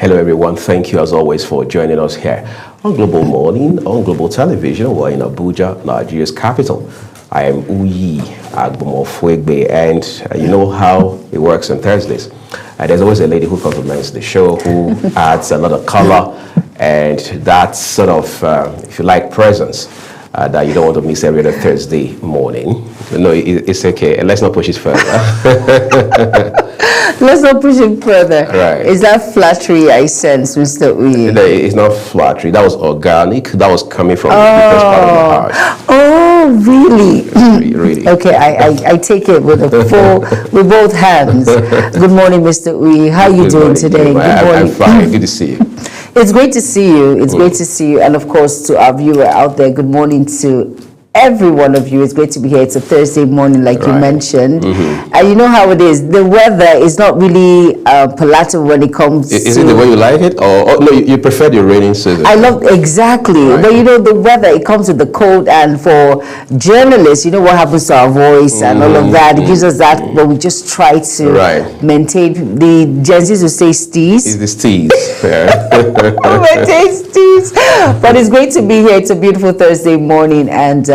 Hello everyone, thank you as always for joining us here on Global Morning, on Global Television. We're in Abuja, Nigeria's capital. I am Uyi Agbomofwegbe, and you know how it works on Thursdays. There's always a lady who complements the show, who adds a lot of color and that sort of, if you like, presence that you don't want to miss every other Thursday morning. No, it's okay. Let's not push it further. Let's not push it further. Right. Is that flattery I sense, Mr. Uyi? No, it's not flattery. That was organic. That was coming from the deepest part of my heart. Oh, really? Really. Okay, I take it with with both hands. Good morning, Mr. Uyi. How are you doing today? Good morning. I'm fine. Good to see you. It's great to see you. It's great to see you. And of course, to our viewer out there, good morning to every one of you. It's great to be here. It's a Thursday morning, like you mentioned. And you know how it is. The weather is not really palatable when it comes to... Is it the way you like it? Or no, you prefer the rainy season? I love, exactly. Right. But you know, the weather, it comes with the cold. And for journalists, you know what happens to our voice and all of that. It gives us that, but we just try to maintain, the Gen Zs will say steez. It's the steez. Maintain steez. But it's great to be here. It's a beautiful Thursday morning. And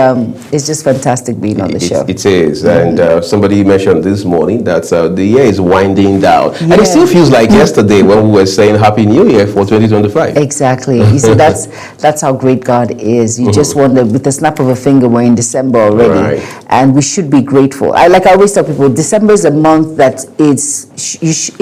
it's just fantastic being on the show. It is. And somebody mentioned this morning that the year is winding down. Yeah. And it still feels like yesterday when we were saying Happy New Year for 2025. Exactly. You see, that's how great God is. You just wonder, with the snap of a finger, we're in December already. And we should be grateful. I always tell people, December is a month that it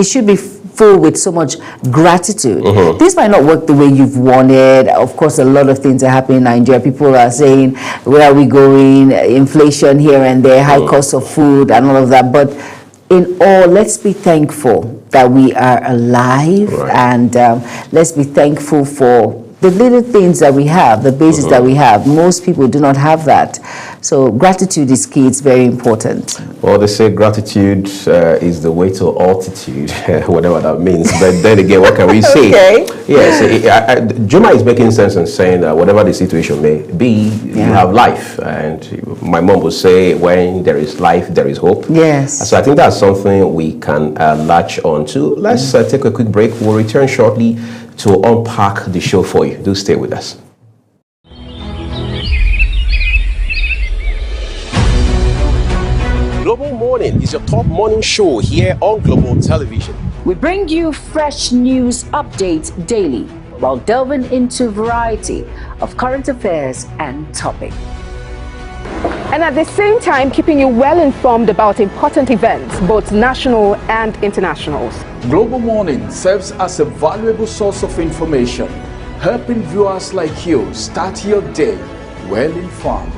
should be full with so much gratitude. Things might not work the way you've wanted. Of course, a lot of things are happening in Nigeria. People are saying, where are we going? Inflation here and there, high cost of food and all of that. But in all, let's be thankful that we are alive. And let's be thankful for the little things that we have, the basics that we have. Most people do not have that. So gratitude is key. It's very important. Well, they say gratitude is the way to altitude, whatever that means. But then again, what can we say? Yes, Juma is making sense in saying that whatever the situation may be, you have life. And my mom would say, when there is life, there is hope. Yes. So I think that's something we can latch on to. Let's take a quick break. We'll return shortly to unpack the show for you. Do stay with us. Global Morning is your top morning show here on Global Television. We bring you fresh news updates daily while delving into a variety of current affairs and topics. And at the same time, keeping you well informed about important events, both national and internationals. Global Morning serves as a valuable source of information, helping viewers like you start your day well informed.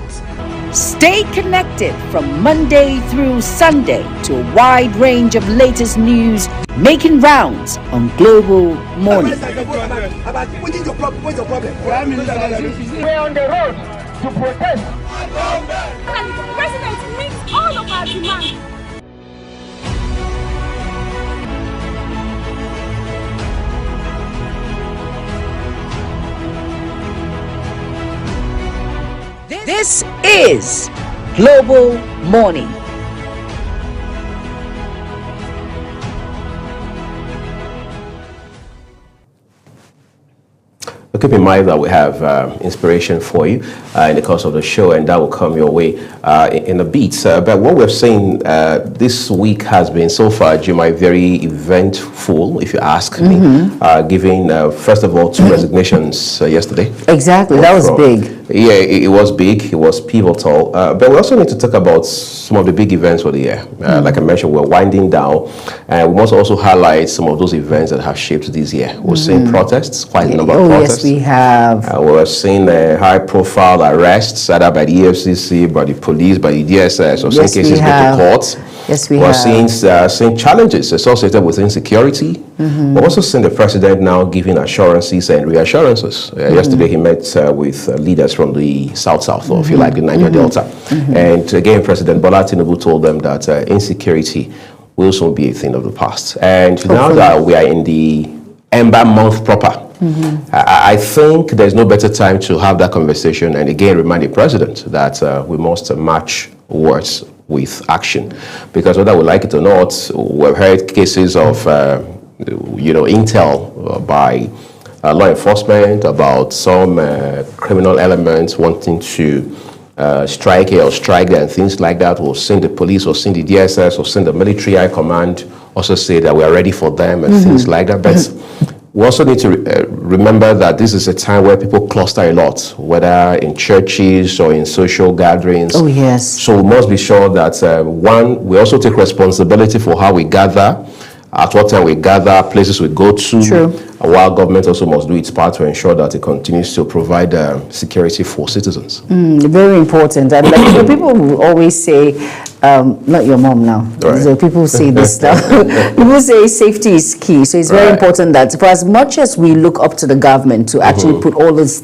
Stay connected from Monday through Sunday to a wide range of latest news making rounds on Global Morning. We're on the road to protest. And the president meets all of our demands. This is Global Morning. Keep in mind that we have inspiration for you in the course of the show, and that will come your way in a bit. But what we've seen this week has been so far, Juma, very eventful, if you ask me, giving, first of all, 2 resignations yesterday. Exactly, that was big. Yeah, it was big, it was pivotal. But we also need to talk about some of the big events for the year. Like I mentioned, we're winding down, and we must also highlight some of those events that have shaped this year. We're seeing protests, quite a number of protests. Yes, we have. We're seeing high-profile arrests, either by the EFCC, by the police, by the DSS, or some cases go to courts. Yes, we We're have. seeing challenges associated with insecurity. We're also seeing the president now giving assurances and reassurances. Yesterday, he met with leaders from the South, or if you like, the Niger Delta. And again, President Bola Tinubu told them that insecurity will soon be a thing of the past. And now that we are in the Ember month proper, I think there's no better time to have that conversation and again remind the president that we must match words with action, because whether we like it or not, we've heard cases of intel by law enforcement about some criminal elements wanting to strike here or strike there and things like that. We'll send the police or send the DSS or send the military high command, also say that we are ready for them and things like that. But we also need to remember that this is a time where people cluster a lot, whether in churches or in social gatherings. Oh, yes. So we must be sure that, one, we also take responsibility for how we gather, at what time we gather, places we go to. True. While government also must do its part to ensure that it continues to provide security for citizens. Very important. And like, people will always say, not your mom now. Right. So people say this stuff. People say safety is key. So it's very important that for as much as we look up to the government to actually put all these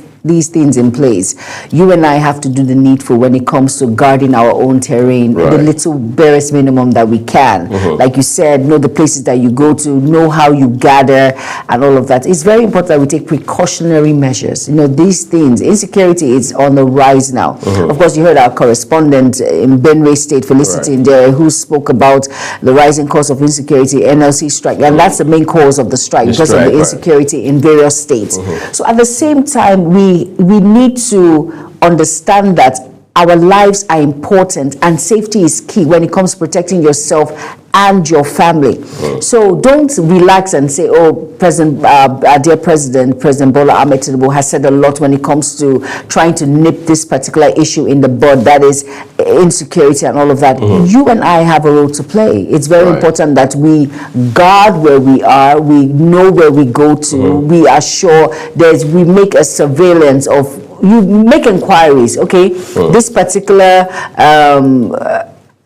things in place, you and I have to do the needful when it comes to guarding our own terrain, the little barest minimum that we can. Like you said, know the places that you go to, know how you gather and all of that. It's very important that we take precautionary measures. These things, insecurity is on the rise now. Of course, you heard our correspondent in Benue State, Felicity Ndere, who spoke about the rising cause of insecurity, NLC strike, and that's the main cause of the strike because of the insecurity in various states. So at the same time, we need to understand that our lives are important and safety is key when it comes to protecting yourself and your family. So don't relax and say, oh, dear President Bola Ahmed Tinubu has said a lot when it comes to trying to nip this particular issue in the bud, that is insecurity and all of that. You and I have a role to play. It's very important that we guard where we are, we know where we go to, we are sure we make a surveillance of, you make inquiries, okay? This particular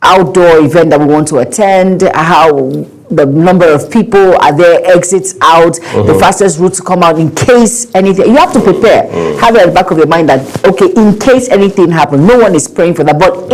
outdoor event that we want to attend, how the number of people, are there exits out, the fastest route to come out in case anything. You have to prepare. Have it at the back of your mind that, okay, in case anything happens, no one is praying for that, but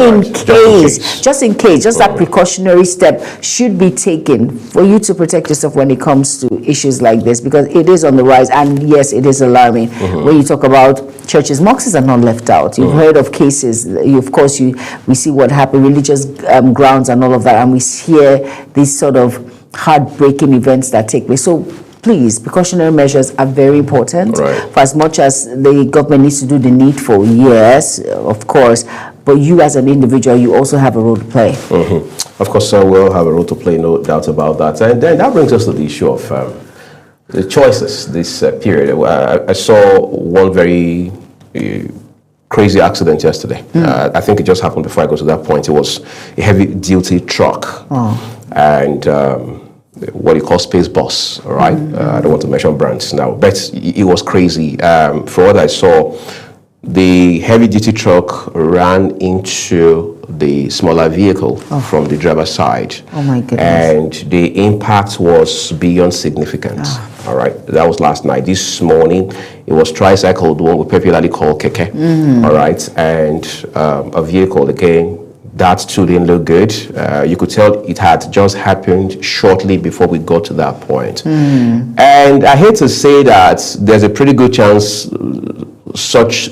just in case, that precautionary step should be taken for you to protect yourself when it comes to issues like this, because it is on the rise, and yes, it is alarming. When you talk about churches, mosques are not left out. You've heard of cases, we see what happened, religious grounds and all of that, and we hear these sort of heartbreaking events that take place. So please, precautionary measures are very important. For as much as the government needs to do the needful, yes, of course, but you as an individual, you also have a role to play. Of course, we'll have a role to play, no doubt about that. And then that brings us to the issue of the choices this period. I saw one very crazy accident yesterday. I think it just happened before I go to that point. It was a heavy-duty truck. And what you call space bus, all right? I don't want to mention brands now, but it was crazy. From what I saw, the heavy-duty truck ran into the smaller vehicle from the driver's side. Oh my goodness. And the impact was beyond significant. All right, that was last night. This morning, it was tricycle, the one we popularly call keke. All right, and a vehicle again. That too didn't look good. You could tell it had just happened shortly before we got to that point. And I hate to say that there's a pretty good chance such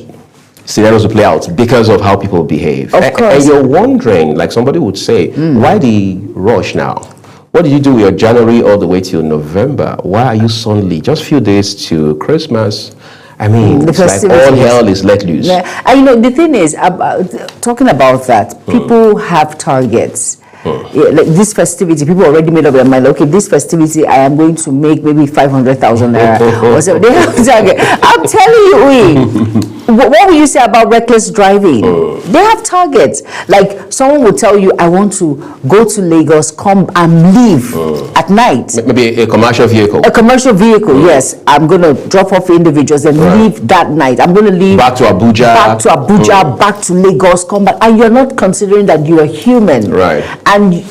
scenarios will play out because of how people behave. Of course. And you're wondering, like somebody would say, why the rush now? What did you do with your January all the way till November? Why are you suddenly, just a few days to Christmas? I mean, it's like all hell is let loose. Yeah. And the thing is, talking about that, people have targets. Like this festivity, people already made up their mind, okay, this festivity, I am going to make maybe 500,000 naira. So they have target. I'm telling you, what will you say about reckless driving? They have targets. Like someone will tell you, I want to go to Lagos, come and leave at night. Maybe a commercial vehicle. A commercial vehicle, yes. I'm going to drop off individuals and leave that night. I'm going to leave. Back to Abuja. Back to Lagos, come back. And you're not considering that you are human. Right. And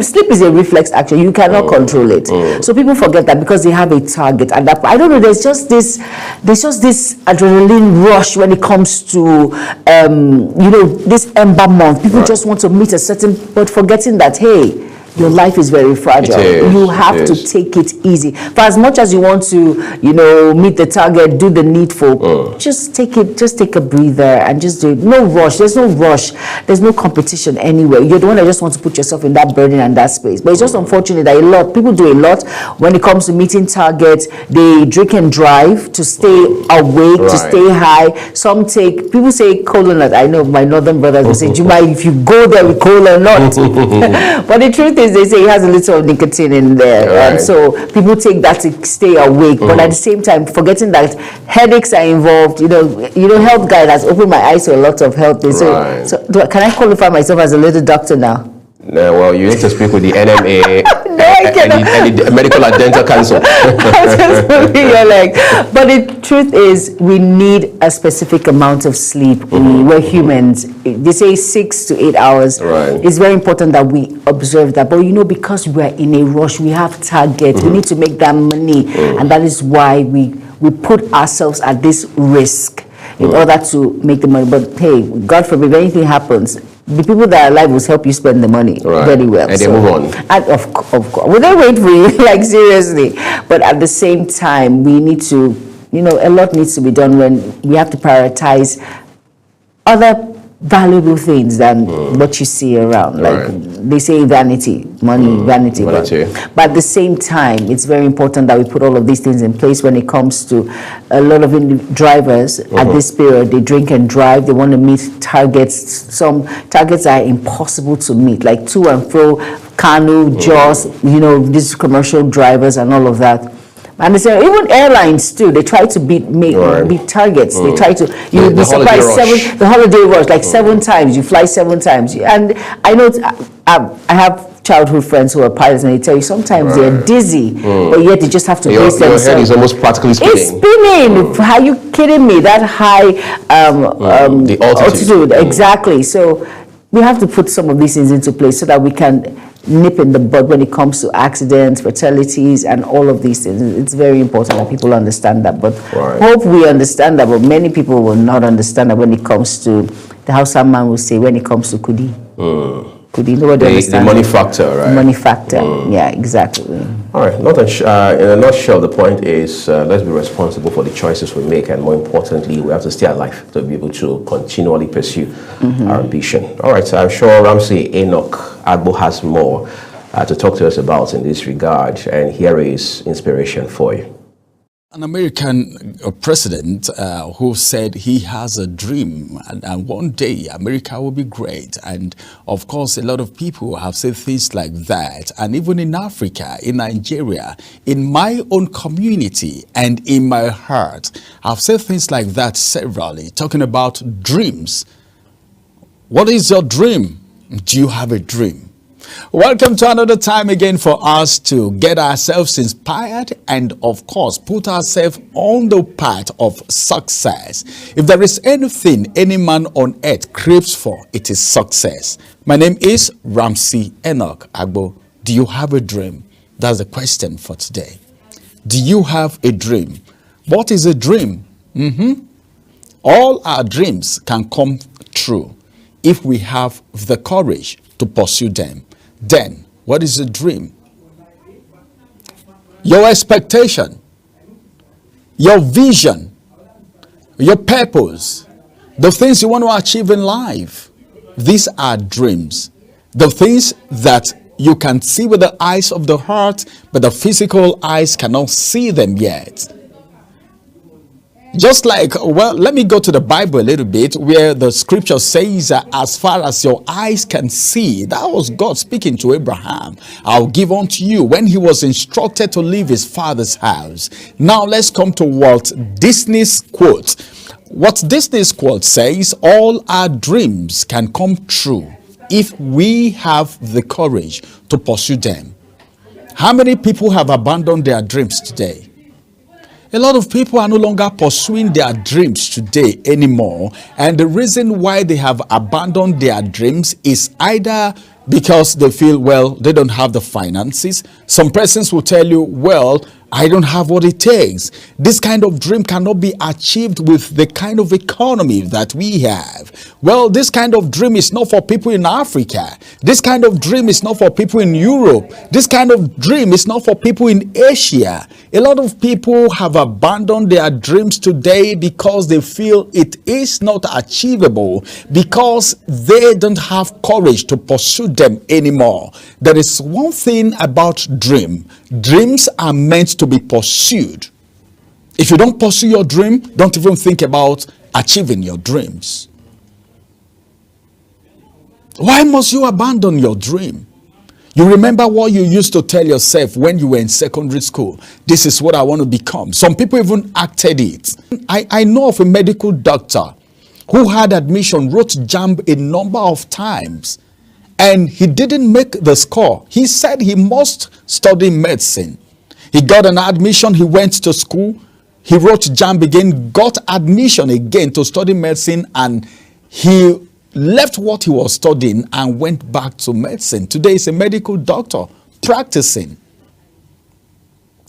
sleep is a reflex action. You cannot control it. So people forget that because they have a target. And that, I don't know, there's just this adrenaline rush when it comes to, this Ember month. People just want to meet a certain, but forgetting that, hey, your life is very fragile. You have to take it easy. For as much as you want to, meet the target, do the needful, just take a breather and just do it. No rush. There's no rush. There's no competition anywhere. You're the one that just wants to put yourself in that burden and that space. But it's just unfortunate that people do a lot when it comes to meeting targets. They drink and drive to stay awake, to stay high. People say cola nut. I know my northern brothers will say, Juma, if you go there with cola nut. But the truth is, they say it has a little nicotine in there. And so people take that to stay awake. But at the same time, forgetting that headaches are involved. Health guide has opened my eyes to a lot of health things. So can I qualify myself as a little doctor now? No, well, you need to speak with the NMA and the Medical and Dental Council. But the truth is, we need a specific amount of sleep. We're humans. They say 6 to 8 hours. It's very important that we observe that. But because we're in a rush, we have targets. We need to make that money, and that is why we put ourselves at this risk in order to make the money. But hey, God forbid, if anything happens, the people that are alive will help you spend the money very well. And they move on. And of course. Will they wait for you? Seriously. But at the same time, we need to, a lot needs to be done when we have to prioritize other valuable things than what you see around. They say vanity, money, vanity. But at the same time, it's very important that we put all of these things in place when it comes to a lot of drivers at this period. They drink and drive. They want to meet targets. Some targets are impossible to meet, like to and fro, Kanu, Jos, these commercial drivers and all of that. And they say even airlines too. They try to beat targets. They try to. You'll be surprised. The holiday rush, like 7 times. You fly 7 times, and I know. I have childhood friends who are pilots, and they tell you sometimes they're dizzy, but yet they just have to brace themselves. Your head is almost practically spinning. It's spinning. Are you kidding me? That high the altitude. Exactly. So we have to put some of these things into place so that we can nip in the bud when it comes to accidents, fatalities, and all of these things. It's very important that people understand that. But hope we understand that. But many people will not understand that when it comes to the Hausa man will say when it comes to Kudi. Kudi, nobody understands the money factor, right? Money factor. Yeah, exactly. All right. In a nutshell, the point is let's be responsible for the choices we make, and more importantly, we have to stay alive to be able to continually pursue our ambition. All right. So I'm sure Ramsey Enoch Agbo has more to talk to us about in this regard, and here is inspiration for you. An American president who said he has a dream and one day America will be great. And of course, a lot of people have said things like that. And even in Africa, in Nigeria, in my own community and in my heart, I've said things like that severally, talking about dreams. What is your dream? Do you have a dream? Welcome to another time again for us to get ourselves inspired and, of course, put ourselves on the path of success. If there is anything any man on earth craves for, it is success. My name is Ramsey Enoch Agbo. Do you have a dream? That's the question for today. Do you have a dream? What is a dream? All our dreams can come true if we have the courage to pursue them. Then, what is a dream? Your expectation, your vision, your purpose, the things you want to achieve in life. These are dreams. The things that you can see with the eyes of the heart, but the physical eyes cannot see them yet. Just like, well, let me go to the Bible a little bit where the scripture says as far as your eyes can see, that was God speaking to Abraham. I'll give unto you when he was instructed to leave his father's house. Now let's come to Walt Disney's quote. What Disney's quote says, all our dreams can come true if we have the courage to pursue them. How many people have abandoned their dreams today? A lot of people are no longer pursuing their dreams today anymore. And the reason why they have abandoned their dreams is either because they feel, well, they don't have the finances. Some persons will tell you, well, I don't have what it takes. This kind of dream cannot be achieved with the kind of economy that we have. Well, this kind of dream is not for people in Africa. This kind of dream is not for people in Europe. This kind of dream is not for people in Asia. A lot of people have abandoned their dreams today because they feel it is not achievable, because they don't have courage to pursue them anymore. There is one thing about dream. Dreams are meant to be pursued. If you don't pursue your dream, don't even think about achieving your dreams. Why must you abandon your dream? You remember what you used to tell yourself when you were in secondary school. This is what I want to become. Some people even acted it. I know of a medical doctor who had admission, wrote JAMB a number of times, and he didn't make the score. He said he must study medicine. He got an admission, he went to school, he wrote JAMB again, got admission again to study medicine, and he left what he was studying and went back to medicine. Today he's a medical doctor practicing.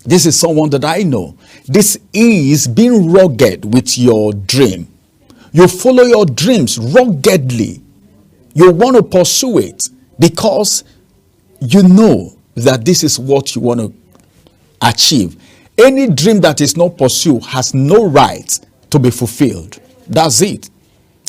This is someone that I know. This is being rugged with your dream. You follow your dreams ruggedly. You want to pursue it because you know that this is what you want to achieve. Any dream that is not pursued has no right to be fulfilled. That's it.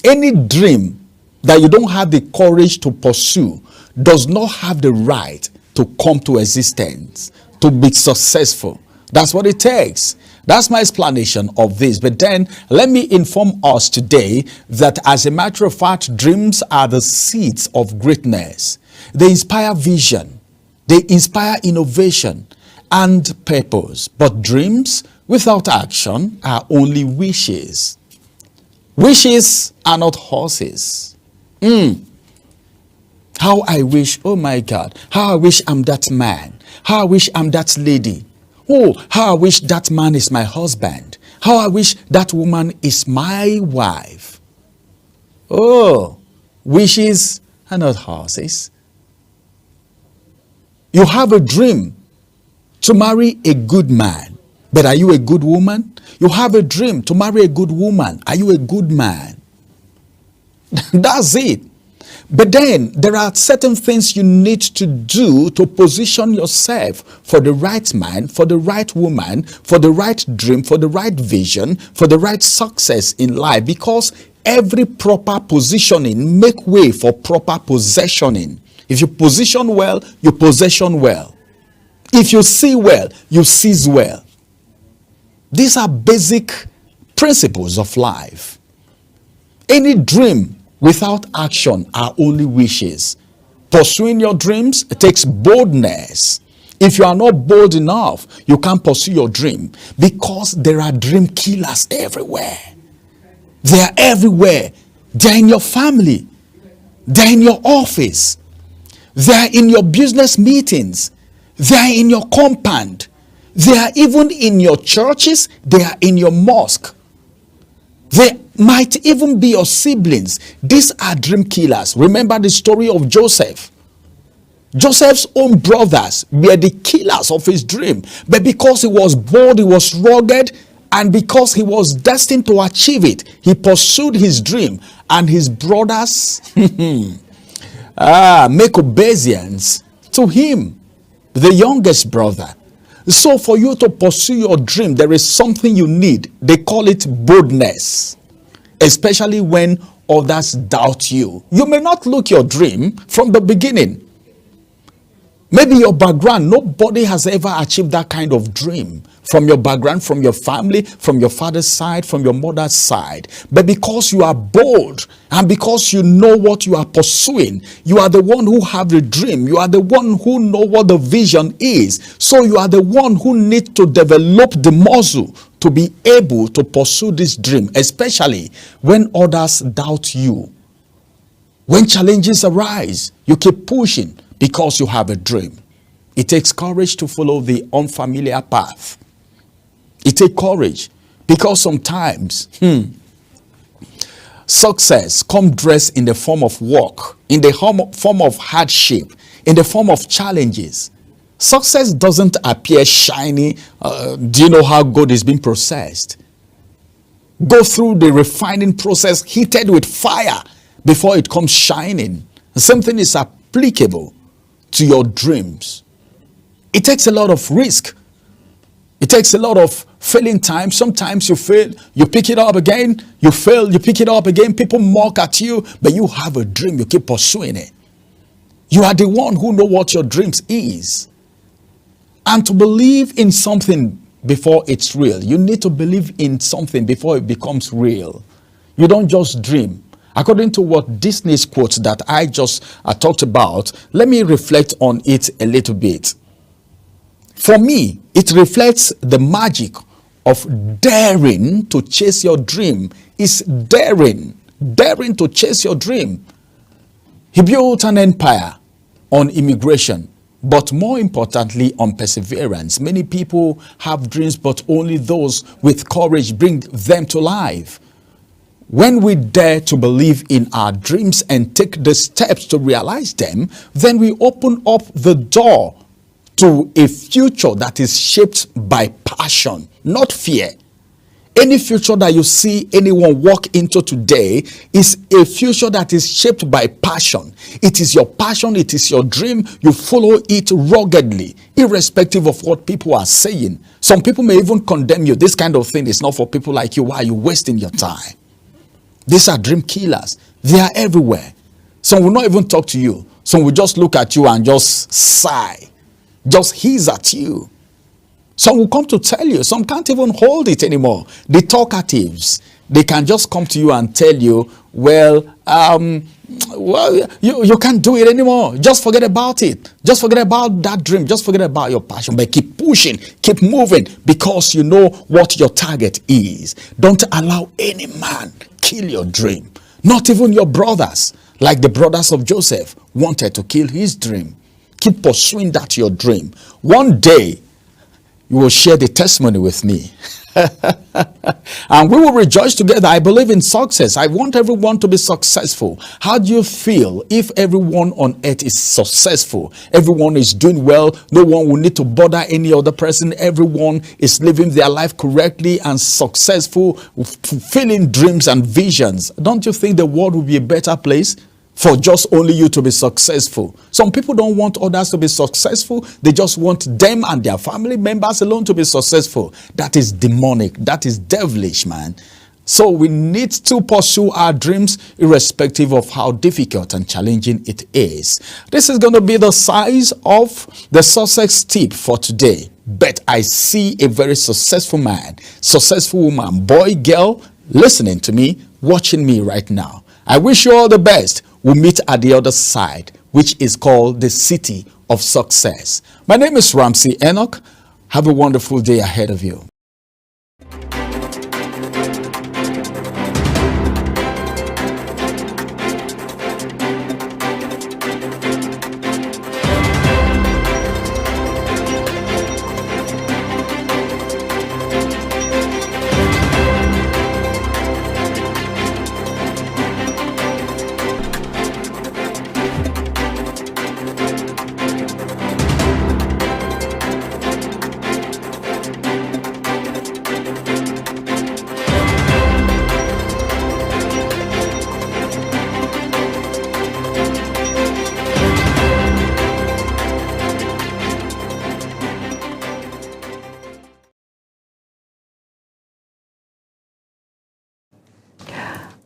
Any dream that you don't have the courage to pursue does not have the right to come to existence, to be successful. That's what it takes. That's my explanation of this. But then let me inform us today that, as a matter of fact, dreams are the seeds of greatness. They inspire vision. They inspire innovation and purpose. But dreams without action are only wishes. Wishes are not horses. How I wish, oh my God, how I wish I'm that man. How I wish I'm that lady. Oh, how I wish that man is my husband. How I wish that woman is my wife. Oh, wishes are not horses. You have a dream to marry a good man, but are you a good woman? You have a dream to marry a good woman. Are you a good man? That's it. But then there are certain things you need to do to position yourself for the right man, for the right woman, for the right dream, for the right vision, for the right success in life. Because every proper positioning make way for proper possessioning. If you position well, you possession well. If you see well, you seize well. These are basic principles of life. Any dream without action are only wishes. Pursuing your dreams, it takes boldness. If you are not bold enough, you can't pursue your dream, because there are dream killers everywhere. They are everywhere. They are in your family. They are in your office. They are in your business meetings. They are in your compound. They are even in your churches. They are in your mosque. They might even be your siblings. These are dream killers. Remember the story of Joseph. Joseph's own brothers were the killers of his dream. But because he was bold, he was rugged, and because he was destined to achieve it, he pursued his dream. And his brothers make obeisance to him, the youngest brother. So for you to pursue your dream, there is something you need. They call it boldness. Especially when others doubt you. You may not look your dream from the beginning. Maybe your background, nobody has ever achieved that kind of dream. From your background, from your family, from your father's side, from your mother's side. But because you are bold and because you know what you are pursuing, you are the one who have the dream. You are the one who know what the vision is. So you are the one who need to develop the muscle to be able to pursue this dream, especially when others doubt you. When challenges arise, you keep pushing because you have a dream. It takes courage to follow the unfamiliar path. It takes courage because sometimes success comes dressed in the form of work, in the form of hardship, in the form of challenges. Success doesn't appear shiny. Do you know how gold is being processed? Go through the refining process, heated with fire, before it comes shining. The same thing is applicable to your dreams. It takes a lot of risk. It takes a lot of failing time. Sometimes you fail, you pick it up again, you fail, you pick it up again. People mock at you, but you have a dream, you keep pursuing it. You are the one who know what your dreams is. And to believe in something before it's real, you need to believe in something before it becomes real. You don't just dream. According to what Disney's quote that I just talked about, let me reflect on it a little bit. For me, it reflects the magic of daring to chase your dream. It's daring to chase your dream. He built an empire on immigration, but more importantly on perseverance. Many people have dreams, but only those with courage bring them to life. When we dare to believe in our dreams and take the steps to realize them, then we open up the door to a future that is shaped by passion, not fear. Any future that you see anyone walk into today is a future that is shaped by passion. It is your passion, it is your dream. You follow it ruggedly, irrespective of what people are saying. Some people may even condemn you. This kind of thing is not for people like you. Why are you wasting your time? These are dream killers. They are everywhere. Some will not even talk to you. Some will just look at you and just sigh, just hiss at you. Some will come to tell you. Some can't even hold it anymore. The talkatives, they can just come to you and tell you, well, you can't do it anymore. Just forget about it. Just forget about that dream. Just forget about your passion. But keep pushing, keep moving, because you know what your target is. Don't allow any man kill your dream. Not even your brothers, like the brothers of Joseph wanted to kill his dream. Keep pursuing that your dream. One day, you will share the testimony with me. And we will rejoice together. I believe in success. I want everyone to be successful. How do you feel if everyone on earth is successful? Everyone is doing well. No one will need to bother any other person. Everyone is living their life correctly and successful, fulfilling dreams and visions. Don't you think the world will be a better place for just only you to be successful? Some people don't want others to be successful. They just want them and their family members alone to be successful. That is demonic. That is devilish, man. So we need to pursue our dreams irrespective of how difficult and challenging it is. This is going to be the size of the success tip for today. But I see a very successful man, successful woman, boy, girl, listening to me, watching me right now. I wish you all the best. We'll meet at the other side, which is called the city of success. My name is Ramsey Enoch. Have a wonderful day ahead of you.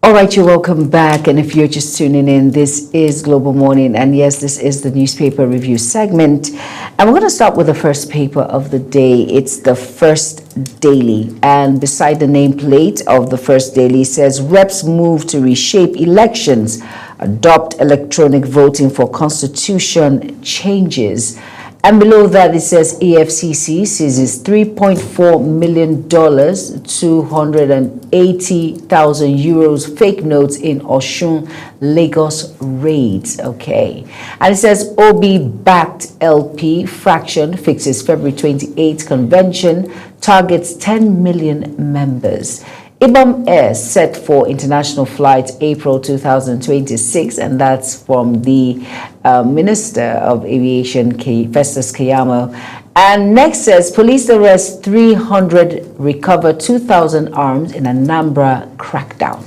All right, you're welcome back. And if you're just tuning in, this is Global Morning. And yes, this is the newspaper review segment. And we're going to start with the first paper of the day. It's the First Daily. And beside the nameplate of the First Daily says, reps move to reshape elections, adopt electronic voting for constitution changes. And below that, it says EFCC seizes $3.4 million, 280,000 euros fake notes in Osun, Lagos raids. Okay. And it says OB-backed LP fraction fixes February 28th convention, targets 10 million members. IBOM Air set for international flight April 2026, and that's from the Minister of Aviation, Festus Keyamo. And next says, police arrest 300, recover 2,000 arms in Anambra crackdown.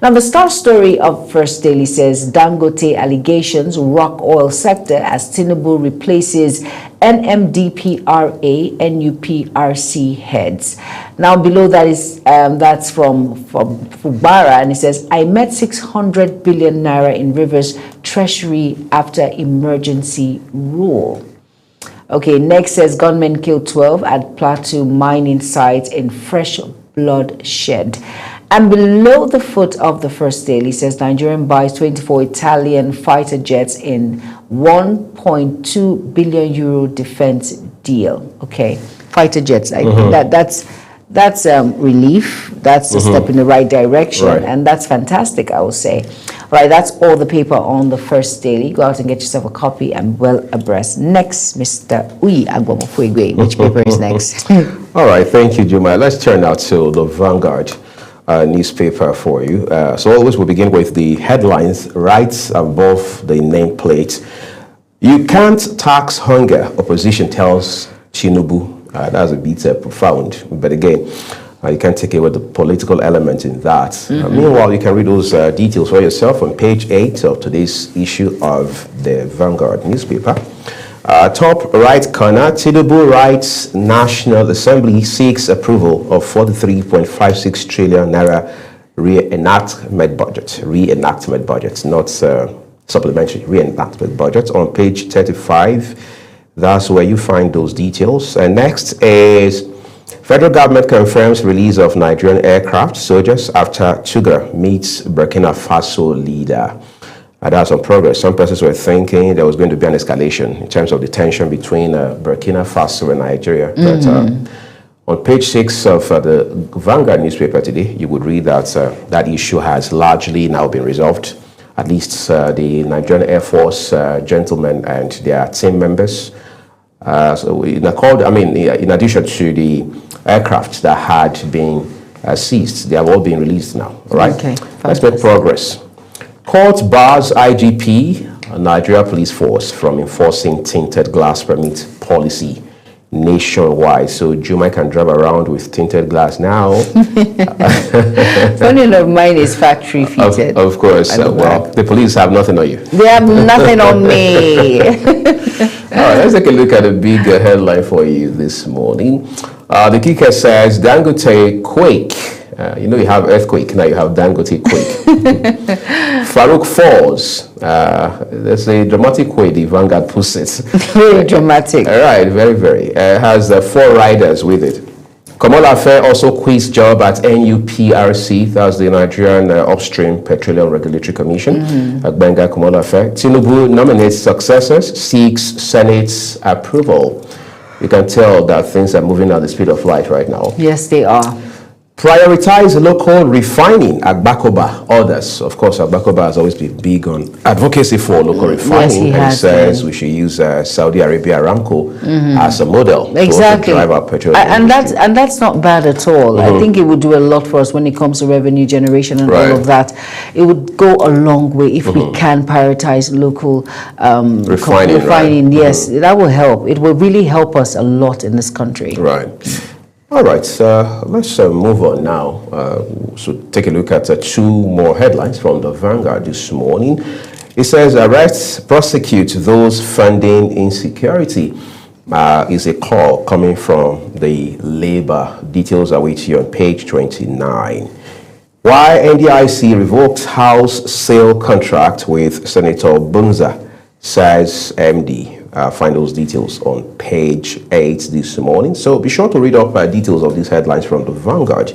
Now, the star story of First Daily says Dangote allegations rock oil sector as Tinubu replaces NMDPRA, NUPRC heads. Now, below that is that's from Fubara, and it says, I met 600 billion naira in Rivers Treasury after emergency rule. Okay, next says gunmen killed 12 at Plateau mining site in fresh bloodshed. And below the foot of the First Daily says Nigerian buys 24 Italian fighter jets in 1.2 billion euro defense deal. Okay, fighter jets. I think that's relief. That's a step in the right direction, and that's fantastic, I will say. All right, that's all the paper on the First Daily. Go out and get yourself a copy and well abreast. Next, Mr. Uyi Agbomofuegwe. Which paper is next? All right, thank you, Juma. Let's turn now to the Vanguard newspaper for you. So always we'll begin with the headlines right above the nameplate. You can't tax hunger, opposition tells Tinubu. That's a bit profound, but again, you can't take away the political element in that. Meanwhile, you can read those details for yourself on page 8 of today's issue of the Vanguard newspaper. Top right corner, Tinubu writes National Assembly seeks approval of 43.56 trillion naira reenactment budget, not supplementary reenactment budget. On page 35, that's where you find those details. And next is federal government confirms release of Nigerian aircraft soldiers after Tuga meets Burkina Faso leader. That's on progress. Some persons were thinking there was going to be an escalation in terms of the tension between Burkina Faso and Nigeria. But on page 6 of the Vanguard newspaper today, you would read that that issue has largely now been resolved. At least the Nigerian Air Force gentlemen and their team members. In addition to the aircraft that had been seized, they have all been released now. All right. Okay. Let's make progress. Court bars IGP, Nigeria Police Force, from enforcing tinted glass permit policy nationwide. So Juma can drive around with tinted glass now. Funny enough, mine is factory fitted. Of course. Well, the police have nothing on you. They have nothing on me. All right, let's take a look at the big headline for you this morning. The kicker says Dangote quake. You have earthquake, now you have Dangote quake. Farouk falls. There's a dramatic way the Vanguard puts it. Very dramatic. All right, very, very. Has 4 riders with it. Kamola Affair also quits job at NUPRC, that's the Nigerian Upstream Petroleum Regulatory Commission. Benga Kamola Affair. Tinubu nominates successors, seeks Senate's approval. You can tell that things are moving at the speed of light right now. Yes, they are. Prioritize local refining, Agbakoba orders. Of course, Agbakoba has always been big on advocacy for local refining. Yes, and says we should use Saudi Arabia Aramco as a model exactly. to drive our petrol. And that's not bad at all. I think it would do a lot for us when it comes to revenue generation and all of that. It would go a long way if we can prioritize local refining. Yes, that will help. It will really help us a lot in this country. Right. All right, let's move on now. So take a look at 2 more headlines from the Vanguard this morning. It says, arrest, prosecute those funding insecurity. Is a call coming from the Labour. Details are with you on page 29. Why NDIC revoked house sale contract with Senator Bunza, says MD. Find those details on page 8 this morning. So be sure to read up details of these headlines from the Vanguard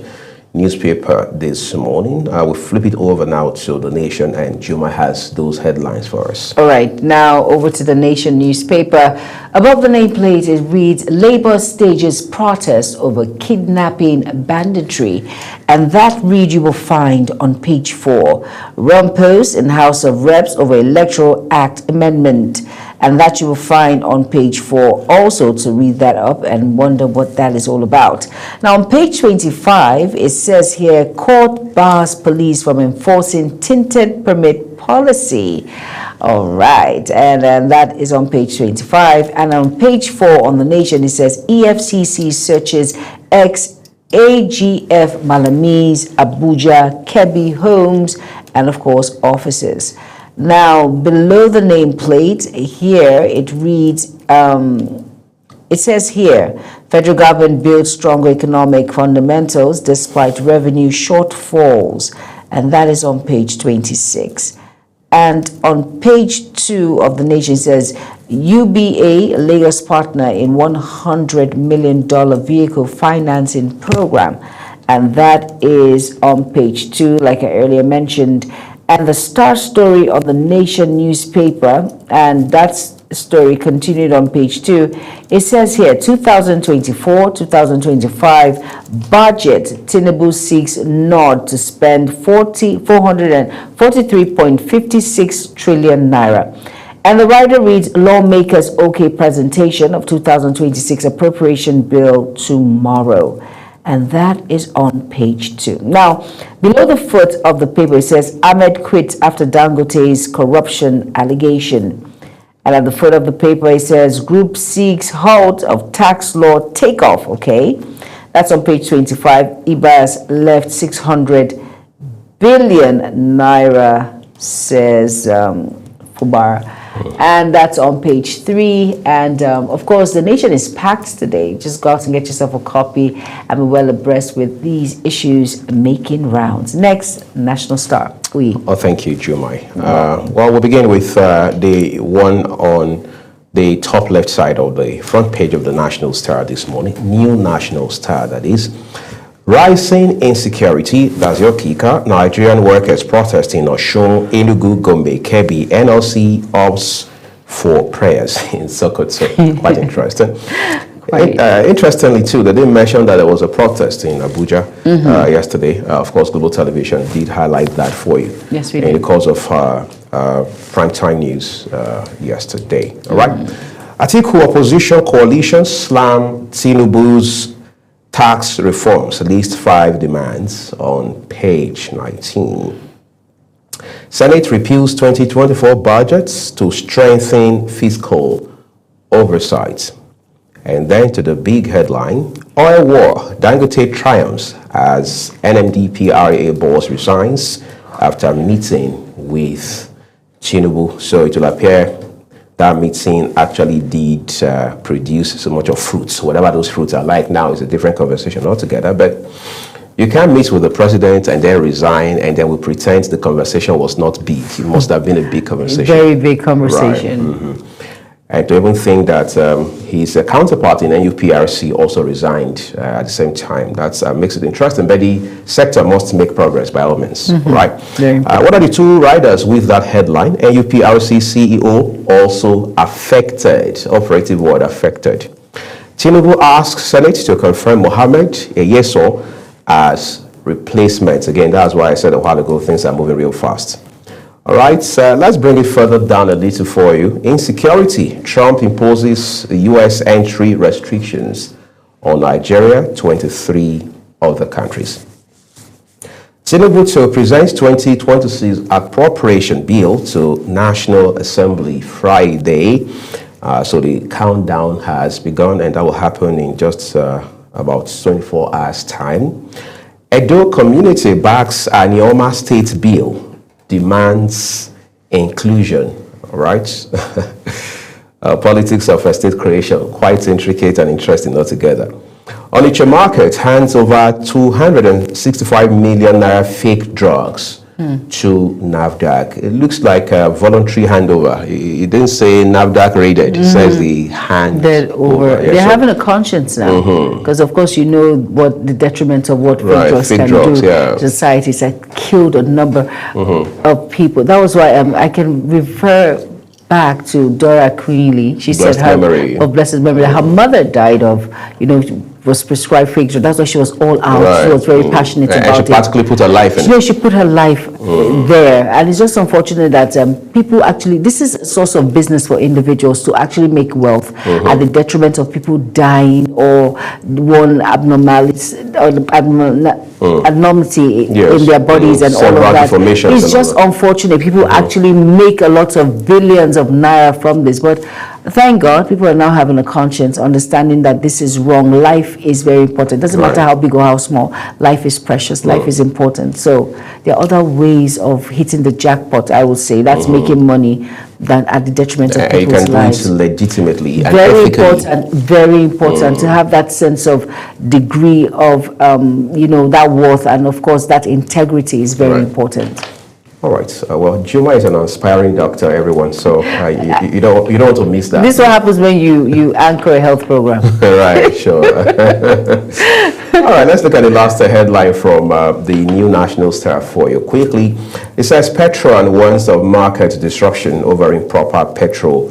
newspaper this morning. We'll flip it over now to The Nation, and Juma has those headlines for us. All right, now over to The Nation newspaper. Above the nameplate, it reads, Labour stages protest over kidnapping banditry. And that read you will find on page 4. Rumpus in House of Reps over Electoral Act amendment. And that you will find on page 4 also, to read that up and wonder what that is all about. Now on page 25, it says here, court bars police from enforcing tinted permit policy. All right, and that is on page 25. And on page 4 on The Nation, it says EFCC searches ex-AGF Malamis, Abuja, Kebbi homes, and of course offices. Now, below the nameplate here, it reads, it says here, federal government builds stronger economic fundamentals despite revenue shortfalls. And that is on page 26. And on page 2 of The Nation says, UBA, Lagos partner in $100 million vehicle financing program. And that is on page 2, like I earlier mentioned. And the star story of The Nation newspaper, and that story continued on page 2. It says here, 2024-2025 budget, Tinubu seeks nod to spend 443.56 trillion naira. And the writer reads, lawmakers okay presentation of 2026 appropriation bill tomorrow. And that is on page 2. Now, below the foot of the paper, it says, Ahmed quits after Dangote's corruption allegation. And at the foot of the paper, it says, group seeks halt of tax law takeoff, okay? That's on page 25. Ibas left 600 billion naira, says Fubar. And that's on page 3. And of course, The Nation is packed today. Just go out and get yourself a copy and be well abreast with these issues making rounds. Next, National Star. Oh, thank you, Jumai. Well, we'll begin with the one on the top left side of the front page of the National Star this morning. New National Star, that is. Rising insecurity, that's your kicker. Nigerian workers protesting Osun, Enugu, Gombe, Kebbi, NLC opts for prayers in Sokoto. Quite interesting. Interestingly, too, they didn't mention that there was a protest in Abuja yesterday. Of course, Global Television did highlight that for you. Yes, we did. In the course of primetime news yesterday. All right. Atiku opposition coalition slam Tinubu's tax reforms, at least 5 demands on page 19. Senate repeals 2024 budgets to strengthen fiscal oversight. And then to the big headline, oil war, Dangote triumphs as NMDPRA boss resigns after meeting with Tinubu. So it will appear that meeting actually did produce so much of fruits. Whatever those fruits are like now is a different conversation altogether. But you can't meet with the president and then resign and then we pretend the conversation was not big. It must have been a big conversation. Very big conversation. Right. Mm-hmm. And to even think that his counterpart in NUPRC also resigned at the same time, that makes it interesting. But the sector must make progress by all means, right? What are the two riders with that headline? NUPRC CEO also affected, operative word affected. Tinubu asks Senate to confirm Mohammed Eyeso as replacement. Again, that's why I said a while ago, things are moving real fast. All right, let's bring it further down a little for you. Insecurity, Trump imposes U.S. entry restrictions on Nigeria, 23 other countries. Tinubu to present 2026 appropriation bill to National Assembly Friday. So the countdown has begun and that will happen in just about 24 hours time. Edo community backs Anioma state bill. Demands inclusion, all right? Politics of state creation, quite intricate and interesting altogether. Onitsha Market hands over 265 million naira fake drugs to NAFDAC. It looks like a voluntary handover. It didn't say NAFDAC raided. It says the hand over. They're having a conscience now, because of course you know what the detriment of what fake drugs can do to societies that killed a number of people. That was why I can refer back to Dora Queenly. She Blessed said memory. of blessed memory, her mother died of, was prescribed fake drugs. That's why she was all out. Right. She was very passionate And about she it. practically put her life in it. She put her life there, and it's just unfortunate that people actually, this is a source of business for individuals to actually make wealth at the detriment of people dying or one abnormality or abnormality Yes. in their bodies and all of Cerebral that. deformations It's and just all that. unfortunate. People actually make a lot of billions of naira from this, but thank God people are now having a conscience, understanding that this is wrong. Life is very important. It doesn't matter Right. how big or how small. Life is precious. Life is important. So there are other ways of hitting the jackpot, I would say. That's making money than at the detriment of And you people's can lives. do it legitimately and Very ethically. important, very important to have that sense of degree of, that worth, and of course that integrity is very Right. important. All right. Well, Juma is an aspiring doctor, everyone. So you don't want to miss that. This is what happens when you anchor a health program. Right, sure. All right, let's look at the last headline from the New National Star for you quickly. It says Petron warns of market disruption over improper petrol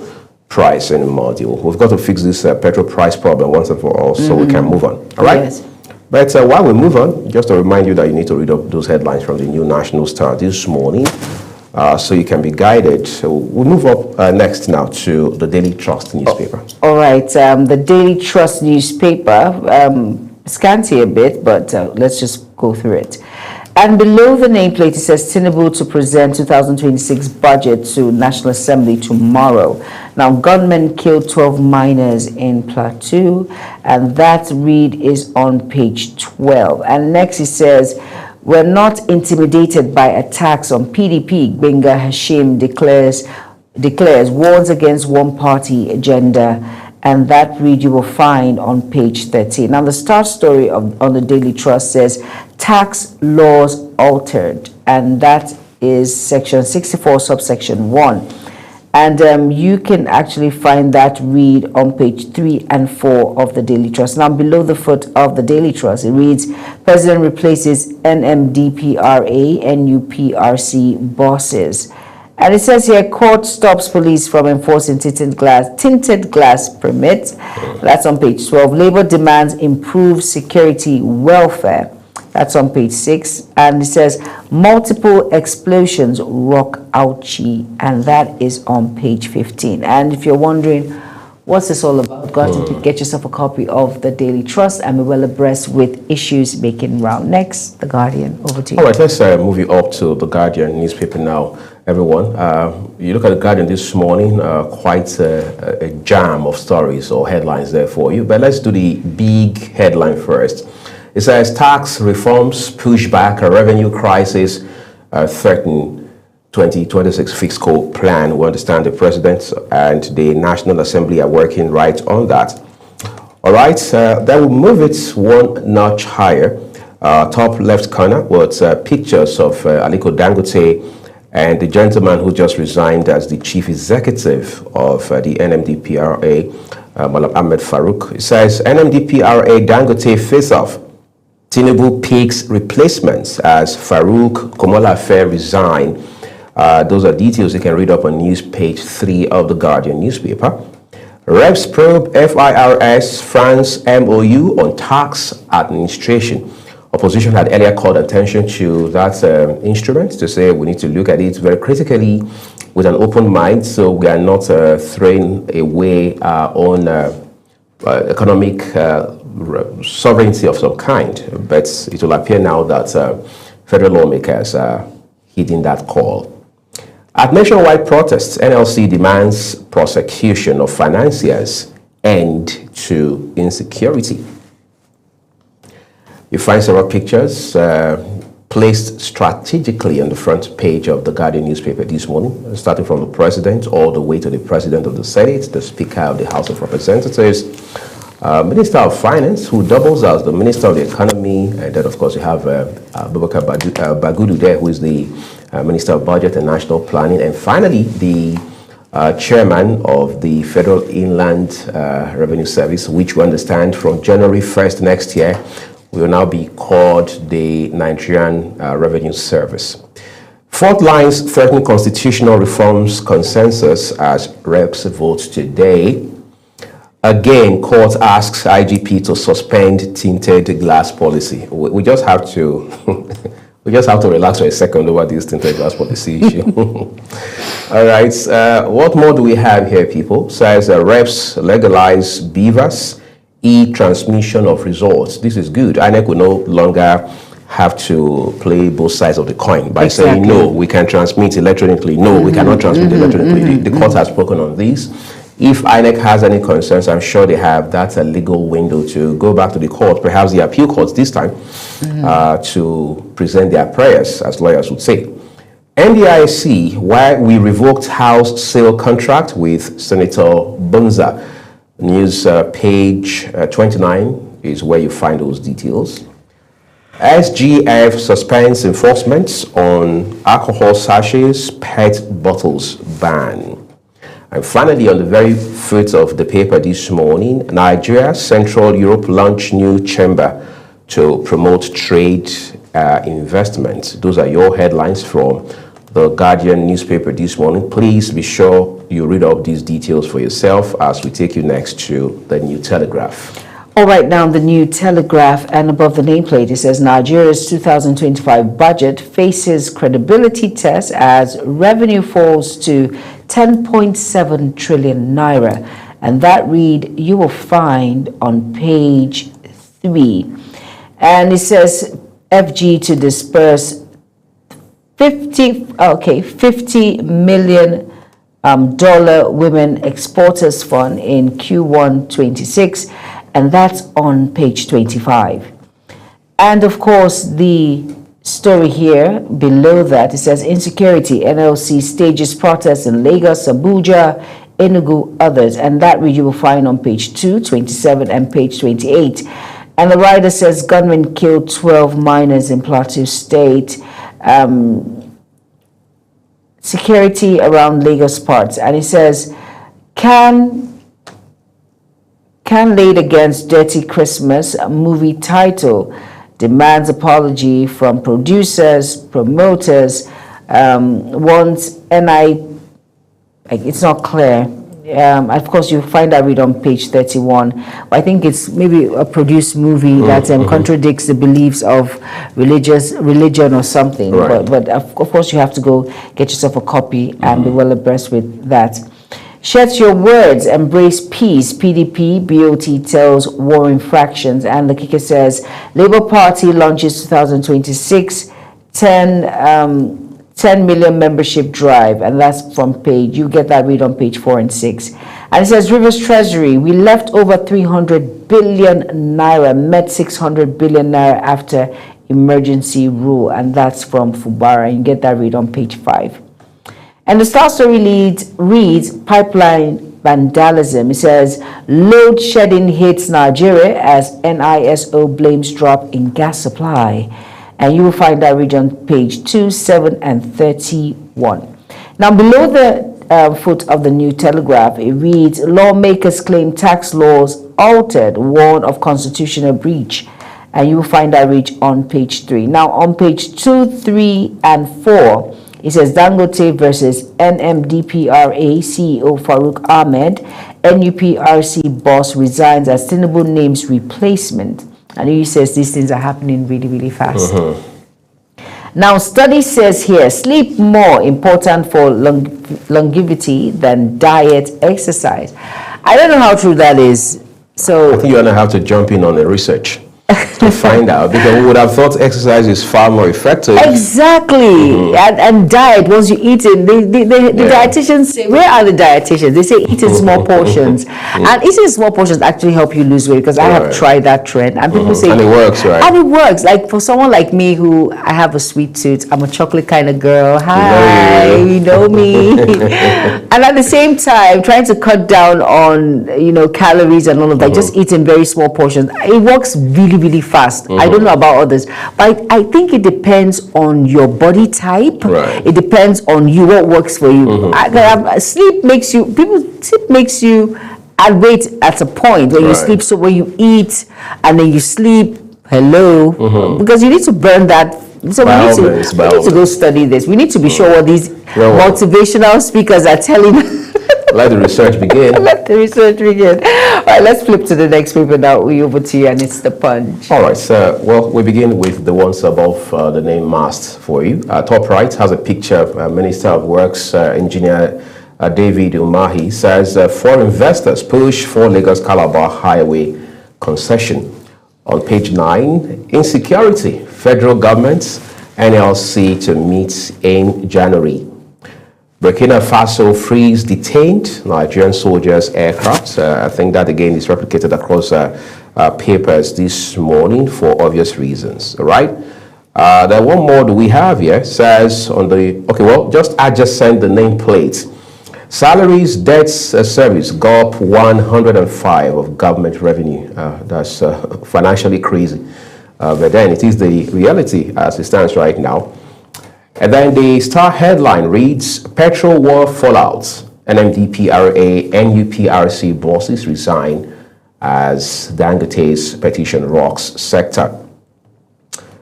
pricing module. We've got to fix this petrol price problem once and for all so we can move on. All right? Yes. But while we move on, just to remind you that you need to read up those headlines from the New National Star this morning so you can be guided. So we'll move up next now to the Daily Trust newspaper. All right, the Daily Trust newspaper, scanty a bit, but let's just go through it. And below the nameplate, it says Tinubu to present 2026 budget to National Assembly tomorrow. Now, gunmen killed 12 miners in Plateau, and that read is on page 12. And next it says, we're not intimidated by attacks on PDP. Gbenga Hashim declares warns against one-party agenda, and that read you will find on page 13. Now, the start story on the Daily Trust says tax laws altered, and that is section 64, subsection 1. And you can actually find that read on page 3 and 4 of the Daily Trust. Now, below the foot of the Daily Trust, it reads, President replaces NMDPRA, NUPRC bosses. And it says here, court stops police from enforcing tinted glass permits. That's on page 12. Labor demands improved security welfare. That's on page 6. And it says, multiple explosions rock Auchi. And that is on page 15. And if you're wondering, what's this all about? Go out and get yourself a copy of the Daily Trust and be well abreast with issues making round. Next, The Guardian. Over to you. All right, let's move you up to The Guardian newspaper now, everyone. You look at The Guardian this morning, quite a jam of stories or headlines there for you. But let's do the big headline first. It says tax reforms push back a revenue crisis, threaten 2026 fiscal plan. We understand the President and the National Assembly are working right on that. All right, then we'll move it one notch higher. Top left corner was pictures of Aliko Dangote and the gentleman who just resigned as the chief executive of the NMDPRA, Malam Ahmed Farouk. It says NMDPRA Dangote face-off. Tinubu picks replacements as Farouk Komolafe resign. Those are details you can read up on news page 3 of the Guardian newspaper. Reps probe FIRS France MOU on tax administration. Opposition had earlier called attention to that instrument to say we need to look at it very critically with an open mind, so we are not throwing away our own economic sovereignty of some kind. But it will appear now that federal lawmakers are heeding that call. At nationwide protests, NLC demands prosecution of financiers, end to insecurity. You find several pictures placed strategically on the front page of the Guardian newspaper this morning, starting from the President all the way to the President of the Senate, the Speaker of the House of Representatives, Minister of Finance, who doubles as the Minister of the Economy, and then of course you have Abubakar Bagudu there, who is the Minister of Budget and National Planning, and finally the Chairman of the Federal Inland Revenue Service, which we understand from January 1st next year will now be called the Nigerian Revenue Service. Front lines threaten constitutional reforms consensus as reps vote today. Again, court asks IGP to suspend tinted glass policy. We just have to we just have to relax for a second over this tinted glass policy issue. All right, what more do we have here, people? Says reps legalize beavers, e-transmission of results. This is good. INEC will no longer have to play both sides of the coin by saying, no, we can transmit electronically. No, we cannot transmit electronically. The court has spoken on this. If INEC has any concerns, I'm sure they have. That's a legal window to go back to the court, perhaps the appeal courts this time, to present their prayers, as lawyers would say. NDIC, why we revoked house sale contract with Senator Bunza. News page 29 is where you find those details. SGF suspends enforcement on alcohol sachets, PET bottles ban. And finally, on the very foot of the paper this morning, Nigeria, Central Europe launched new chamber to promote trade investment. Those are your headlines from the Guardian newspaper this morning. Please be sure you read up these details for yourself as we take you next to the New Telegraph. All right, now the New Telegraph, and above the nameplate, it says Nigeria's 2025 budget faces credibility test as revenue falls to 10.7 trillion naira. And that read you will find on page 3. And it says FG to disperse 50 million dollar Women Exporters Fund in Q1 26, and that's on page 25. And of course, the story here below that, it says insecurity, NLC stages protests in Lagos, Abuja, Enugu, others, and that you will find on page 2, 27, and page 28. And the writer says gunmen killed 12 miners in Plateau State. Security around Lagos parts, and it says can laid against Dirty Christmas movie title demands apology from producers, promoters, wants it's not clear. Of course, you find that read on page 31. I think it's maybe a produced movie that contradicts the beliefs of religion or something. Right. But of course, you have to go get yourself a copy and be well abreast with that. Shed your words, embrace peace. PDP, BOT tells warring fractions. And the kicker says Labour Party launches 2026 10 million membership drive, and that's from page, you get that read on page 4 and 6. And it says Rivers Treasury, we left over 300 billion naira, met 600 billion naira after emergency rule, and that's from Fubara. You get that read on page 5. And the Star Story reads pipeline vandalism. It says load shedding hits Nigeria as NISO blames drop in gas supply. And you will find that read on page 2, 7, and 31. Now, below the foot of the New Telegraph, it reads, lawmakers claim tax laws altered, warn of constitutional breach. And you will find that read on page 3. Now, on page 2, 3, and 4, it says Dangote versus NMDPRA CEO Farouk Ahmed, NUPRC boss resigns as Tinubu names replacement. And he says these things are happening really, really fast. Now, study says here, sleep more important for longevity than diet, exercise. I don't know how true that is. So I think you're going to have to jump in on the research to find out, because we would have thought exercise is far more effective. Exactly. And diet, once you eat it, the dietitians say, where are the dietitians? They say eat in small portions. And eating small portions actually help you lose weight, because I have tried that trend. And people say, and it works, right? And it works. Like for someone like me who I have a sweet tooth, I'm a chocolate kind of girl. Hi, you know me. And at the same time, trying to cut down on, calories and all of that, just eating very small portions. It works really, really fast. I don't know about others, but I think it depends on your body type. Right. It depends on you, what works for you. Sleep makes you add weight at a point when you sleep. So when you eat and then you sleep, because you need to burn that So we need to go study this. We need to be sure what these motivational speakers are telling us. Let the research begin. Let the research begin. All right, let's flip to the next paper now. We over to you, and it's the Punch. All right, so, well, we begin with the ones above the name mast for you. Top right has a picture of Minister of Works, Engineer David Umahi, says foreign investors push for Lagos Calabar Highway concession. On page 9, insecurity, federal government, NLC to meet in January. Burkina Faso frees detained Nigerian soldiers' aircraft. I think that again is replicated across papers this morning for obvious reasons. All right. Then one more do we have here says on the I just sent the nameplate. Salaries, debts, service go up 105 of government revenue. That's financially crazy. But then it is the reality as it stands right now. And then the Star headline reads, Petrol War Fallout, NMDPRA, NUPRC bosses resign as Dangote's petition rocks sector.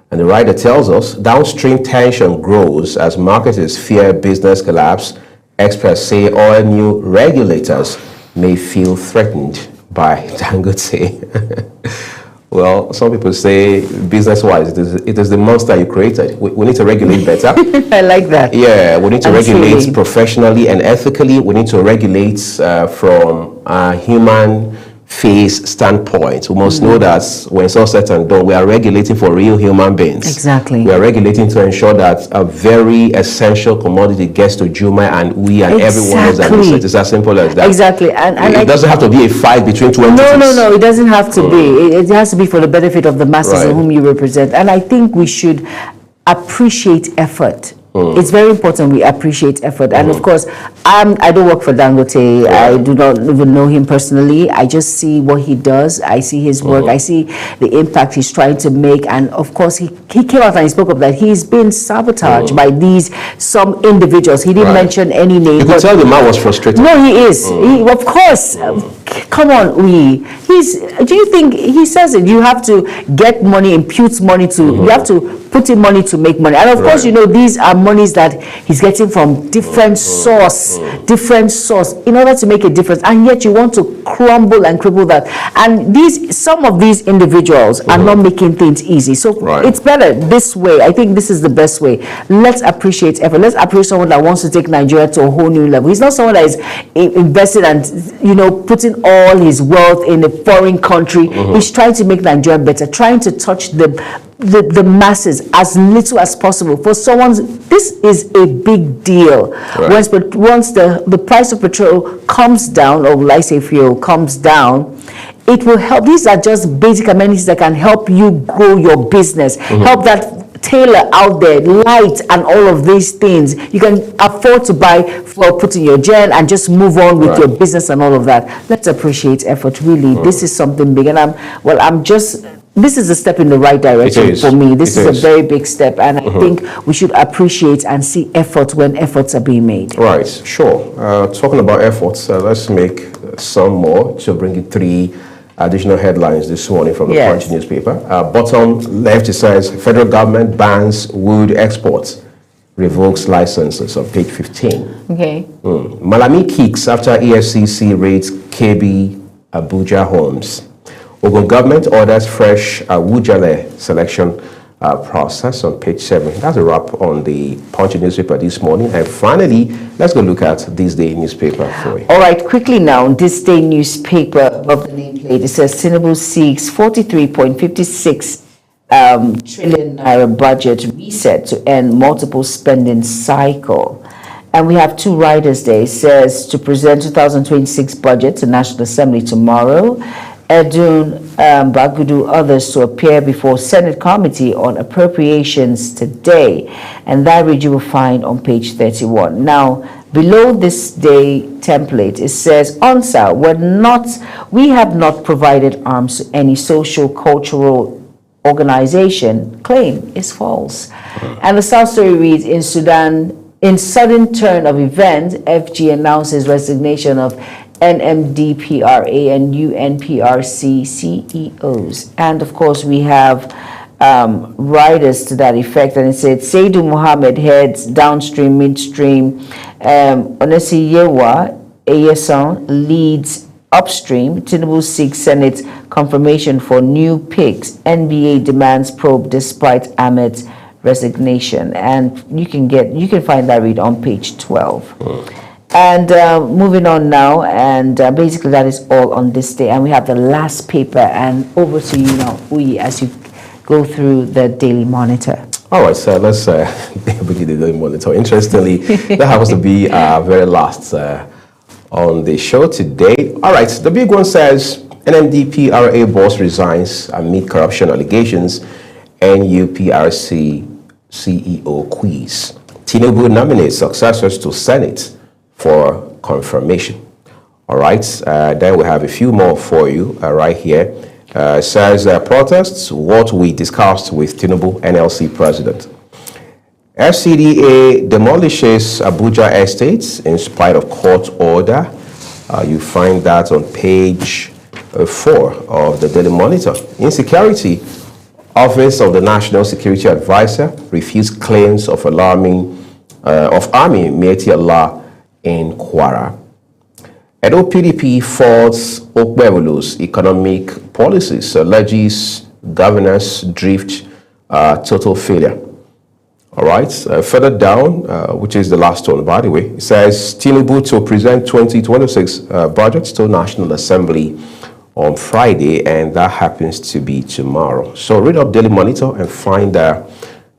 And the writer tells us, downstream tension grows as marketers fear business collapse. Experts say all new regulators may feel threatened by Dangote. Well, some people say, business-wise, it is the monster you created. We need to regulate better. I like that. Yeah, we need to regulate professionally and ethically. We need to regulate from a human face standpoint. We must know that when it's all said and done, we are regulating for real human beings. Exactly. We are regulating to ensure that a very essential commodity gets to Juma and we and everyone else. It's as simple as that. Exactly. And it doesn't have to be a fight between two entities. No, it doesn't have to be. It has to be for the benefit of the masses whom you represent. And I think we should appreciate effort. It's very important we appreciate effort. And of course, I don't work for Dangote. I do not even know him personally. I just see what he does. I see his work. I see the impact he's trying to make. And of course, he came out and he spoke of that. He's been sabotaged by some individuals. He didn't mention any name. You could tell the man was frustrated. No, he is. Of course. Come on, do you think he says it? You have to get money, impute money to, you have to put in money to make money. And of course, these are monies that he's getting from different source in order to make a difference. And yet you want to crumble and cripple that. And some of these individuals are not making things easy. So it's better this way. I think this is the best way. Let's appreciate effort. Let's appreciate someone that wants to take Nigeria to a whole new level. He's not someone that is invested and, putting all his wealth in a foreign country. He's trying to make Nigeria better, trying to touch the masses as little as possible. For this is a big deal. Once the price of petrol comes down, or let's say fuel comes down, it will help. These are just basic amenities that can help you grow your business, help that tailor out there, light, and all of these things. You can afford to buy for putting your gen and just move on with your business and all of that. Let's appreciate effort. Really, this is something big, and this is a step in the right direction for me. This is a very big step, and I think we should appreciate and see effort when efforts are being made. Right, sure. Talking about efforts, let's make some more to bring you 3 additional headlines this morning from the Punch newspaper. Bottom left, it says, federal government bans wood exports, revokes licenses on page 15. Okay. Malami kicks after EFCC raids KB Abuja homes. Ogun government orders fresh Wujale selection process on page 7. That's a wrap on the Punch newspaper this morning. And finally, let's go look at This Day newspaper for you. All right, quickly now, This Day newspaper of the nameplate. It says Tinubu seeks 43.56 trillion naira budget reset to end multiple spending cycle. And we have 2 writers there. It says to present 2026 budget to National Assembly tomorrow. Edun Bagudu, others to appear before Senate Committee on Appropriations today. And that read you will find on page 31. Now, below This Day template, it says, ONSA, we have not provided arms to any social cultural organization. Claim is false. And the South Story reads, in Sudan, in sudden turn of events, FG announces resignation of NMDPRA and UNPRC CEOs. And of course, we have riders to that effect, and it said Saidu Mohammed heads downstream, midstream. Onesi Yewa Eyeson leads upstream. Tinubu seeks Senate confirmation for new picks. NBA demands probe despite Ahmed's resignation, and you can find that read on page 12. And moving on now, and basically that is all on this day, and we have the last paper, and over to you now, Uyi, as you go through the Daily Monitor. All right, so let's begin the Daily Monitor. Interestingly, that happens to be very last on the show today. All right, the big one says NMDPRA boss resigns amid corruption allegations. NUPRC CEO quiz. Tinubu nominates successors to Senate for confirmation. All right, then we have a few more for you right here. Says protests, what we discussed with Tinubu, NLC president. FCDA demolishes Abuja estates in spite of court order. You find that on page 4 of the Daily Monitor. Insecurity, Office of the National Security Advisor refused claims of arming Miyetti Allah in Kwara. Edo PDP faults Okpebholo's economic policies, alleges governance drift, total failure. All right, further down, which is the last one, by the way, it says Tinubu to present 2026 budget to National Assembly on Friday, and that happens to be tomorrow. So read up Daily Monitor and find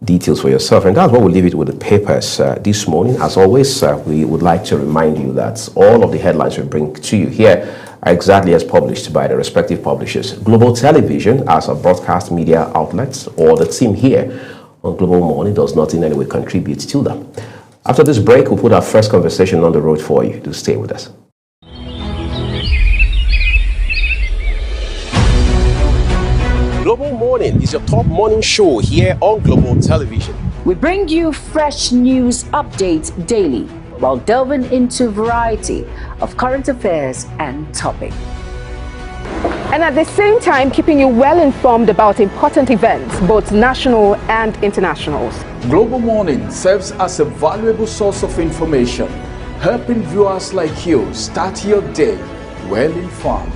details for yourself, and that's what we'll leave it with the papers this morning. As always, we would like to remind you that all of the headlines we bring to you here are exactly as published by the respective publishers. Global Television, as a broadcast media outlet, or the team here on Global Morning, does not in any way contribute to them. After this break, we'll put our first conversation on the road for you. Do stay with us. Global Morning is your top morning show here on Global Television. We bring you fresh news updates daily while delving into a variety of current affairs and topics. And at the same time, keeping you well informed about important events, both national and international. Global Morning serves as a valuable source of information, helping viewers like you start your day well informed.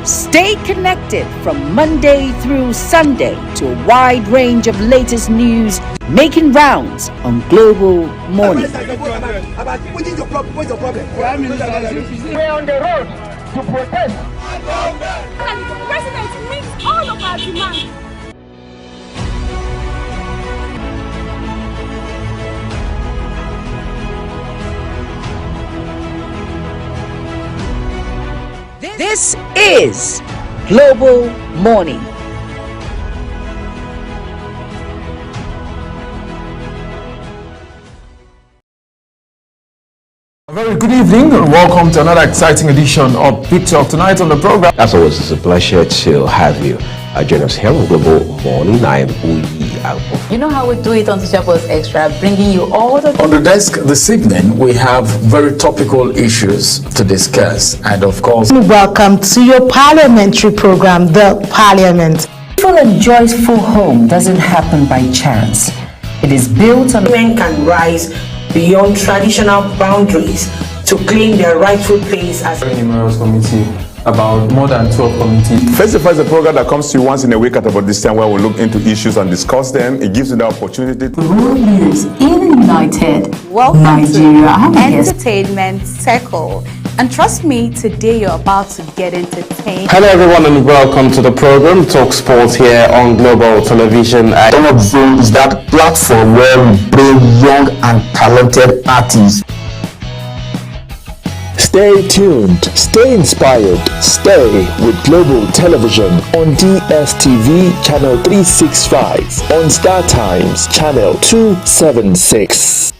Stay connected from Monday through Sunday to a wide range of latest news making rounds on Global Morning. We're on the road to protest. The president meets all of our demands. This is Global Morning. A very good evening and welcome to another exciting edition of Big Talk. Tonight on the program, As always, it's a pleasure to have you join us here on Global Morning. I am Uyi Alpo. You know how we do it on Social Post Extra, bringing you all the... On the desk this evening, we have very topical issues to discuss, and of course, Welcome to your parliamentary program, The Parliament. Peaceful and joyful home doesn't happen by chance. It is built on Men can rise beyond traditional boundaries to claim their rightful place as numerous committee, about more than 12 committees. Festival is a program that comes to you once in a week at about this time, where we look into issues and discuss them. It gives you the opportunity to World News in United Welcome Nigeria. to Entertainment Circle. And trust me, today you're about to get entertained. Hello everyone and welcome to the program Talk Sports here on Global Television. Talk Zone is that platform where we bring young and talented artists. Stay tuned, stay inspired, stay with Global Television on DSTV channel 365, on Star Times channel 276.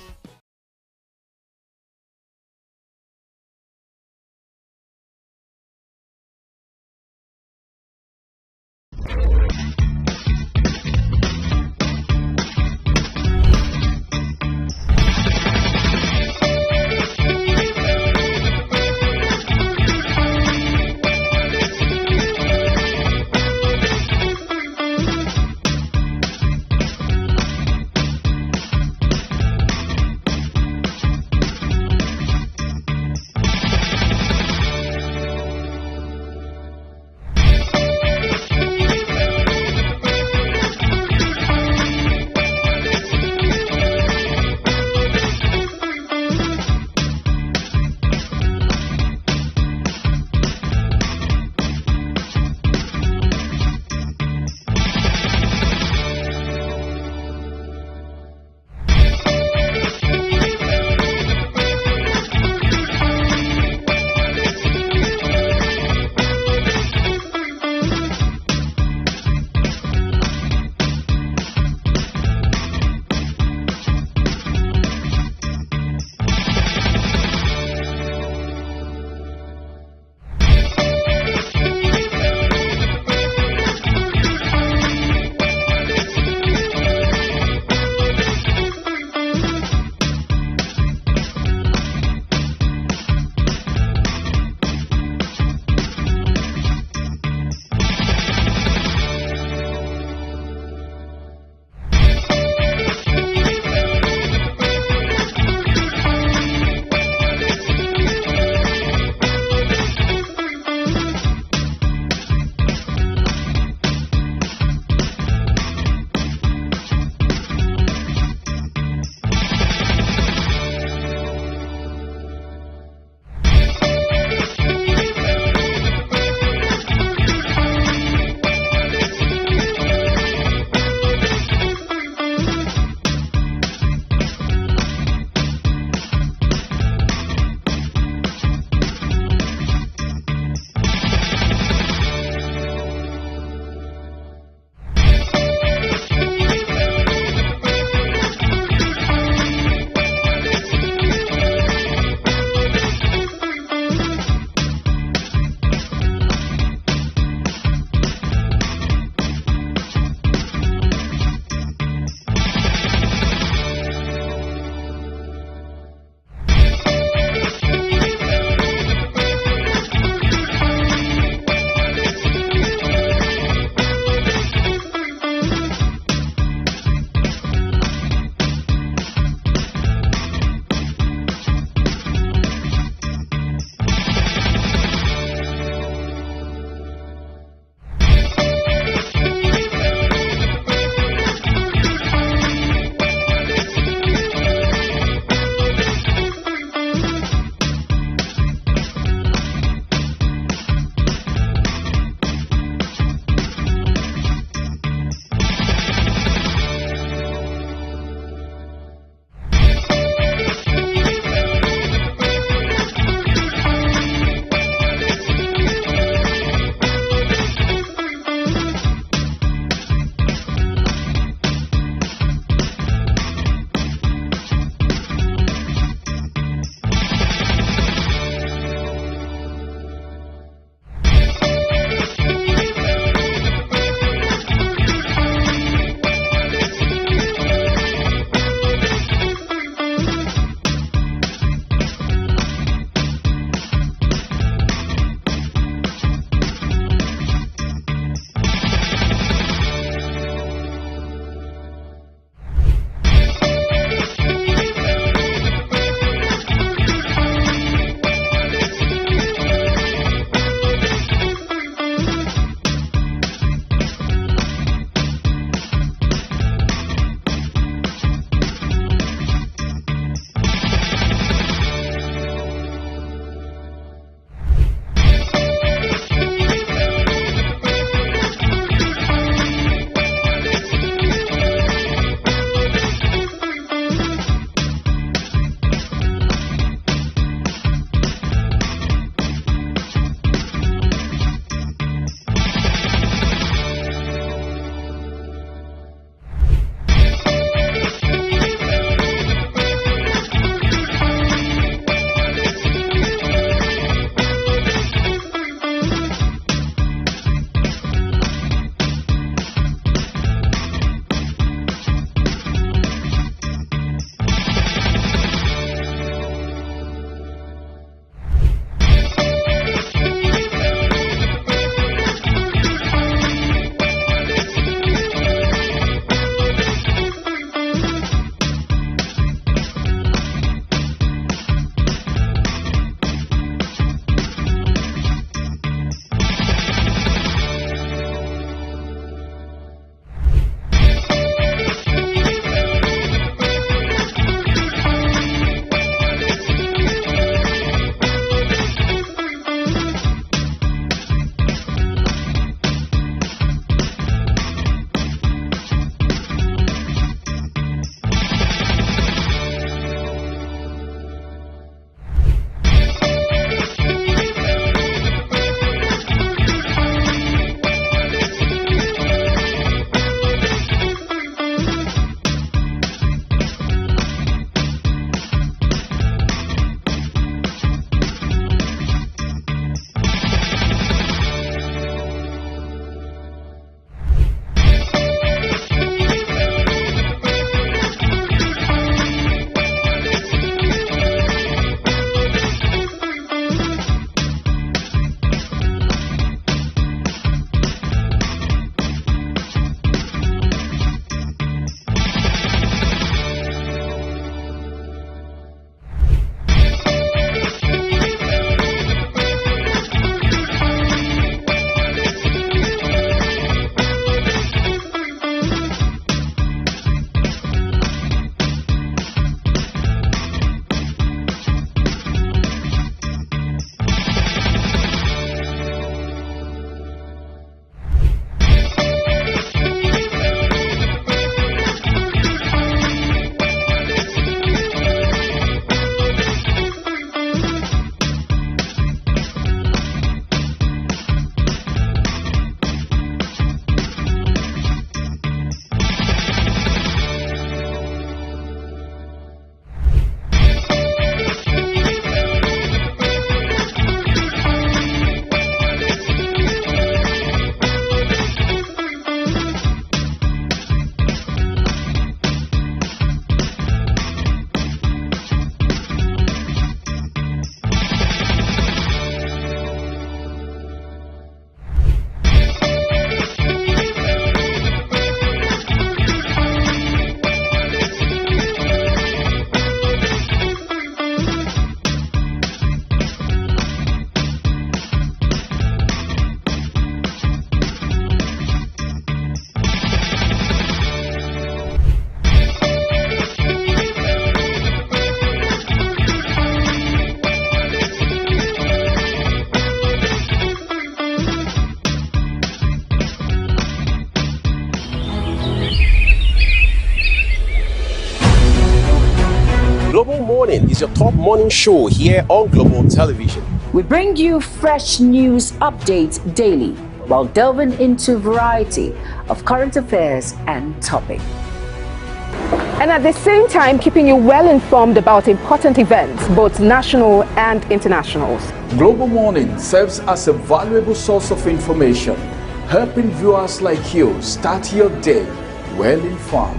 Morning is your top morning show here on Global Television. We bring you fresh news updates daily while delving into a variety of current affairs and topics. And at the same time, keeping you well informed about important events, both national and internationals. Global Morning serves as a valuable source of information, helping viewers like you start your day well informed.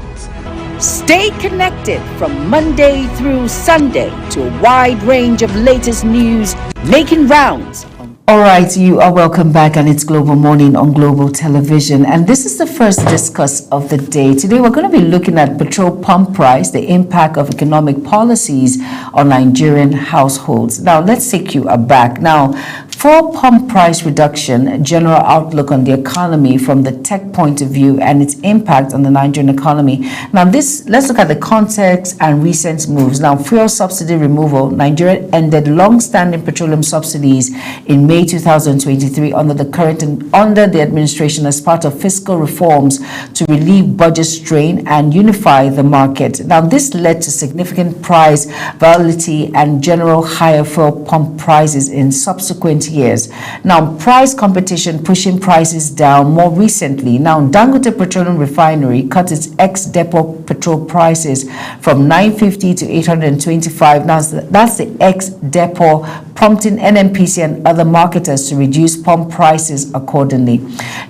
Stay connected from Monday through Sunday to a wide range of latest news making rounds. All right, you are welcome back, and it's Global Morning on Global Television. And this is the first discuss of the day. Today, we're going to be looking at petrol pump price, the impact of economic policies on Nigerian households. Now, let's take you aback. Now, for pump price reduction, general outlook on the economy from the tech point of view and its impact on the Nigerian economy. Now, let's look at the context and recent moves. Now, fuel subsidy removal. Nigeria ended long-standing petroleum subsidies in May 2023 under the administration as part of fiscal reforms to relieve budget strain and unify the market. Now, this led to significant price volatility and general higher fuel pump prices in subsequent years. Now, price competition pushing prices down more recently. Now, Dangote Petroleum Refinery cut its ex-depot petrol prices from 950 to 825. Now, that's the ex-depot, prompting NNPC and other marketers to reduce pump prices accordingly.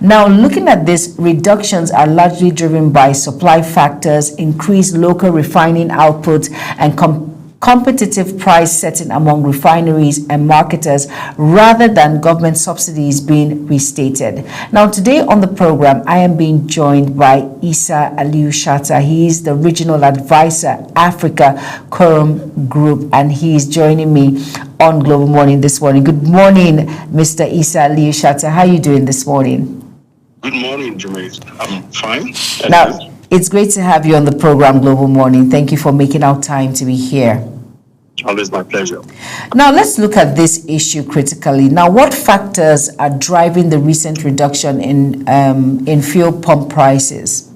Now, looking at this, reductions are largely driven by supply factors, increased local refining output, and competitive price setting among refineries and marketers rather than government subsidies being restated. Now, today on the program, I am being joined by Isa Aliyu Shatta. He is the Regional Advisor, Africa Quorum Group, and he is joining me on Global Morning this morning. Good morning, Mr. Isa Aliyu Shatta. How are you doing this morning? Good morning, Jermaine. I'm fine. Now, it's great to have you on the program, Global Morning. Thank you for making our time to be here. Always my pleasure. Now, let's look at this issue critically. Now, what factors are driving the recent reduction in fuel pump prices?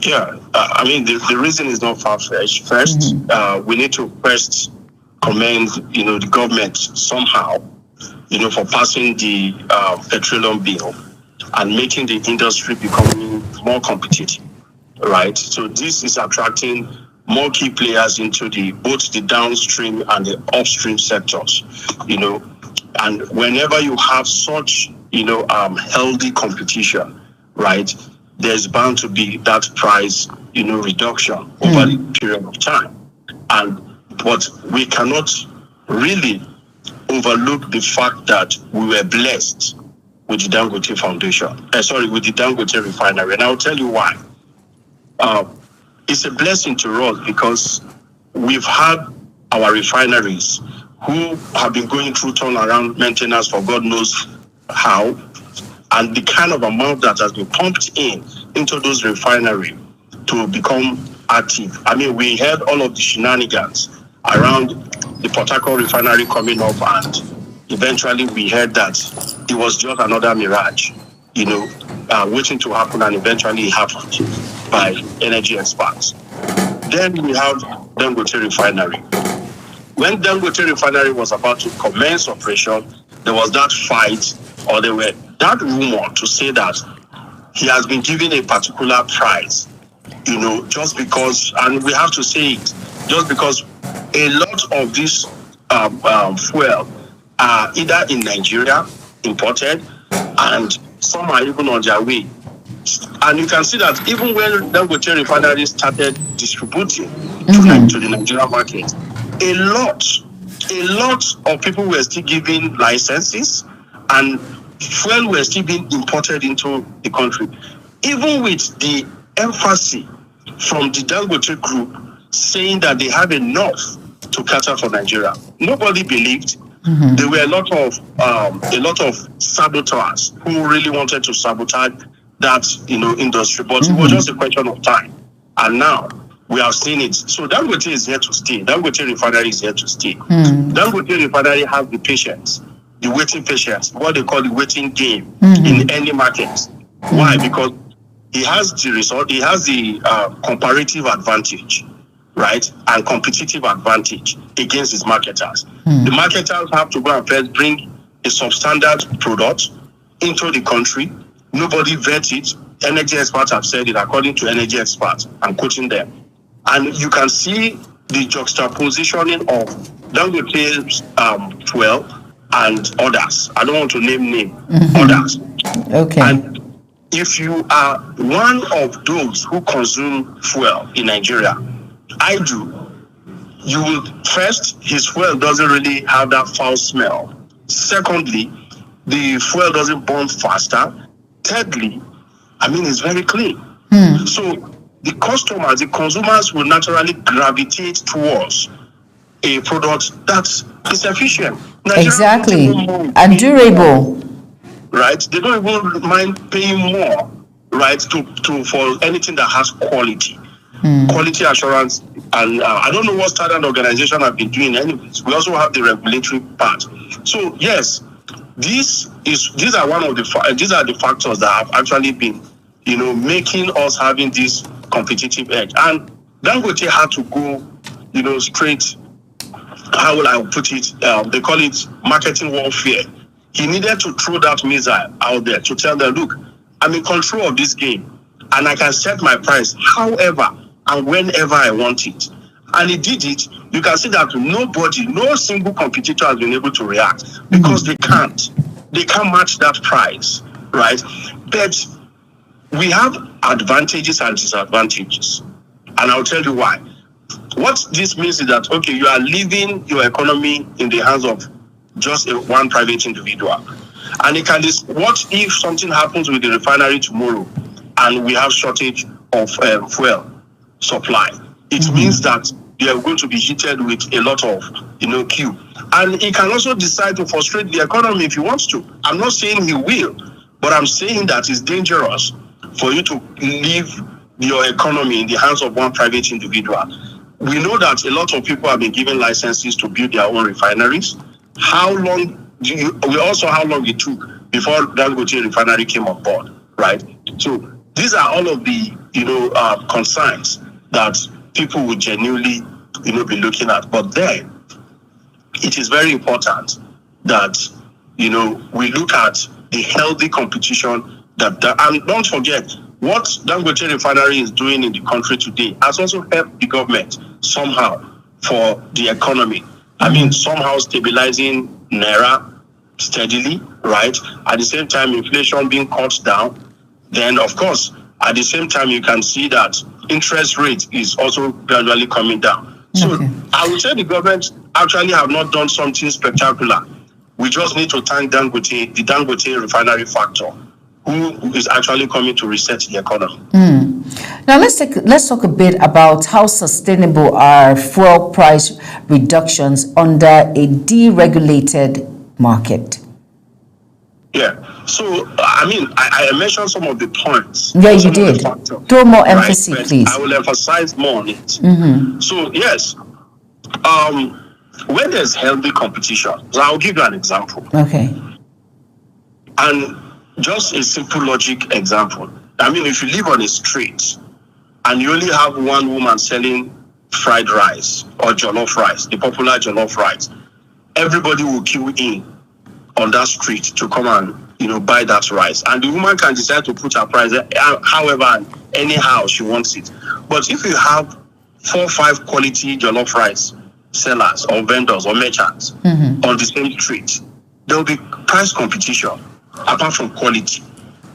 Yeah, I mean, the reason is not far-fetched. First, we need to first commend, the government somehow, for passing the petroleum bill and making the industry becoming more competitive, right? So this is attracting more key players into both the downstream and the upstream sectors, and whenever you have such, healthy competition, right, there's bound to be that price, reduction over the period of time. But we cannot really overlook the fact that we were blessed with the Dangote Foundation, with the Dangote Refinery, and I'll tell you why. It's a blessing to us because we've had our refineries who have been going through turnaround maintenance for God knows how, and the kind of amount that has been pumped into those refineries to become active. I mean, we had all of the shenanigans around the Port Harcourt refinery coming up, and eventually we heard that it was just another mirage, waiting to happen, and eventually it happened by energy experts. Then we have Dangote Refinery. When Dangote Refinery was about to commence operation, there was that fight, or there were that rumor to say that he has been given a particular price, just because, and we have to say it, just because a lot of this fuel are either in Nigeria, imported, and some are even on their way. And you can see that even when Dangote Refinery started distributing to the Nigerian market, a lot of people were still giving licenses, and fuel were still being imported into the country. Even with the emphasis from the Dangote group saying that they have enough to cater for Nigeria, nobody believed. There were a lot of saboteurs who really wanted to sabotage that industry, but it was just a question of time. And now we have seen it. So Dangote is here to stay. Dangote Refinery is here to stay. Dangote Refinery has the patience, the waiting patience, what they call the waiting game in any market. Why? Because he has the result, he has the comparative advantage, right, and competitive advantage against its marketers. The marketers have to go and first bring a substandard product into the country. Nobody vets it. Energy experts have said it, according to energy experts. I'm quoting them. And you can see the juxtapositioning of Dangote's fuel and others. I don't want to name others. Okay. And if you are one of those who consume fuel in Nigeria, I do, you will first, his fuel doesn't really have that foul smell. Secondly, the fuel doesn't burn faster. Thirdly, it's very clean. So the customers, the consumers will naturally gravitate towards a product that is efficient. Exactly. And durable. Right? They don't even mind paying more, right, to for anything that has quality. Quality assurance. And I don't know what standard organization have been doing anyways. We also have the regulatory part. So yes, these are the factors that have actually been, making us having this competitive edge. And Dangote had to go, straight. How will I put it? They call it marketing warfare. He needed to throw that missile out there to tell them, look, I'm in control of this game and I can set my price however and whenever I want it. And he did it. You can see that no single competitor has been able to react because they can't match that price, right? But we have advantages and disadvantages. And I'll tell you why. What this means is that, okay, you are leaving your economy in the hands of just one private individual. And what if something happens with the refinery tomorrow and we have shortage of fuel supply? It means that they are going to be heated with a lot of, queue. And he can also decide to frustrate the economy if he wants to. I'm not saying he will, but I'm saying that it's dangerous for you to leave your economy in the hands of one private individual. We know that a lot of people have been given licenses to build their own refineries. How long it took before Dangote refinery came on board, right? So these are all of the, concerns that people would genuinely, be looking at. But then it is very important that, we look at the healthy competition and don't forget what Dangote refinery is doing in the country today has also helped the government somehow for the economy. Somehow stabilizing Naira steadily, right? At the same time, inflation being cut down. Then, of course, at the same time, you can see that interest rate is also gradually coming down. So I would say the government actually have not done something spectacular. We just need to thank Dangote, the Dangote refinery factor, who is actually coming to reset the economy. Now let's talk a bit about how sustainable are fuel price reductions under a deregulated market. Yeah. So I mentioned some of the points. Yeah, you did. Throw more emphasis, please. I will emphasize more on it. So yes, when there's healthy competition, so I'll give you an example. Okay. And just a simple logic example. If you live on a street and you only have one woman selling fried rice or jollof rice, the popular jollof rice, everybody will queue in on that street to come and buy that rice. And the woman can decide to put her price however anyhow she wants it. But if you have 4 or 5 quality jollof rice sellers or vendors or merchants on the same street, there will be price competition apart from quality.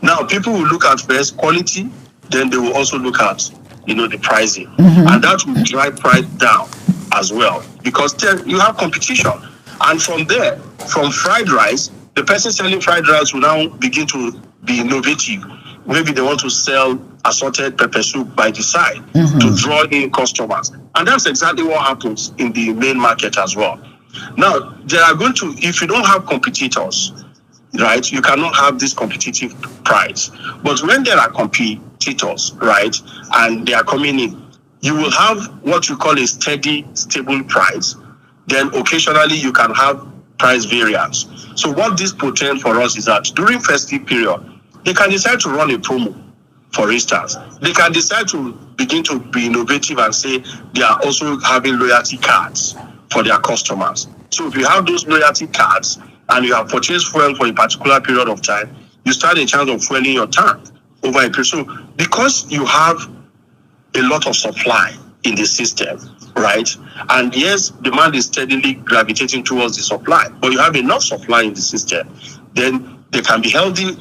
Now, people will look at first quality, then they will also look at, the pricing. And that will drive price down as well, because then you have competition. And from there, from fried rice, the person selling fried rice will now begin to be innovative. Maybe they want to sell assorted pepper soup by the side to draw in customers. And that's exactly what happens in the main market as well. Now, if you don't have competitors, right, you cannot have this competitive price. But when there are competitors, right, and they are coming in, you will have what you call a steady, stable price. Then occasionally you can have price variance. So what this portends for us is that during festive period, they can decide to run a promo for instance, they can decide to begin to be innovative and say they are also having loyalty cards for their customers. So if you have those loyalty cards and you have purchased fuel for a particular period of time, you stand a chance of fueling your tank over a period. So because you have a lot of supply in the system, right? And yes, demand is steadily gravitating towards the supply, but you have enough supply in the system, then there can be healthy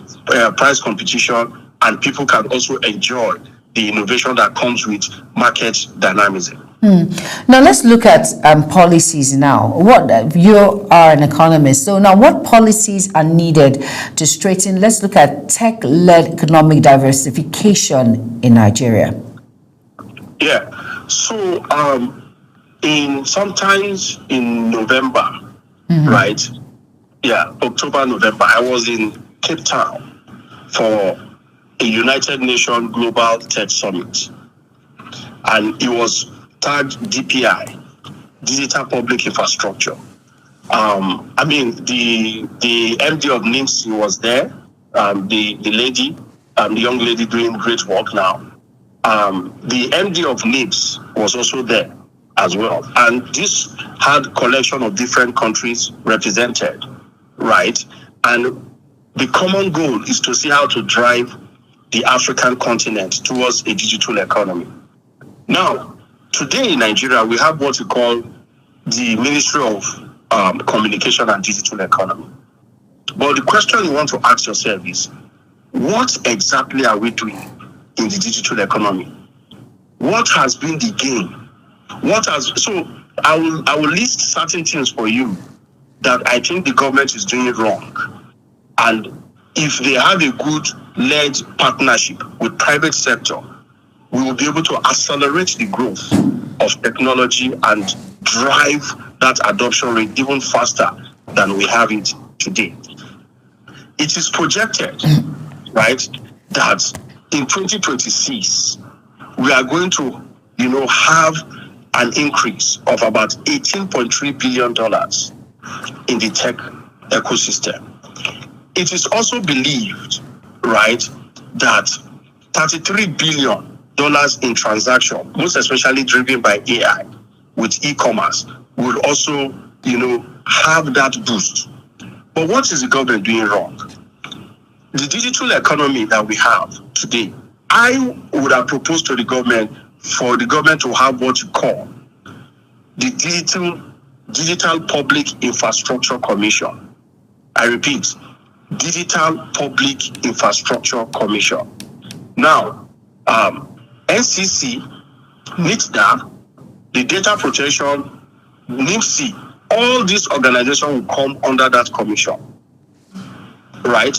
price competition, and people can also enjoy the innovation that comes with market dynamism. Now let's look at policies now. What you are an economist, so now what policies are needed to straighten? Let's look at tech-led economic diversification in Nigeria. Yeah. So sometimes in November, right? Yeah, October, November, I was in Cape Town for a United Nations Global Tech Summit, and it was tagged DPI, Digital Public Infrastructure. I mean, the MD of NIMSI was there, the lady, the young lady doing great work now. The MD of NIMS was also there as well, and this had a collection of different countries represented, right? And the common goal is to see how to drive the African continent towards a digital economy. Now, today in Nigeria, we have what we call the Ministry of Communication and Digital Economy. But the question you want to ask yourself is, what exactly are we doing in the digital economy? What has been the gain? So I will list certain things for you that I think the government is doing wrong. And if they have a good led partnership with private sector, we will be able to accelerate the growth of technology and drive that adoption rate even faster than we have it today. It is projected, right, that in 2026, we are going to, have an increase of about $18.3 billion in the tech ecosystem. It is also believed, right, that $33 billion in transaction, most especially driven by AI with e-commerce, will also, have that boost. But what is the government doing wrong? The digital economy that we have today, I would have proposed to the government for the government to have what you call the Digital Public Infrastructure Commission. I repeat, Digital Public Infrastructure Commission. Now, NCC, NITDA, the Data Protection, NIMSI, all these organizations will come under that commission, right?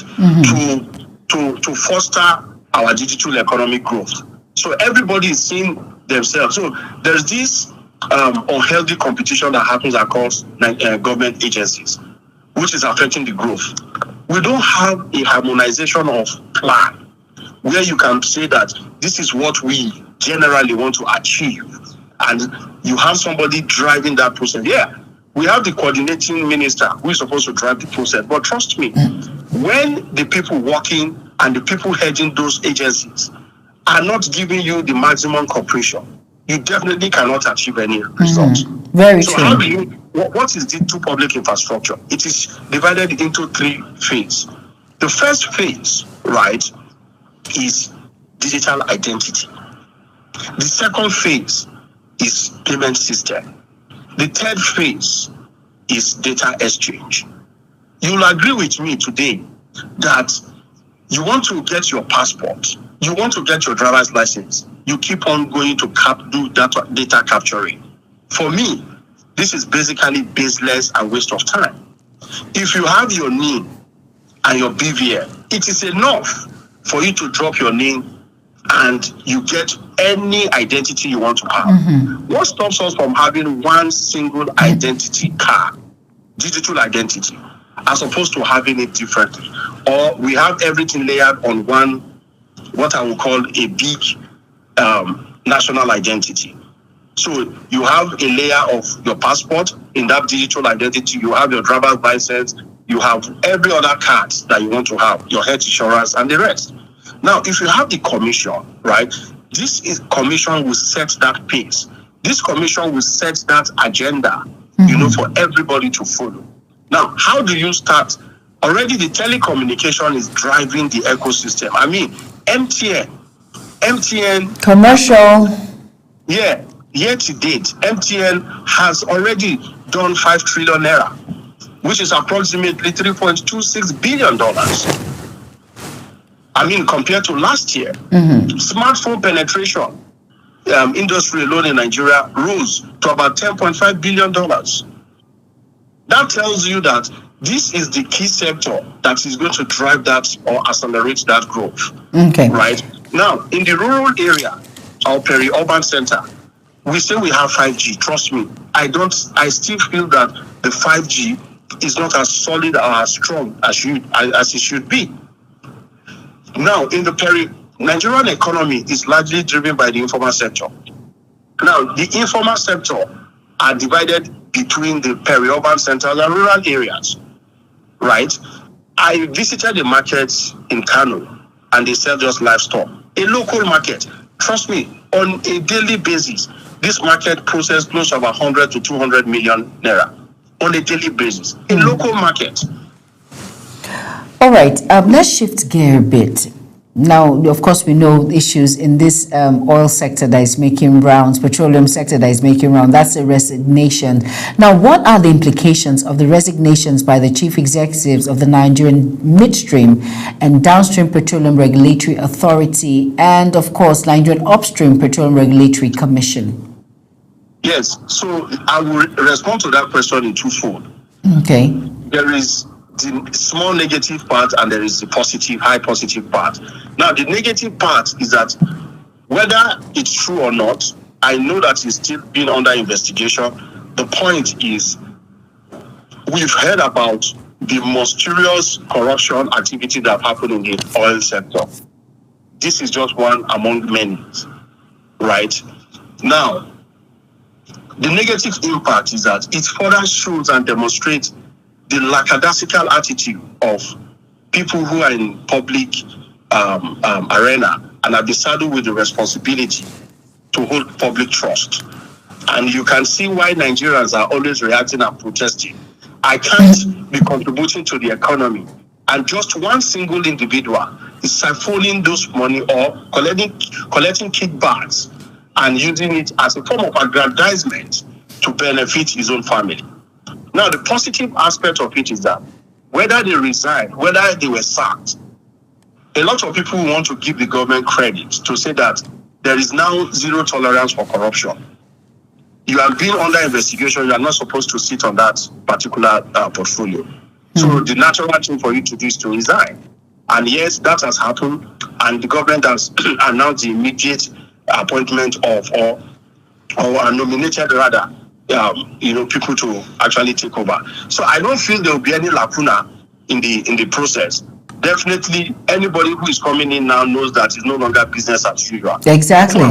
To foster our digital economic growth. So everybody is seeing themselves. So there's this unhealthy competition that happens across government agencies, which is affecting the growth. We don't have a harmonization of plan where you can say that this is what we generally want to achieve, and you have somebody driving that process. Yeah, we have the coordinating minister who is supposed to drive the process, but trust me, when the people working and the people heading those agencies are not giving you the maximum cooperation, you definitely cannot achieve any results. Very so true. How do you, what is digital public infrastructure? It is divided into three phases. The first phase, right, is digital identity. The second phase is payment system. The third phase is data exchange. You'll agree with me today that you want to get your passport, you want to get your driver's license, you keep on going to do data capturing. For me, this is basically baseless and waste of time. If you have your name and your BVN, it is enough for you to drop your name and you get any identity you want to have. What stops us from having one single identity card, digital identity, as opposed to having it differently? Or we have everything layered on one, what I will call a big national identity. So you have a layer of your passport. In that digital identity, you have your driver's license, you have every other card that you want to have, your health insurance and the rest. Now, if you have the commission, right, commission will set that pace. This commission will set that agenda, for everybody to follow. Now, how do you start? Already the telecommunication is driving the ecosystem. I mean, MTN. Commercial. Yeah, year to date, MTN has already done 5 trillion naira, which is approximately $3.26 billion. I mean, compared to last year, smartphone penetration industry alone in Nigeria rose to about $10.5 billion. That tells you that this is the key sector that is going to drive that or accelerate that growth. Okay. Right? Now, in the rural area, our peri-urban center, we say we have 5G. Trust me, I still feel that the 5G is not as solid or as strong as it should be. Now, in the Nigerian economy is largely driven by the informal sector. Now, the informal sector are divided between the peri-urban centers and rural areas, right? I visited the markets in Kano, and they sell just livestock. A local market, trust me, on a daily basis, this market processes close to about 100 to 200 million naira on a daily basis. A local market. All right, let's shift gear a bit. Now, of course, we know issues in this oil sector that is making rounds, petroleum sector that is making rounds. That's a resignation. Now, what are the implications of the resignations by the chief executives of the Nigerian Midstream and Downstream Petroleum Regulatory Authority and, of course, Nigerian Upstream Petroleum Regulatory Commission? Yes, so I will respond to that question in twofold. Okay. There is the small negative part and there is the high positive part. Now, the negative part is that whether it's true or not, I know that it's still being under investigation. The point is, we've heard about the mysterious corruption activity that happened in the oil sector. This is just one among many, right? Now, the negative impact is that it further shows and demonstrates the lackadaisical attitude of people who are in public arena and are been saddled with the responsibility to hold public trust. And you can see why Nigerians are always reacting and protesting. I can't be contributing to the economy, and just one single individual is siphoning those money or collecting kickbacks and using it as a form of aggrandizement to benefit his own family. Now, the positive aspect of it is that whether they resigned, whether they were sacked, a lot of people want to give the government credit to say that there is now zero tolerance for corruption. You are being under investigation, you are not supposed to sit on that particular portfolio. So the natural thing for you to do is to resign. And yes, that has happened, and the government has announced the immediate appointment of, or nominated rather, people to actually take over. So I don't feel there will be any lacuna in the process. Definitely, anybody who is coming in now knows that it's no longer business as usual. Exactly.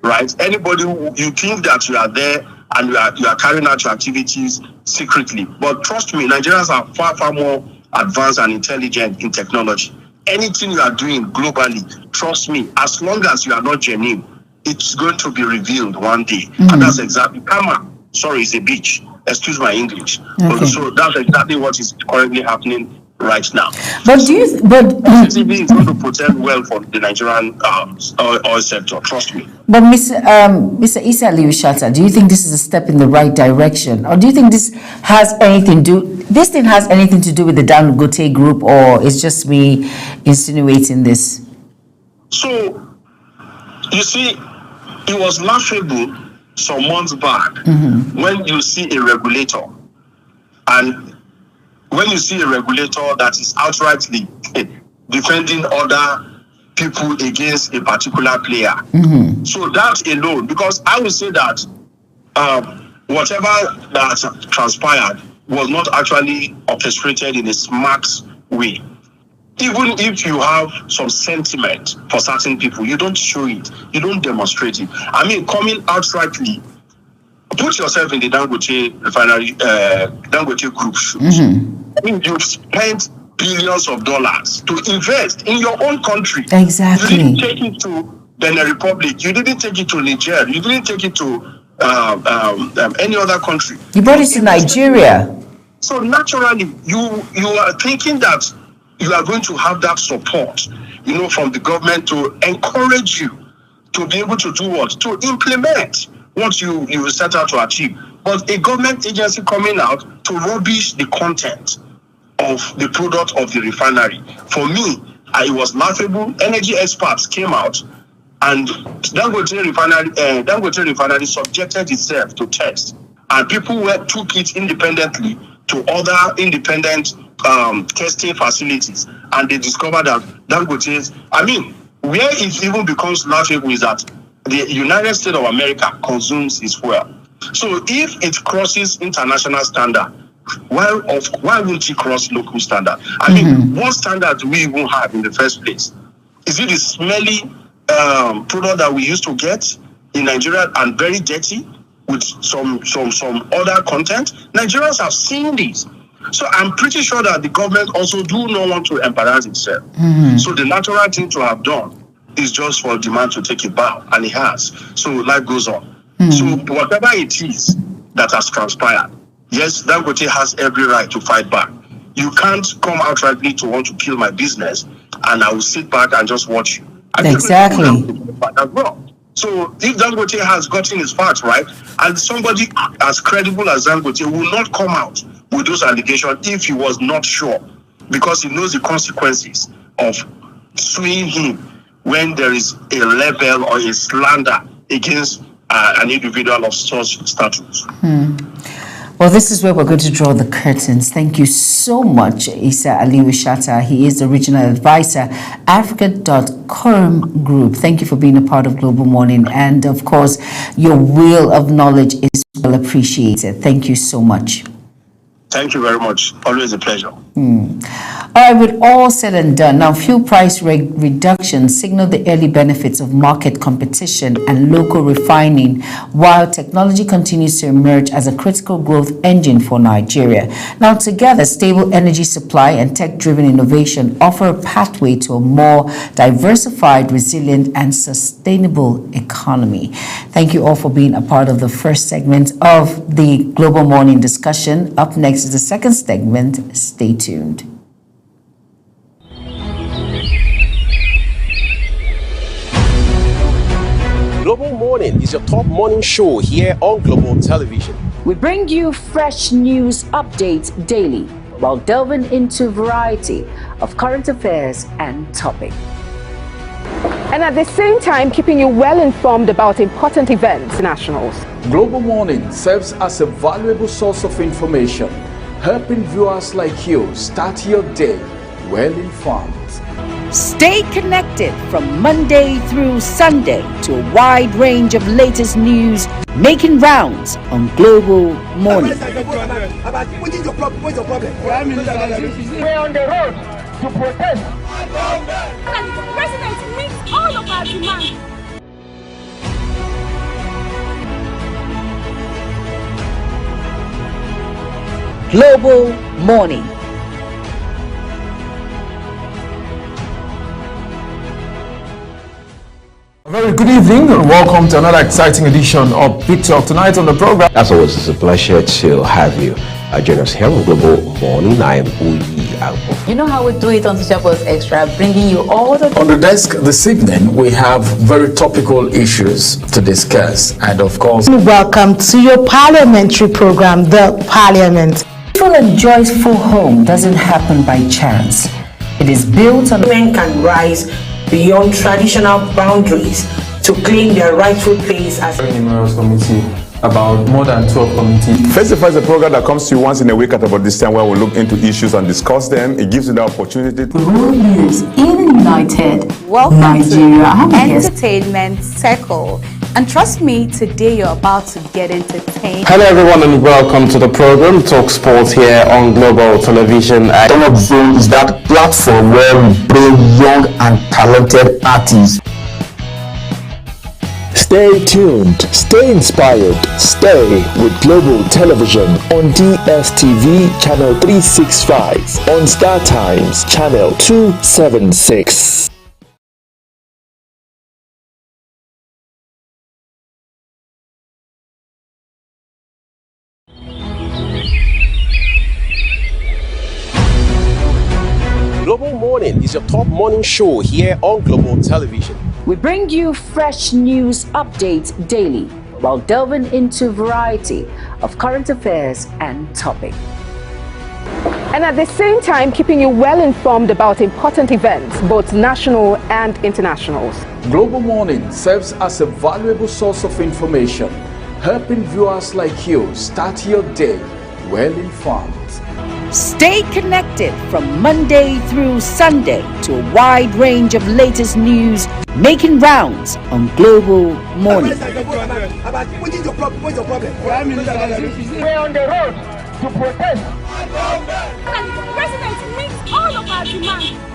Right? Anybody who you think that you are there and you are carrying out your activities secretly. But trust me, Nigerians are far, far more advanced and intelligent in technology. Anything you are doing globally, trust me, as long as you are not genuine, it's going to be revealed one day. And that's exactly, it's a beach. Excuse my English. Okay. So that's exactly what is currently happening right now. But so, CCTV is going to protect well for the Nigerian oil sector, trust me. But Mr. Isa Aliyu Shatta, do you think this is a step in the right direction? Or do you think this thing has anything to do with the Dangote group, or is just me insinuating this? So, you see, it was laughable some months back when you see a regulator, and when you see a regulator that is outrightly defending other people against a particular player. So that alone, because I would say that whatever that transpired was not actually orchestrated in a smart way. Even if you have some sentiment for certain people, you don't show it, you don't demonstrate it. I mean, coming outrightly, put yourself in the Dangote refinery, Dangote group shoes. I mean, you've spent billions of dollars to invest in your own country. Exactly. You didn't take it to Benin Republic. You didn't take it to Niger. You didn't take it to any other country. You brought it to Nigeria. So naturally, you are thinking that you are going to have that support, from the government to encourage you to be able to do what? To implement what you set out to achieve. But a government agency coming out to rubbish the content of the product of the refinery. For me, it was laughable. Energy experts came out, and Dangote refinery subjected itself to test, and people took it independently to other independent testing facilities, and they discovered that Dangote's, where it even becomes laughable is that the United States of America consumes its fuel. So if it crosses international standard, why won't it cross local standard? What standard do we even have in the first place? Is it the smelly product that we used to get in Nigeria and very dirty with some other content? Nigerians have seen this. So I'm pretty sure that the government also do not want to embarrass itself. So the natural thing to have done is just for demand to take a bow, and it has. So life goes on. So whatever it is that has transpired, yes, Dangote has every right to fight back. You can't come outrightly to want to kill my business, and I will sit back and just watch you. Exactly. As well. So if Dangote has gotten his facts right, and somebody as credible as Dangote will not come out with those allegations if he was not sure, because he knows the consequences of suing him when there is a label or a slander against an individual of such status. Well, this is where we're going to draw the curtains. Thank you so much, Isa Aliyu Shatta. He is the regional advisor, Africa.Quorum Group. Thank you for being a part of Global Morning. And of course, your will of knowledge is well appreciated. Thank you so much. Thank you very much. Always a pleasure. All right, with all said and done, now fuel price reductions signal the early benefits of market competition and local refining, while technology continues to emerge as a critical growth engine for Nigeria. Now, together, stable energy supply and tech-driven innovation offer a pathway to a more diversified, resilient, and sustainable economy. Thank you all for being a part of the first segment of the Global Morning discussion. Up next is the second segment. Stay tuned. Global Morning is your top morning show here on Global Television. We bring you fresh news updates daily while delving into a variety of current affairs and topics. And at the same time, keeping you well informed about important events, nationals. Global Morning serves as a valuable source of information, helping viewers like you start your day well informed. Stay connected from Monday through Sunday to a wide range of latest news making rounds on Global Morning. We're on the road to protest. And the president meets all of our demands. Global Morning. A very good evening and welcome to another exciting edition of Big Talk. Tonight on the program, As always, it's a pleasure to have you join us here on Global Morning. I am Uyi Alpo. You know how we do it on Teacher Post Extra, bringing you all the... On the desk this evening, we have very topical issues to discuss, and of course... Welcome to your parliamentary program, The Parliament. Peaceful and joyful home doesn't happen by chance. It is built on... Women can rise beyond traditional boundaries to claim their rightful place as a numerous committee, about more than 12 committees. Festify is a program that comes to you once in a week at about this time, where we look into issues and discuss them. It gives you the opportunity to... World leaders in United Welcome Nigeria. to Entertainment Circle. And trust me, today you're about to get entertained. Hello everyone and welcome to the program Talk Sports here on Global Television. Talk Zone is that platform where we bring young and talented artists Stay tuned, stay inspired, stay with Global Television on DSTV Channel 365, on Star Times Channel 276. Global Morning is your top morning show here on Global Television. We bring you fresh news updates daily while delving into a variety of current affairs and topics. And at the same time, keeping you well informed about important events, both national and internationals. Global Morning serves as a valuable source of information, helping viewers like you start your day well informed. Stay connected from Monday through Sunday to a wide range of latest news making rounds on Global Morning. We're on the road to protest. And the president meets all of our demands.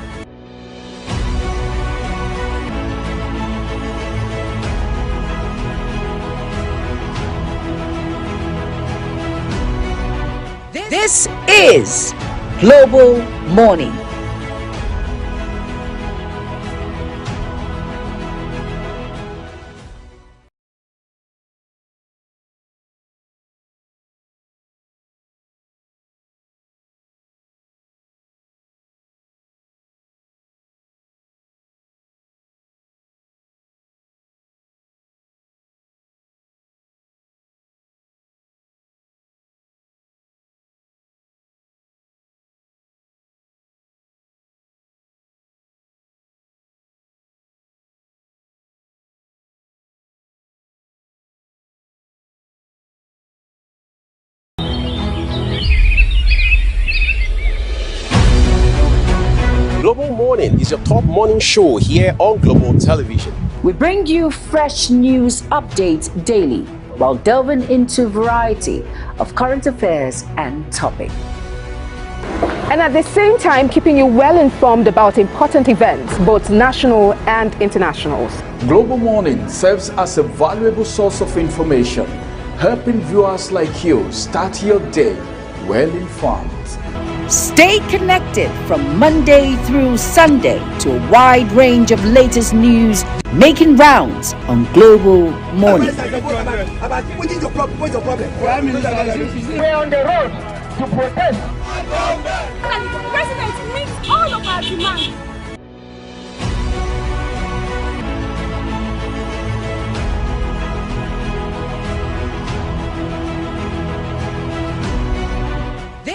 This is Global Morning. Global Morning is your top morning show here on Global Television. We bring you fresh news updates daily while delving into a variety of current affairs and topics. And at the same time, keeping you well informed about important events, both national and internationals. Global Morning serves as a valuable source of information, helping viewers like you start your day well informed. Stay connected from Monday through Sunday to a wide range of latest news making rounds on Global Morning. We're on the road to protest. And the president meets all of our demands.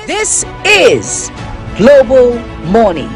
This is Global Morning.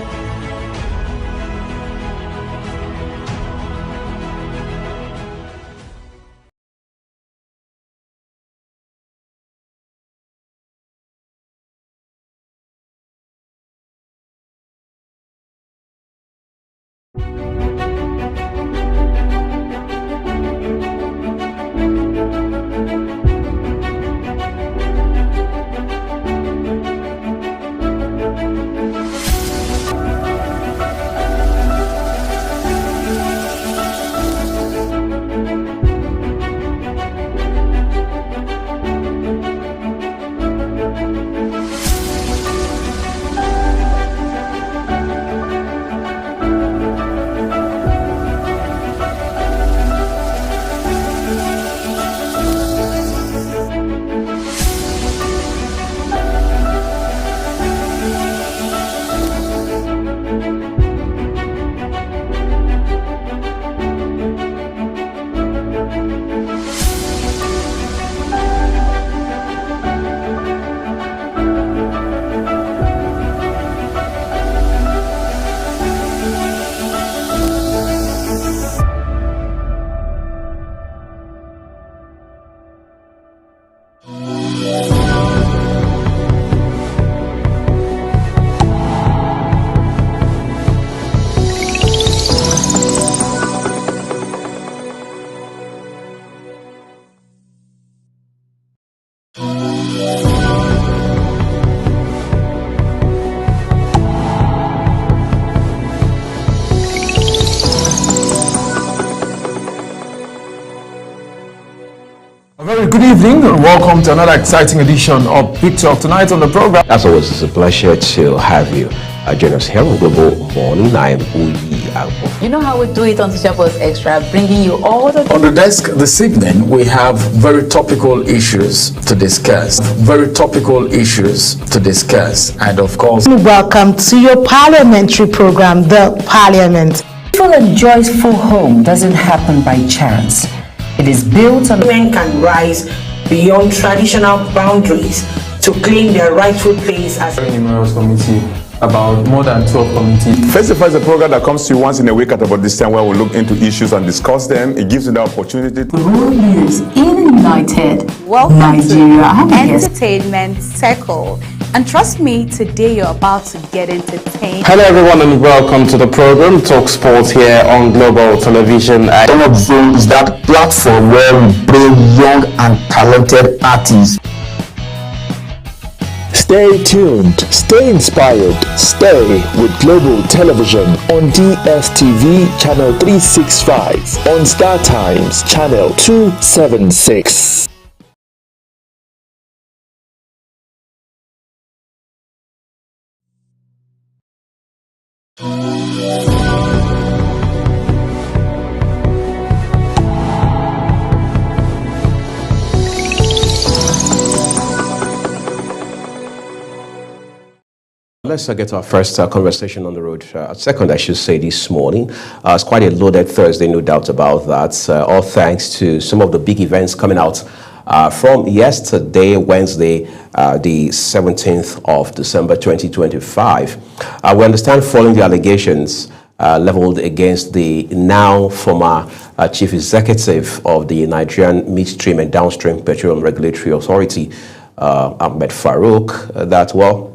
very good evening and welcome to another exciting edition of Big Talk. Tonight on the program. As always, it's a pleasure to have you. Join us here on Global Morning. I am Uyi Alpo. You know how we do it on Teacher Post Extra, bringing you all the... On the desk this evening, we have very topical issues to discuss. And of course... Welcome to your parliamentary program, The Parliament. Peaceful and joyful home doesn't happen by chance. It is built on... Women can rise beyond traditional boundaries to claim their rightful place as... Numerous committee, about more than 12 committees. Festival is a program that comes to you once in a week at about this time where we look into issues and discuss them. It gives you the opportunity to... World News in United Welcome Nigeria. to Entertainment Circle. And trust me, today you're about to get entertained. Hello everyone and welcome to the program Talk Sports here on Global Television. Donald Zone is that platform where we bring young and talented artists. Stay tuned, stay inspired, stay with Global Television on DSTV Channel 365, on Star Times Channel 276. Let's get to our first conversation on the road. Second, I should say, this morning. It's quite a loaded Thursday, no doubt about that. All thanks to some of the big events coming out from yesterday, Wednesday, the 17th of December 2025. We understand following the allegations leveled against the now former chief executive of the Nigerian Midstream and Downstream Petroleum Regulatory Authority, Ahmed Farouk, that, well,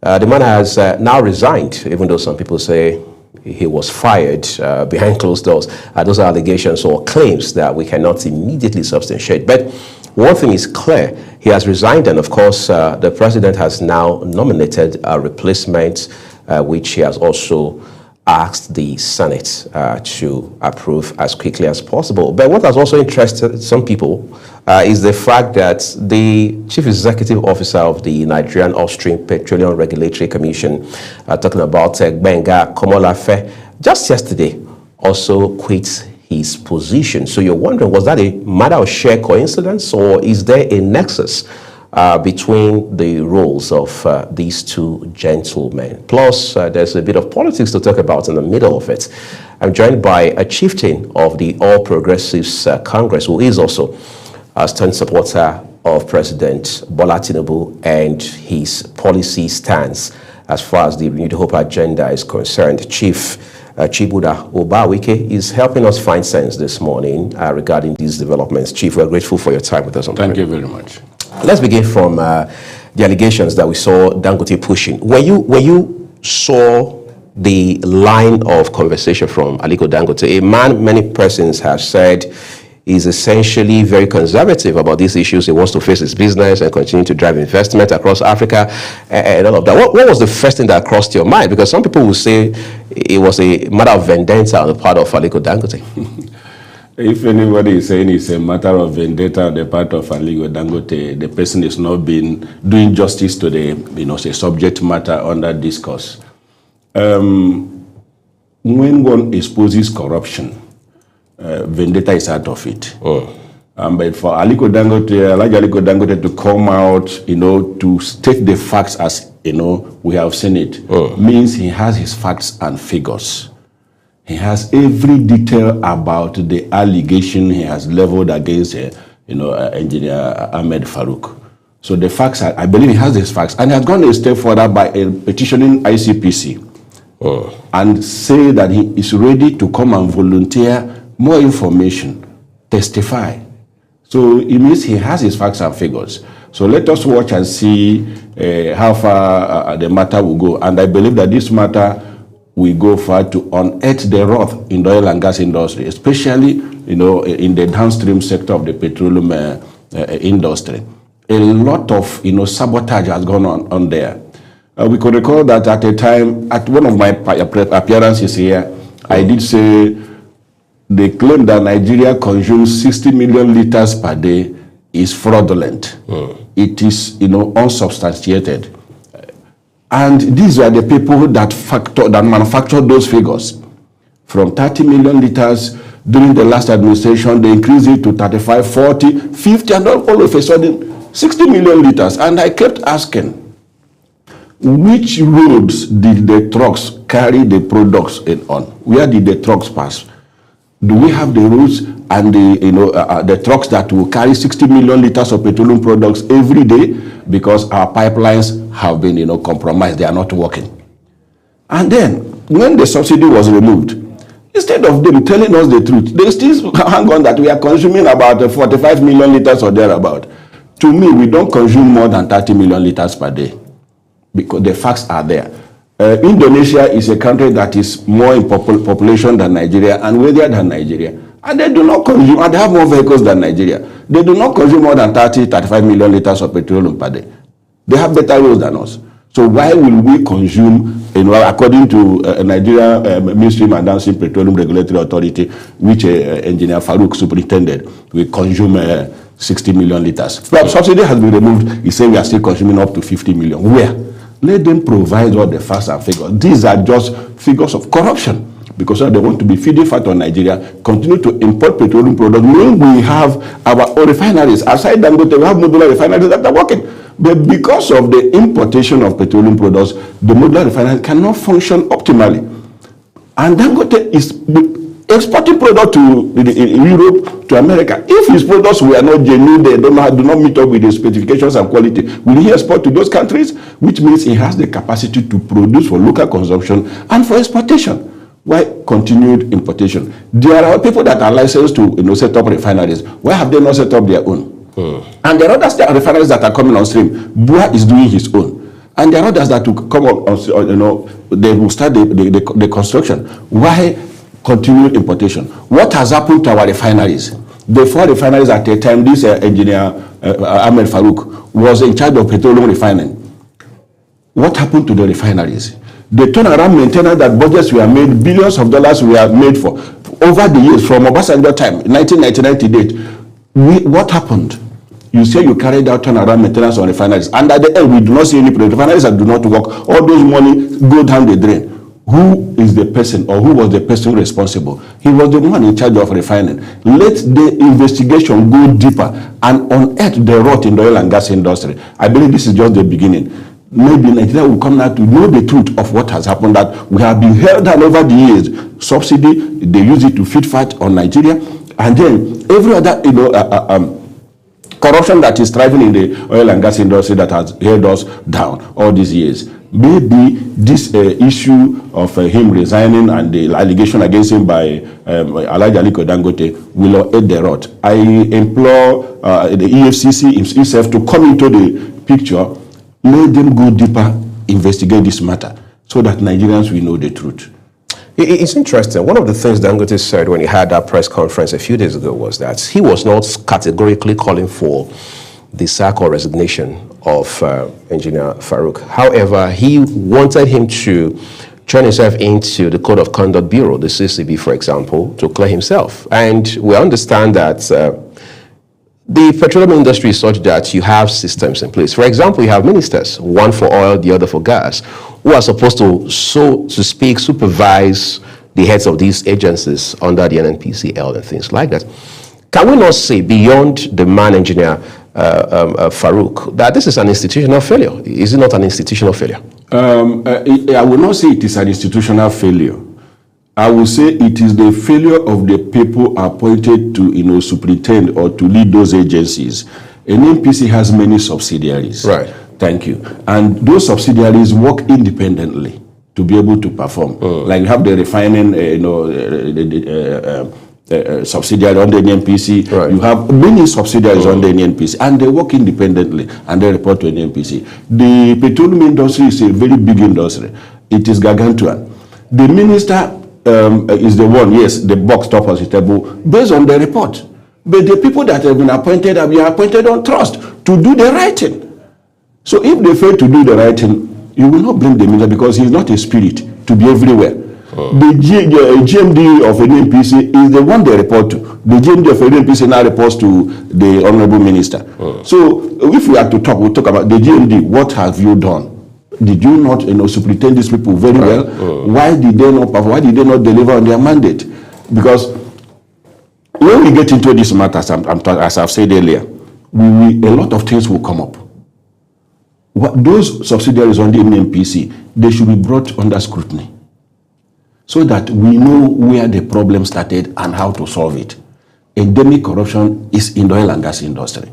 the man has now resigned, even though some people say he was fired behind closed doors. Those are allegations or claims that we cannot immediately substantiate. But one thing is clear, he has resigned, and of course, the president has now nominated a replacement, which he has also asked the Senate to approve as quickly as possible. But what has also interested some people is the fact that the Chief Executive Officer of the Nigerian Upstream Petroleum Regulatory Commission, talking about Gbenga Komolafe, just yesterday also quit his position. So you're wondering, was that a matter of sheer coincidence, or is there a nexus between the roles of these two gentlemen? Plus, there's a bit of politics to talk about in the middle of it. I'm joined by a chieftain of the All Progressives Congress, who is also a stern supporter of President Bola Tinubu and his policy stance as far as the Renewed Hope agenda is concerned. Chief Chibuda Obawike is helping us find sense this morning regarding these developments. Chief, we're grateful for your time with us on Thank you very much. Let's begin from the allegations that we saw Dangote pushing. When you saw the line of conversation from Aliko Dangote, a man many persons have said is essentially very conservative about these issues. He wants to face his business and continue to drive investment across Africa and all of that. What was the first thing that crossed your mind? Because some people will say it was a matter of vendetta on the part of Aliko Dangote. If anybody is saying it's a matter of vendetta on the part of Aliko Dangote, the person is not doing justice to the subject matter under discourse. When one exposes corruption, vendetta is out of it. But for Aliko Dangote to come out, to state the facts as we have seen it, means he has his facts and figures. He has every detail about the allegation he has leveled against, Engineer Ahmed Farouk. So the facts are, I believe he has his facts, and he has gone a step further by petitioning ICPC and say that he is ready to come and volunteer more information, testify. So it means he has his facts and figures. So let us watch and see how far the matter will go. And I believe that this matter will go far to unearth the wrath in the oil and gas industry, especially in the downstream sector of the petroleum industry. A lot of sabotage has gone on there. We could recall that at a time, at one of my appearances here, I did say they claim that Nigeria consumes 60 million liters per day is fraudulent. It is, unsubstantiated. And these are the people that manufactured those figures. From 30 million liters during the last administration, they increased it to 35, 40, 50, and all of a sudden, 60 million liters. And I kept asking, which roads did the trucks carry the products on? Where did the trucks pass? Do we have the routes and the trucks that will carry 60 million liters of petroleum products every day? Because our pipelines have been, compromised. They are not working. And then, when the subsidy was removed, instead of them telling us the truth, they still hang on that we are consuming about 45 million liters or thereabout. To me, we don't consume more than 30 million liters per day, because the facts are there. Indonesia is a country that is more in population than Nigeria and wealthier than Nigeria. And they do not consume, and they have more vehicles than Nigeria. They do not consume more than 30, 35 million liters of petroleum per day. They have better roads than us. So why will we consume, according to Nigeria Midstream and Downstream Petroleum Regulatory Authority, which Engineer Farouk superintended, we consume 60 million liters. Well, subsidy has been removed. He said we are still consuming up to 50 million. Where? Let them provide all the facts and figures. These are just figures of corruption, because they want to be feeding fat on Nigeria, continue to import petroleum products. When we have our own refineries, aside Dangote, we have modular refineries that are working. But because of the importation of petroleum products, the modular refineries cannot function optimally. And Dangote is exporting product to Europe, to America. If his products were not genuine, they do not meet up with the specifications and quality, will he export to those countries? Which means he has the capacity to produce for local consumption and for exportation. Why continued importation? There are people that are licensed to set up refineries. Why have they not set up their own? And there are other refineries that are coming on stream. Bua is doing his own. And there are others that will come on, they will start the construction. Why continued importation? What has happened to our refineries? The 4 refineries at a time, this engineer Ahmed Farouk was in charge of petroleum refining. What happened to the refineries? The turnaround maintenance that budgets were made, billions of dollars were made for over the years from Obasanjo time, 1999 to date. What happened? You say you carried out turnaround maintenance on refineries, and at the end we do not see any refineries that do not work. All those money go down the drain. Who is the person, or who was the person responsible? He was the one in charge of refining. Let the investigation go deeper and unearth the rot in the oil and gas industry. I believe this is just the beginning. Maybe Nigeria will come now to know the truth of what has happened, that we have been held down over the years. Subsidy, they use it to feed fat on Nigeria, and then every other corruption that is thriving in the oil and gas industry that has held us down all these years. Maybe this issue of him resigning and the allegation against him by Alhaji Aliko Dangote will aid the rot. I implore the EFCC itself to come into the picture. Let them go deeper, investigate this matter, so that Nigerians will know the truth. It's interesting. One of the things Dangote said when he had that press conference a few days ago was that he was not categorically calling for the sack or resignation of Engineer Farouk. However, he wanted him to turn himself into the Code of Conduct Bureau, the CCB, for example, to clear himself. And we understand that the petroleum industry is such that you have systems in place. For example, you have ministers, one for oil, the other for gas, who are supposed to, so to speak, supervise the heads of these agencies under the NNPCL and things like that. Can we not say, beyond the man engineer Farouk, that this is an institutional failure? Is it not an institutional failure? I will not say it is an institutional failure. I will say it is the failure of the people appointed to, superintend or to lead those agencies. NNPC has many subsidiaries. Right. Thank you. And those subsidiaries work independently to be able to perform. Like you have the refining, subsidiary under NNPC. Right. You have many subsidiaries under NNPC, and they work independently and they report to NNPC. The petroleum industry is a very big industry. It is gargantuan. The minister is the one, yes, the box top of the table, based on the report. But the people that have been appointed on trust to do the right thing. So if they fail to do the right thing, you will not blame the minister, because he is not a spirit to be everywhere. The GMD of NNPC is the one they report to. The GMD of NNPC now reports to the Honorable Minister. So if we are to talk, we'll talk about the GMD. What have you done? Did you not, superintend these people very well? Why did they not perform? Why did they not deliver on their mandate? Because when we get into these matters, as I've said earlier, a lot of things will come up. Those subsidiaries on the NNPC, they should be brought under scrutiny so that we know where the problem started and how to solve it. Endemic corruption is in the oil and gas industry.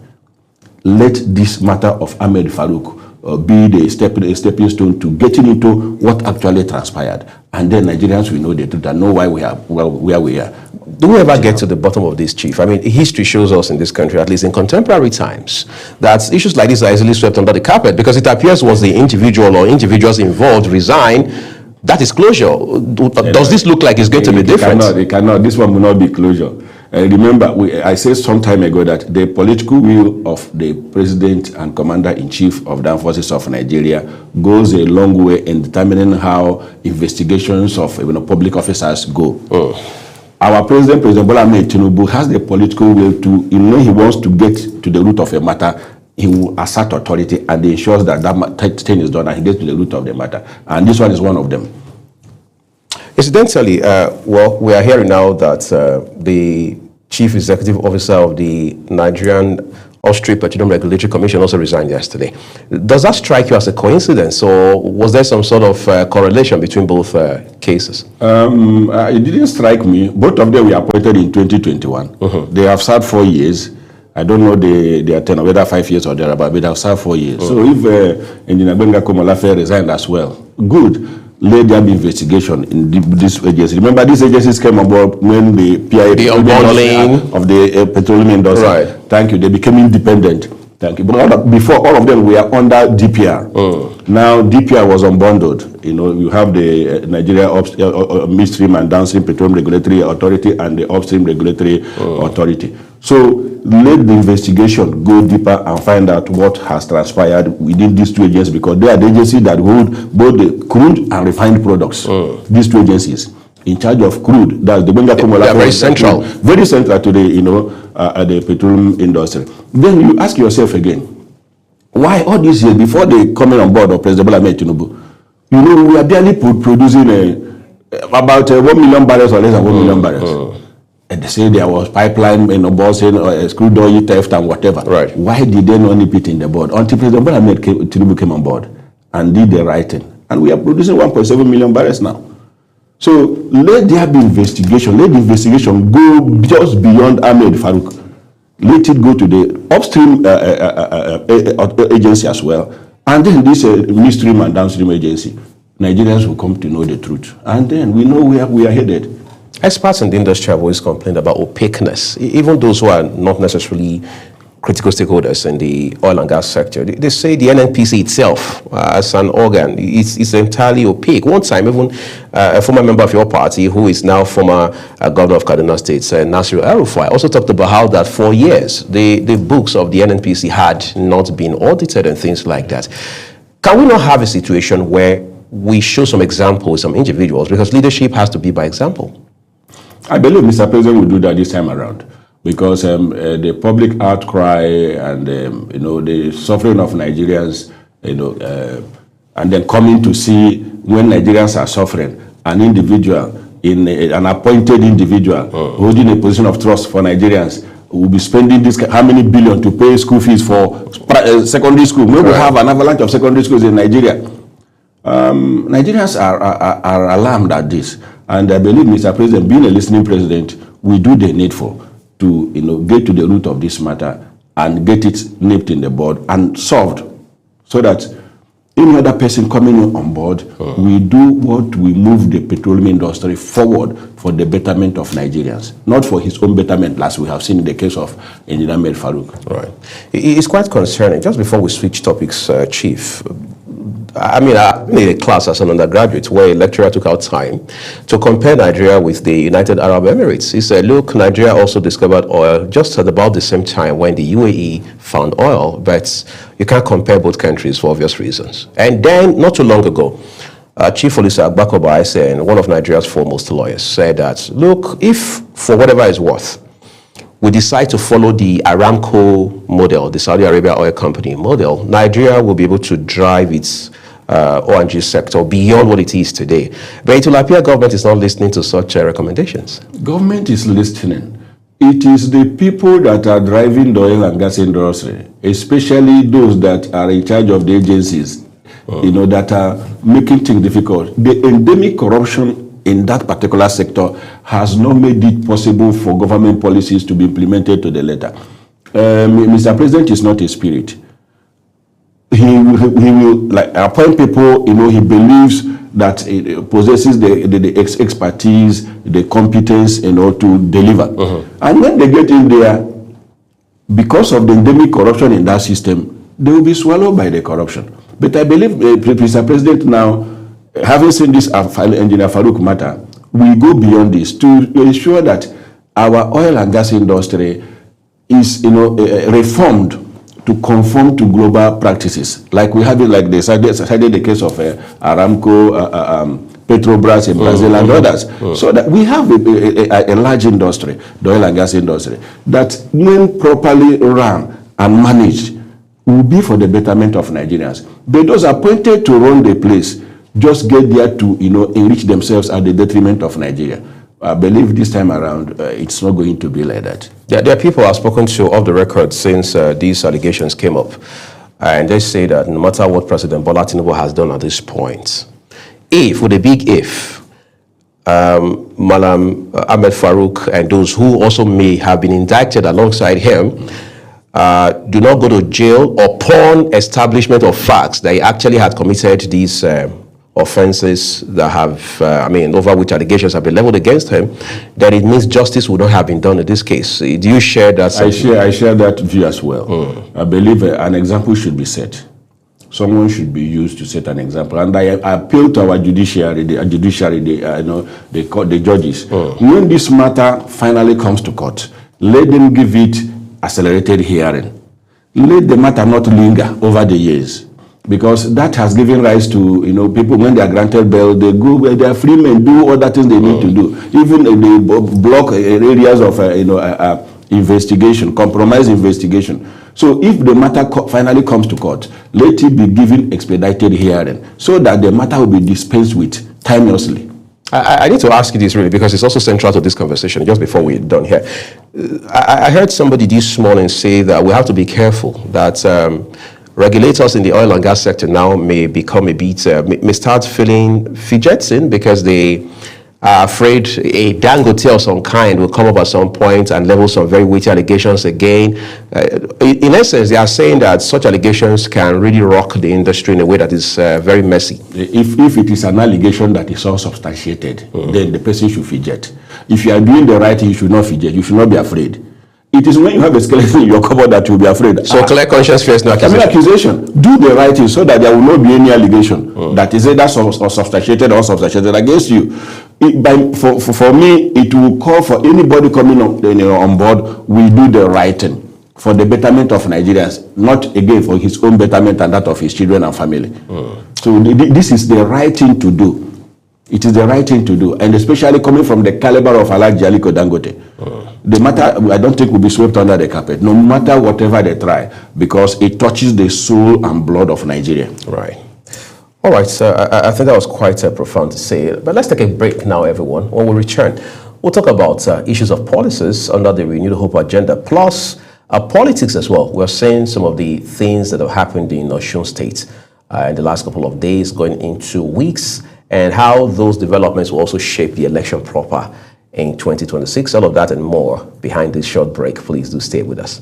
Let this matter of Ahmed Farouk be the stepping stone to getting into what actually transpired. And then Nigerians will know the truth and know why we are where we are. Do we ever get to the bottom of this, Chief? I mean, history shows us in this country, at least in contemporary times, that issues like this are easily swept under the carpet because it appears once the individual or individuals involved resign, that is closure. Does this look like it's going to be different? It cannot. This one will not be closure. Remember, I said some time ago that the political will of the President and Commander-in-Chief of the Armed Forces of Nigeria goes a long way in determining how investigations of public officers go. Our President Bola Ahmed Tinubu, has the political will to, when he wants to get to the root of a matter, he will assert authority and ensures that that thing is done and he gets to the root of the matter. And this one is one of them. Incidentally, we are hearing now that the Chief Executive Officer of the Nigerian Oil-Strait Petroleum Regulatory Commission also resigned yesterday. Does that strike you as a coincidence, or was there some sort of correlation between both cases? It didn't strike me. Both of them were appointed in 2021. They have served 4 years. I don't know their tenure, whether 5 years or thereabout, but they have served 4 years. So if Engineer Gbenga Komolafe resigned as well, good. Let there be investigation in this agency. Remember, these agencies came on board when the PIA, the unbundling of the petroleum industry. Right. Thank you. They became independent. Thank you. But before, all of them were under DPR. Now DPR was unbundled. You have the Nigeria Midstream and Downstream Petroleum Regulatory Authority and the Upstream Regulatory Authority. So let the investigation go deeper and find out what has transpired within these two agencies, because they are the agencies that hold both the crude and refined products. These two agencies in charge of crude, that's the Gbenga Komolafe. They are very central. Very central to the petroleum industry. Then you ask yourself again, why all these years before they coming on board of President Bola Ahmed Tinubu, we are barely producing about 1 million barrels or less than 1 million barrels. And they say there was pipeline, crude oil theft and whatever. Right. Why did they not nip it in the board until President Bola Ahmed Tinubu came on board and did the right thing? And we are producing 1.7 million barrels now. So let there be investigation. Let the investigation go just beyond Ahmed Farouk. Let it go to the upstream agency as well. And then this midstream and downstream agency. Nigerians will come to know the truth. And then we know where we are headed. Experts in the industry have always complained about opaqueness. Even those who are not necessarily critical stakeholders in the oil and gas sector, they say the NNPC itself, as an organ, is entirely opaque. One time, even a former member of your party, who is now former governor of Kaduna State, Nasiru El-Rufai, also talked about how that for years, the books of the NNPC had not been audited and things like that. Can we not have a situation where we show some examples, some individuals, because leadership has to be by example? I believe Mr. President will do that this time around, because the public outcry and the suffering of Nigerians, and then coming to see when Nigerians are suffering, an individual, an appointed individual holding a position of trust for Nigerians will be spending how many billion to pay school fees for secondary school. We will have an avalanche of secondary schools in Nigeria. Nigerians are alarmed at this. And I believe, Mr. President, being a listening president, we do the needful to get to the root of this matter and get it nipped in the bud and solved, so that any other person coming on board, we do what we move the petroleum industry forward for the betterment of Nigerians, not for his own betterment, as we have seen in the case of Engineer Ahmed Farouk. Right. It's quite concerning. Just before we switch topics, Chief, I mean, I been in a class as an undergraduate where a lecturer took out time to compare Nigeria with the United Arab Emirates. He said, look, Nigeria also discovered oil just at about the same time when the UAE found oil, but you can't compare both countries for obvious reasons. And then, not too long ago, Chief Olisa Agbakoba, one of Nigeria's foremost lawyers, said that, look, if for whatever it's worth, we decide to follow the Aramco model, the Saudi Arabia Oil Company model, Nigeria will be able to drive its O&G sector beyond what it is today. But it will appear government is not listening to such recommendations. Government is listening. It is the people that are driving the oil and gas industry, especially those that are in charge of the agencies, that are making things difficult. The endemic corruption in that particular sector has not made it possible for government policies to be implemented to the letter. Mr. President is not a spirit. He will appoint people, he believes that it possesses the expertise, the competence, to deliver. And when they get in there, because of the endemic corruption in that system, they will be swallowed by the corruption. But I believe Mr. President now, having seen this Engineer Farouk matter, we go beyond this to ensure that our oil and gas industry is, reformed to conform to global practices. Like we have it, like they cited the case of Aramco, Petrobras in Brazil and others. So that we have a large industry, the oil and gas industry, that when properly run and managed will be for the betterment of Nigerians. But those appointed to run the place just get there to enrich themselves at the detriment of Nigeria. I believe this time around it's not going to be like that. There are people I've spoken to off the record since these allegations came up, and they say that no matter what President Bola Tinubu has done at this point, with a big if, Malam Ahmed Farouk and those who also may have been indicted alongside him do not go to jail upon establishment of facts that he actually had committed these offenses that have, over which allegations have been leveled against him, that it means justice would not have been done in this case. Do you share that? I share that view as well. I believe an example should be set. Someone should be used to set an example. And I appeal to our judiciary, the judges. When this matter finally comes to court, let them give it accelerated hearing. Let the matter not linger over the years. Because that has given rise to, people when they are granted bail, they go where they are free men, do all that things they need to do. Even they block areas of, investigation, compromise investigation. So if the matter finally comes to court, let it be given expedited hearing so that the matter will be dispensed with timelessly. I need to ask you this really because it's also central to this conversation just before we're done here. I heard somebody this morning say that we have to be careful that regulators in the oil and gas sector now may become a bit, may start feeling fidgeting because they are afraid a Dangote of some kind will come up at some point and level some very weighty allegations again. In essence, they are saying that such allegations can really rock the industry in a way that is very messy. If it is an allegation that is unsubstantiated, then the person should fidget. If you are doing the right thing, you should not fidget. You should not be afraid. It is when you have a skeleton in your cupboard that you'll be afraid. So clear conscience fears no accusation. No accusation. Do the right thing so that there will not be any allegation that is either substantiated or unsubstantiated against you. For me, it will call for anybody coming on board, we do the right thing for the betterment of Nigerians, not again for his own betterment and that of his children and family. So this is the right thing to do. It is the right thing to do, and especially coming from the caliber of Alhaji Aliko Dangote. The matter, I don't think, will be swept under the carpet, no matter whatever they try, because it touches the soul and blood of Nigeria. Right. All right, so I think that was quite profound to say. But let's take a break now, everyone. When we return, we'll talk about issues of policies under the Renewed Hope agenda, plus politics as well. We're seeing some of the things that have happened in Osun State in the last couple of days, going into weeks, and how those developments will also shape the election proper in 2026. All of that and more behind this short break. Please do stay with us.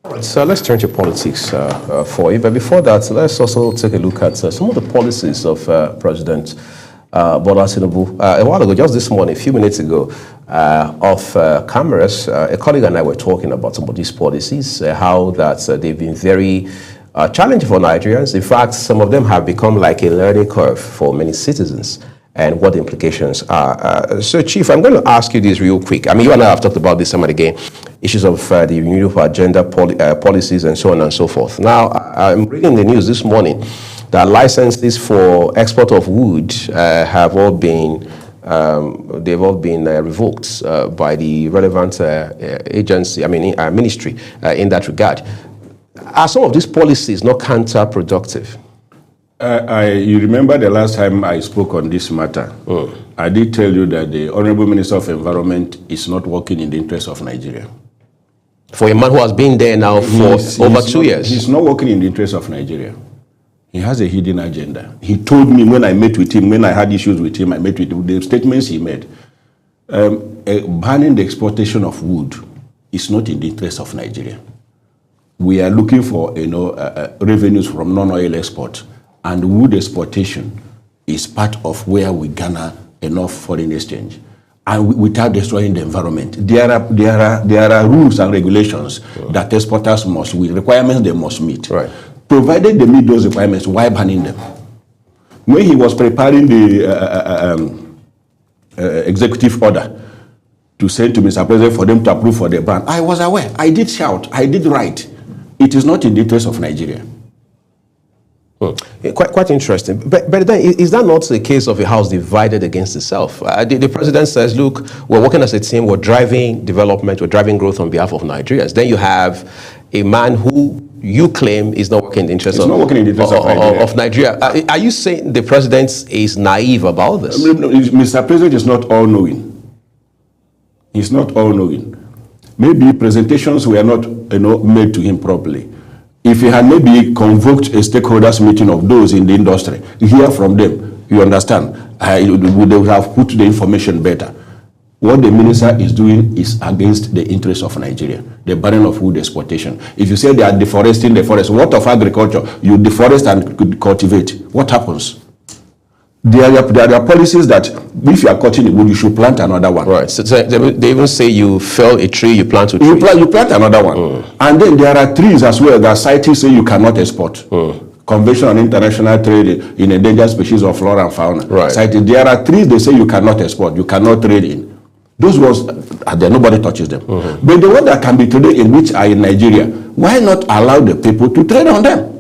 So let's turn to politics for you. But before that, let's also take a look at some of the policies of President Bola Tinubu. A while ago, just this morning, a few minutes ago, off cameras, a colleague and I were talking about some of these policies, how that they've been very challenging for Nigerians. In fact, some of them have become like a learning curve for many citizens, and what the implications are. So, Chief, I'm going to ask you this real quick. I mean, you and I have talked about this time and again, issues of the renewable agenda policies and so on and so forth. Now, I'm reading the news this morning that licenses for export of wood have all been revoked by the relevant agency, ministry in that regard. Are some of these policies not counterproductive? You remember the last time I spoke on this matter, I did tell you that the Honorable Minister of Environment is not working in the interest of Nigeria. For a man who has been there now for over 2 years. He's not working in the interest of Nigeria. He has a hidden agenda. He told me when I met with him, when I had issues with him, I met with him, the statements he made. Banning the exportation of wood is not in the interest of Nigeria. We are looking for revenues from non-oil export. And wood exportation is part of where we garner enough foreign exchange, and without destroying the environment. There are rules and regulations that exporters must, with requirements they must meet. Right. Provided they meet those requirements, why banning them? When he was preparing the executive order to send to Mr. President for them to approve for the ban, I was aware. I did shout. I did write. It is not in the interest of Nigeria. Quite interesting. But then, is that not a case of a house divided against itself? The president says, look, we're working as a team, we're driving development, we're driving growth on behalf of Nigerians. Then you have a man who you claim is not working in the interest of Nigeria. Are you saying the president is naive about this? Mr. President is not all-knowing. He's not all-knowing. Maybe presentations were not made to him properly. If he had maybe convoked a stakeholders meeting of those in the industry, hear from them, you understand, they would have put the information better. What the minister is doing is against the interests of Nigeria, the burden of wood exportation. If you say they are deforesting the forest, what of agriculture? You deforest and cultivate. What happens? There are policies that if you are cutting the wood, you should plant another one. Right. So they even say you fell a tree, you plant a tree. You plant another one. And then there are trees as well that CITES say you cannot export. Convention on International Trade in Endangered Species of Flora and Fauna. Right. CITES, there are trees they say you cannot export, you cannot trade in. Those ones, nobody touches them. But the ones that can be traded in, which are in Nigeria, why not allow the people to trade on them?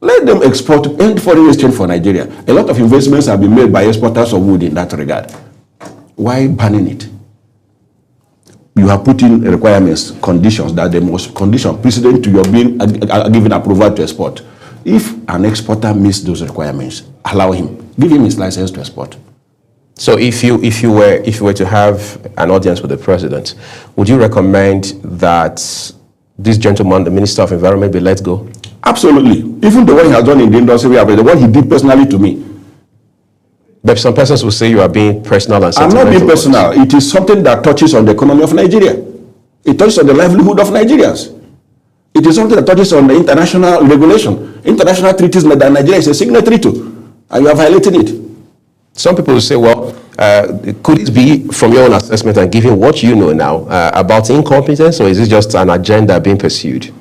Let them export and foreign exchange for Nigeria. A lot of investments have been made by exporters of wood in that regard. Why banning it? You have put in requirements, conditions that they must condition precedent to your being given approval to export. If an exporter meets those requirements, allow him, give him his license to export. So if you were to have an audience with the president, would you recommend that this gentleman, the Minister of Environment, be let go? Absolutely. Even the one he has done in the industry, the one he did personally to me. But some persons will say you are being personal and sentimental. I'm not being personal. It is something that touches on the economy of Nigeria. It touches on the livelihood of Nigerians. It is something that touches on the international regulation, international treaties that Nigeria is a signatory to, and you are violating it. Some people will say, well, could it be from your own assessment and given what you know now about incompetence, or is it just an agenda being pursued?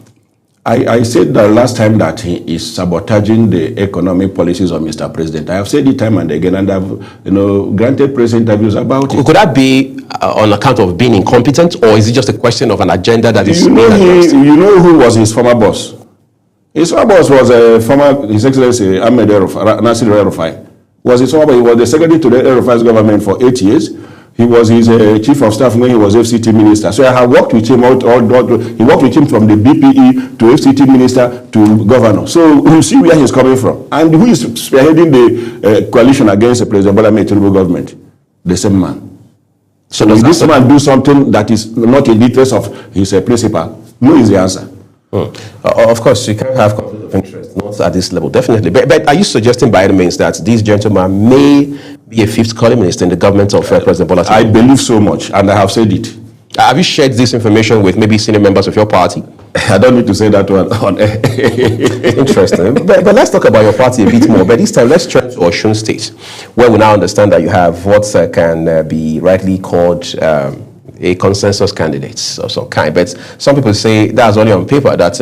I said the last time that he is sabotaging the economic policies of Mr. President. I have said it time and again, and I've granted press interviews about it. Could that be on account of being incompetent, or is it just a question of an agenda that is being addressed? You know who was his former boss? His former boss was His Excellency Ahmed Nasir El-Rufai. He was the secretary to the El-Rufai's government for 8 years. He was his chief of staff when he was FCT minister. So I have worked with him he worked with him from the BPE to FCT minister to governor. So you see where he's coming from. And who is spearheading the coalition against the President Bola Ahmed Tinubu government? The same man. So does this man do something that is not in the interest of his principal? No is the answer. Of course, you can have conflict of interest, not at this level, definitely. But are you suggesting by any means that this gentleman may be a fifth columnist in the government of President Bola Tinubu? I believe so much, and I have said it. Have you shared this information with maybe senior members of your party? I don't need to say that one on air. Interesting. But let's talk about your party a bit more. But this time, let's turn to Osun State, where we now understand that you have what can be rightly called a consensus candidate of some kind. But some people say that's only on paper, that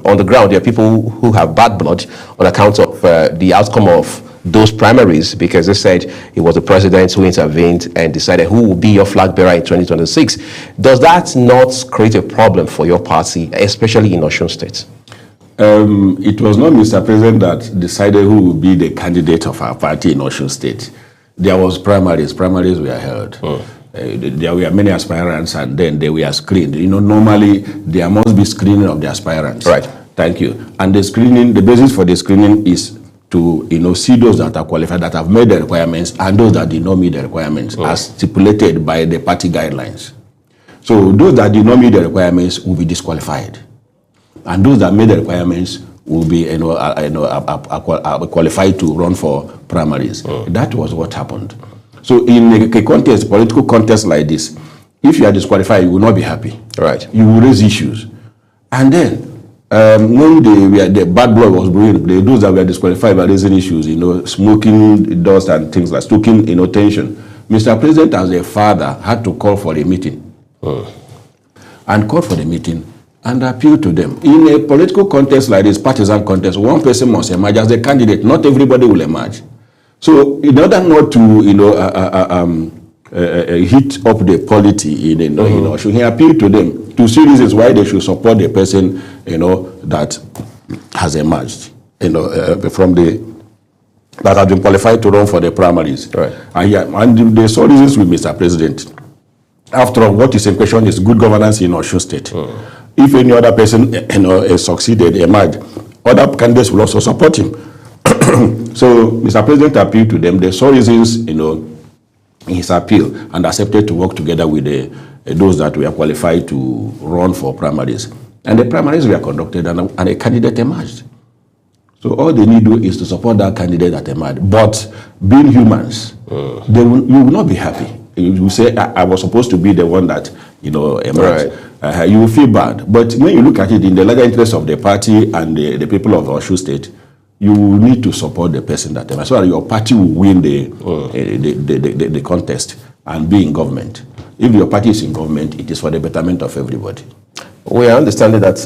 on the ground there are people who have bad blood on account of the outcome of those primaries, because they said it was the president who intervened and decided who will be your flag bearer in 2026. Does that not create a problem for your party, especially in Osun State? It was not Mr. President that decided who would be the candidate of our party in Osun State. There was primaries. Primaries were held. There were many aspirants, and then they were screened. Normally there must be screening of the aspirants. Right. Thank you. And the screening, the basis for the screening is to see those that are qualified, that have made the requirements, and those that did not meet the requirements as stipulated by the party guidelines. So those that did not meet the requirements will be disqualified, and those that made the requirements will be qualified to run for primaries. That was what happened. So in a contest, political contest like this, if you are disqualified, you will not be happy. Right. You will raise issues, and then when the bad blood was brewing, those that were disqualified by raising issues, smoking dust and things like stoking, tension. Mr. President, as a father, had to call for a meeting, and call for the meeting and appeal to them. In a political contest like this, partisan contest, one person must emerge as a candidate. Not everybody will emerge. So, in order not to, heat up the polity, should he appeal to them to see reasons why they should support the person, that has emerged, from that have been qualified to run for the primaries. Right. And they saw reasons with Mr. President. After all, what is in question is good governance in Osun State. If any other person, succeeded, emerged, other candidates will also support him. So, Mr. President appealed to them. They saw reasons, in his appeal, and accepted to work together with those that were qualified to run for primaries. And the primaries were conducted, and a candidate emerged. So all they need to do is to support that candidate that emerged. But being humans, you will not be happy. You will say, I was supposed to be the one that, emerged. Right. You will feel bad. But when you look at it in the larger interest of the party and the people of Osun State, you will need to support the person that emerged, so that your party will win the contest and be in government. If your party is in government, it is for the betterment of everybody. We are understanding that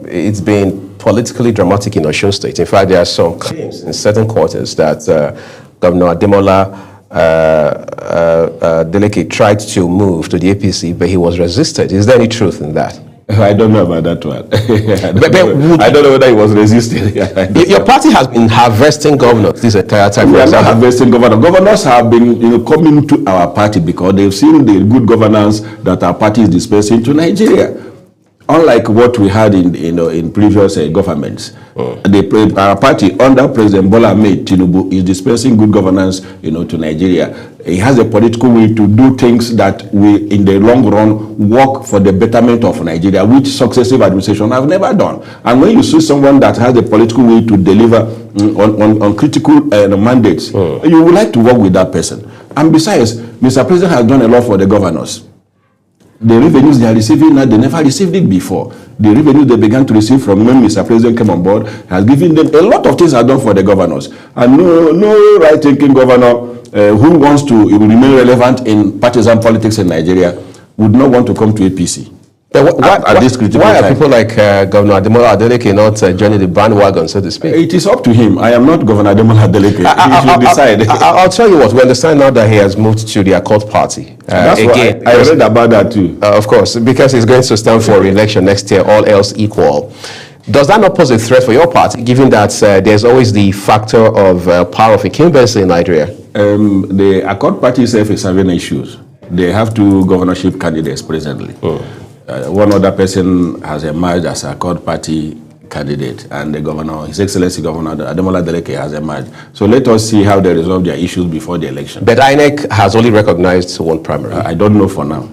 it's been politically dramatic in Osun State. In fact, there are some claims in certain quarters that Governor Ademola Adeleke tried to move to the APC, but he was resisted. Is there any truth in that? I don't know about that one. I don't know whether he was resisting. Your party has been harvesting governors this entire time. We are not harvesting governors. Governors have been coming to our party because they've seen the good governance that our party is dispensing to Nigeria. Unlike what we had in previous governments, our party under President Bola Ahmed Tinubu is dispensing good governance, to Nigeria. He has a political will to do things that will, in the long run, work for the betterment of Nigeria, which successive administrations have never done. And when you see someone that has a political will to deliver on critical mandates, you would like to work with that person. And besides, Mr. President has done a lot for the governors. The revenues they are receiving now, they never received it before. The revenues they began to receive from when Mr. President came on board has given them a lot of things are done for the governors. And no right-thinking governor who wants to remain relevant in partisan politics in Nigeria would not want to come to APC. At this critical why are time. people like Governor Ademola Adeleke not joining the bandwagon, so to speak? It is up to him. I am not Governor Ademola Adeleke. He should decide. I'll tell you what, we understand now that he has moved to the Accord Party. That's again, I read about that too. Of course, because he's going to stand for re-election next year, all else equal. Does that not pose a threat for your party, given that there's always the factor of power of incumbency in Nigeria? The Accord Party itself is having issues. They have two governorship candidates presently. One other person has emerged as a Accord Party candidate, and the governor, His Excellency Governor Ademola Adeleke, has emerged. So let us see how they resolve their issues before the election. But INEC has only recognized one primary. I don't know for now.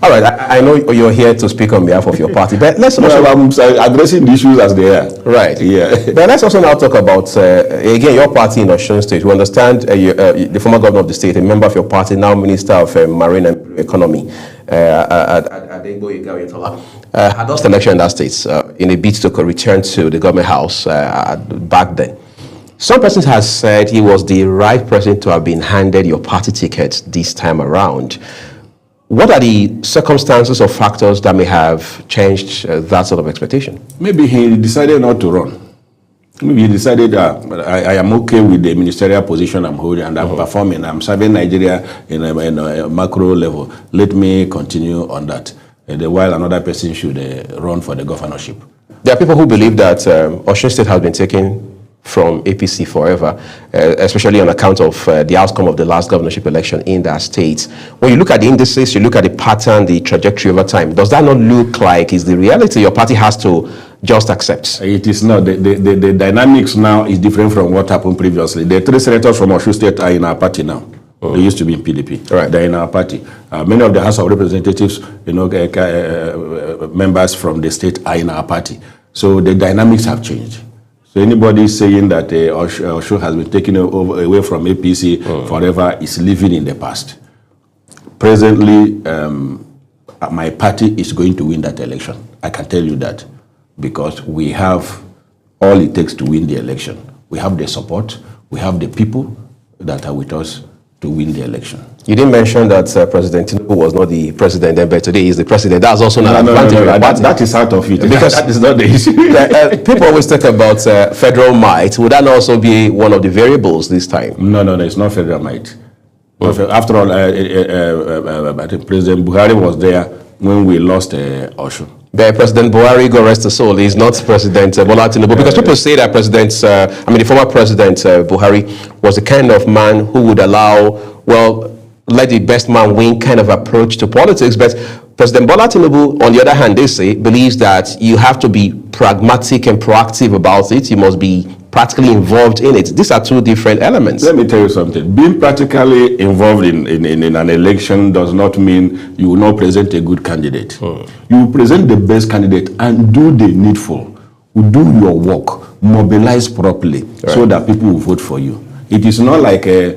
All right, I know you're here to speak on behalf of your party, but let's also... I'm addressing the issues as they are. Right. Yeah. But let's also now talk about, again, your party in Osun State. We understand the former governor of the state, a member of your party, now Minister of Marine and Economy, Adegboyega Oyetola, had lost election in that state in a bid to return to the government house back then. Some persons have said he was the right person to have been handed your party ticket this time around. What are the circumstances or factors that may have changed that sort of expectation? Maybe he decided not to run. Maybe he decided I am okay with the ministerial position I'm holding and I'm performing. I'm serving Nigeria in a macro level. Let me continue on that. While another person should run for the governorship. There are people who believe that Osun State has been taken from APC forever, especially on account of the outcome of the last governorship election in that state. When you look at the indices, you look at the pattern, the trajectory over time, does that not look like is the reality your party has to just accept? It is not. The dynamics now is different from what happened previously. The 3 senators from Osun State are in our party now. They used to be in PDP. Right. They're in our party. Many of the House of Representatives, members from the state are in our party. So the dynamics have changed. So anybody saying that Osun has been taken away from APC forever is living in the past. Presently, my party is going to win that election. I can tell you that because we have all it takes to win the election. We have the support. We have the people that are with us to win the election. You didn't mention that President Tinubu was not the president then, but today he's the president. That's also not an advantage. That is out of it. Because that is not the issue. People always talk about federal might. Would that also be one of the variables this time? No, it's not federal might. After all, I think President Buhari was there when we lost Osun. President Buhari, God rest his soul, is not President Bola Tinubu, because people say that the former President Buhari was the kind of man who would allow, let the best man win kind of approach to politics. But President Bola Tinubu, on the other hand, they say, believes that you have to be pragmatic and proactive about it. You must be practically involved in it. These are two different elements. Let me tell you something. Being practically involved in an election does not mean you will not present a good candidate. You will present the best candidate and do the needful. Do your work. Mobilize properly so that people will vote for you. It is not like I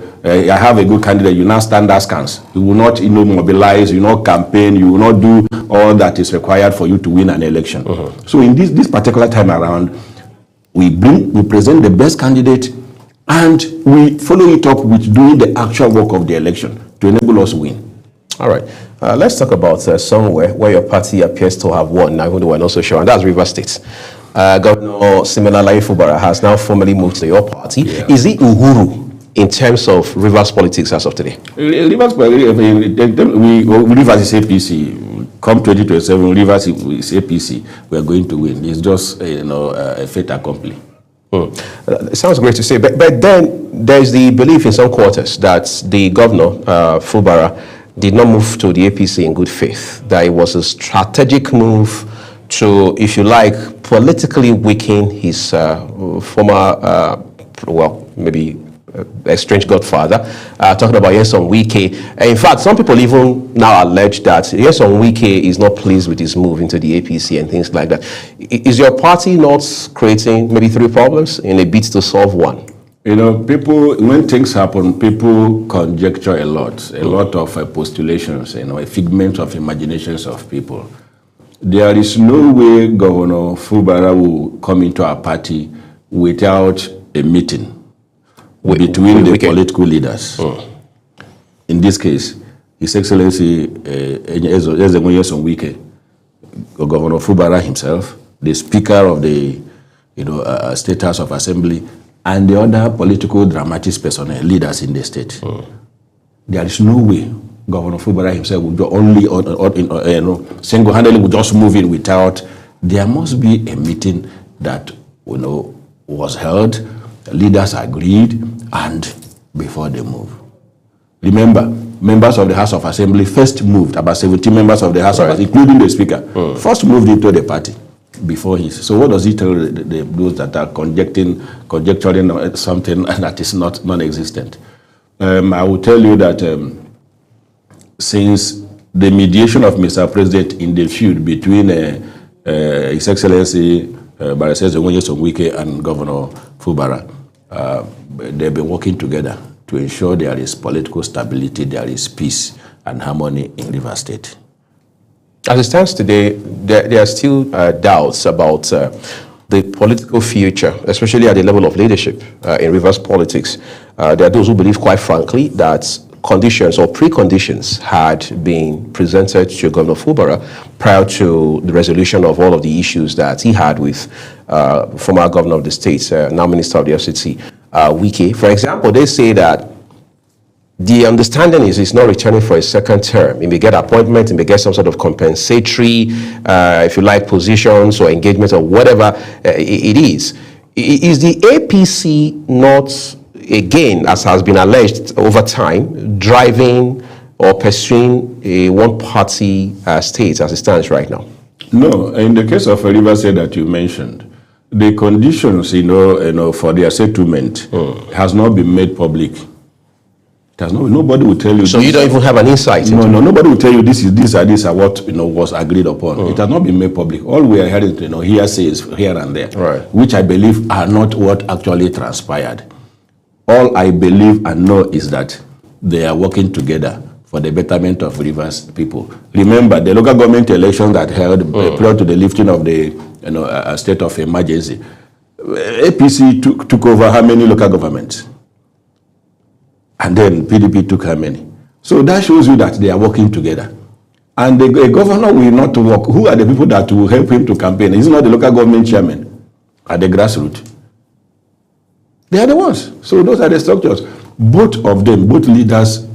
have a good candidate, you now stand askance. You will not mobilize, you will not campaign, you will not do all that is required for you to win an election. So in this particular time around, we present the best candidate and we follow it up with doing the actual work of the election to enable us to win. All right. Let's talk about somewhere where your party appears to have won, now even though we're not so sure, and that's Rivers State. Governor Siminalayi Fubara has now formally moved to your party. Yeah. Is it Uhuru in terms of Rivers politics as of today? Rivers is APC. Come 2027, Rivers is APC. We are going to win. It's just a fait accompli. It sounds great to say, but then there's the belief in some quarters that the governor Fubara did not move to the APC in good faith. That it was a strategic move to, if you like, politically weaken his former, maybe estranged godfather, talking about Nyesom Wike. In fact, some people even now allege that Nyesom Wike is not pleased with his move into the APC and things like that. Is your party not creating maybe 3 problems in a bid to solve one? People, when things happen, people conjecture a lot of postulations, a figment of imaginations of people. There is no way Governor Fubara will come into our party without a meeting between the political leaders. In this case, His Excellency Nyesom Wike, Governor Fubara himself, the Speaker of the State House of Assembly, and the other political dramatists personnel, leaders in the state. There is no way Governor Fubara himself would only single-handedly would just move in without. There must be a meeting that was held. Leaders agreed, and before they move. Remember, members of the House of Assembly first moved, about 17 members of the House of Assembly, including the Speaker, first moved into the party before his. So what does he tell those that are conjecturing something that is non-existent? I will tell you that since the mediation of Mr. President in the feud between His Excellency Barrister Nyesom Wike and Governor Fubara. They've been working together to ensure there is political stability, there is peace and harmony in Rivers State. As it stands today, there are still doubts about the political future, especially at the level of leadership in Rivers politics. There are those who believe, quite frankly, that conditions or preconditions had been presented to Governor Fubara prior to the resolution of all of the issues that he had with former governor of the state, now Minister of the FCT, Wike. For example, they say that the understanding is he's not returning for a second term. He may get appointment, he may get some sort of compensatory, if you like, positions or engagement or whatever it is. Is the APC not, again, as has been alleged over time, driving or pursuing a one-party state as it stands right now? No, in the case of Rivers State that you mentioned, the conditions, for their settlement has not been made public. Nobody will tell you. So you don't even have an insight? No, nobody will tell you these are what was agreed upon. It has not been made public. All we are hearing, hearsays here and there, right, which I believe are not what actually transpired. All I believe and know is that they are working together for the betterment of Rivers people. Remember, the local government election that held prior to the lifting of the state of emergency, APC took over how many local governments? And then PDP took how many? So that shows you that they are working together. And the governor will not work. Who are the people that will help him to campaign? Is it not the local government chairman at the grassroots? They are the ones. So those are the structures. Both of them, both leaders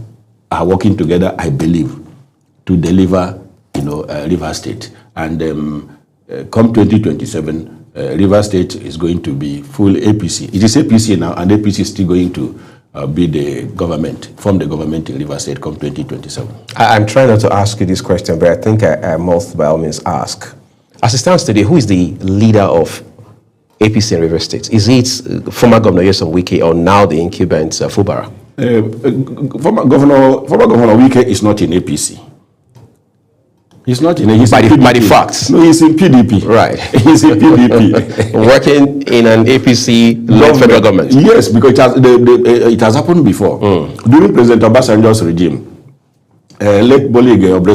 are working together, I believe, to deliver, Rivers State. And come 2027, Rivers State is going to be full APC. It is APC now, and APC is still going to be the government, form the government in Rivers State come 2027. I'm trying not to ask you this question, but I think I must by all means ask. As it stands today, who is the leader of APC in Rivers State? Is it former Governor Nyesom Wike or now the incumbent Fubara? Former Governor Wike is not in APC. He's not in he's by the facts. No, he's in PDP. Right. He's in PDP. Working in an APC-led federal government. Yes, because it has happened before. During President Obasanjo's regime, late Bolige of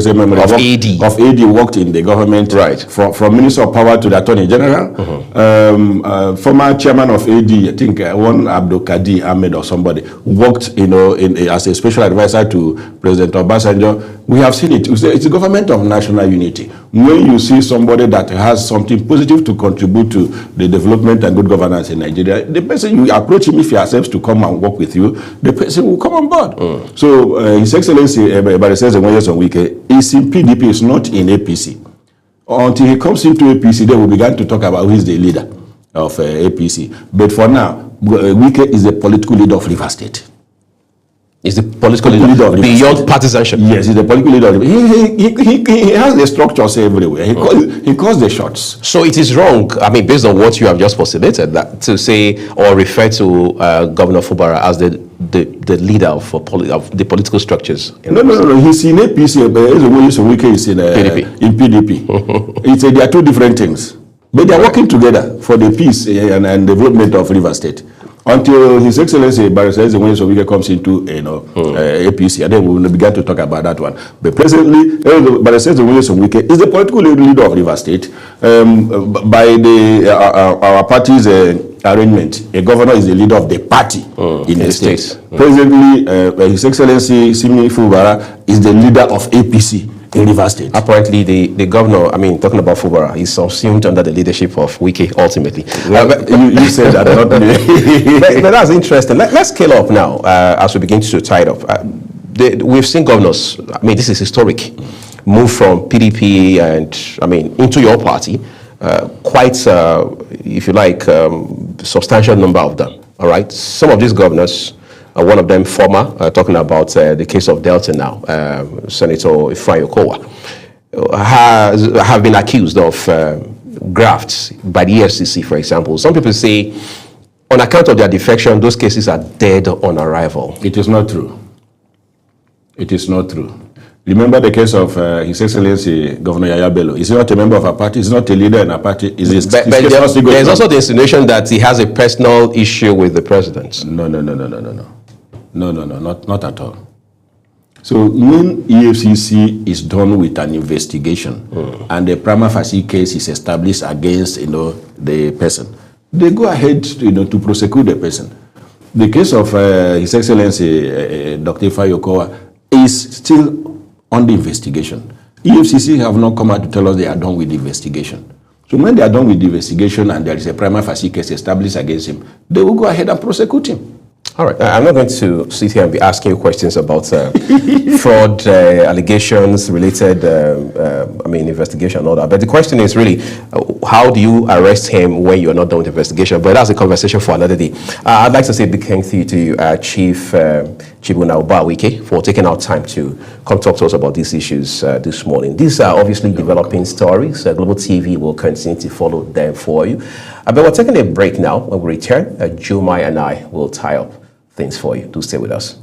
AD worked in the government, right, from Minister of Power to the Attorney General. Former chairman of AD, I think one Abdul Kadir Ahmed or somebody, worked as a special advisor to President Obasanjo. We have seen it. It's a government of national unity. When you see somebody that has something positive to contribute to the development and good governance in Nigeria, the person you approach him, if he accepts to come and work with you, the person will come on board. So His Excellency Barrister Nyesom Wike is in PDP, is not in APC. Until he comes into APC, then we began to talk about who is the leader of APC. But for now, Wike is the political leader of Rivers State. Is the political leader of beyond partisanship? Yes, he's the political leader. He has the structures everywhere. He calls the shots. So it is wrong, I mean, based on what you have just postulated, that to say or refer to Governor Fubara as the leader of the political structures. No. He's in APC, but Wike is in PDP. They are two different things. But they are working together for the peace and development of Rivers State. Until His Excellency Barrister Nyesom Wike comes into APC, and then we will begin to talk about that one. But presently, Barrister Nyesom Wike is the political leader of Rivers State. By our party's arrangement, a governor is the leader of the party in the state. Presently, His Excellency Simi Fubara is the leader of APC in Rivers State. Apparently, the governor, I mean, talking about Fubara, is subsumed under the leadership of Wike ultimately. Well, you said that, not me. But that's interesting. Let's scale up now as we begin to tie it up. We've seen governors, I mean, this is historic, move from PDP and, I mean, into your party. Quite, if you like, substantial number of them. All right. Some of these governors, one of them former, talking about the case of Delta now, Senator Ifeanyi Okowa, have been accused of grafts by the EFCC, for example. Some people say, on account of their defection, those cases are dead on arrival. It is not true. It is not true. Remember the case of His Excellency Governor Yaya Bello. He's not a member of a party. He's not a leader in a party. There's also the insinuation that he has a personal issue with the president. No, not at all. So when EFCC is done with an investigation and the prima facie case is established against the person, they go ahead to prosecute the person. The case of His Excellency Dr. Ifeanyi Okowa is still under investigation. EFCC have not come out to tell us they are done with the investigation. So when they are done with the investigation and there is a prima facie case established against him, they will go ahead and prosecute him. All right. I'm not going to sit here and be asking you questions about fraud allegations, related, investigation and all that. But the question is really, how do you arrest him when you're not done with the investigation? But that's a conversation for another day. I'd like to say a big thank you to you, Chief Chibuna Obawike, for taking our time to come talk to us about these issues this morning. These are obviously developing stories. Global TV will continue to follow them for you. But we're taking a break now. When we return, Jumai and I will tie up things for you. Do stay with us.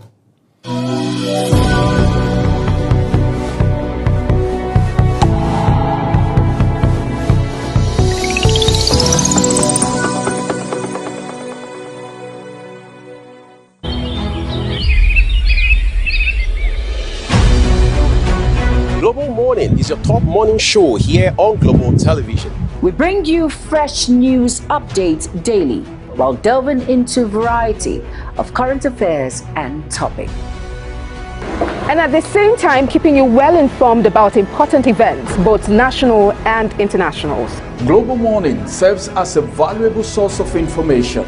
Global Morning is your top morning show here on Global Television. We bring you fresh news updates daily while delving into a variety of current affairs and topics. And at the same time, keeping you well informed about important events, both national and internationals. Global Morning serves as a valuable source of information,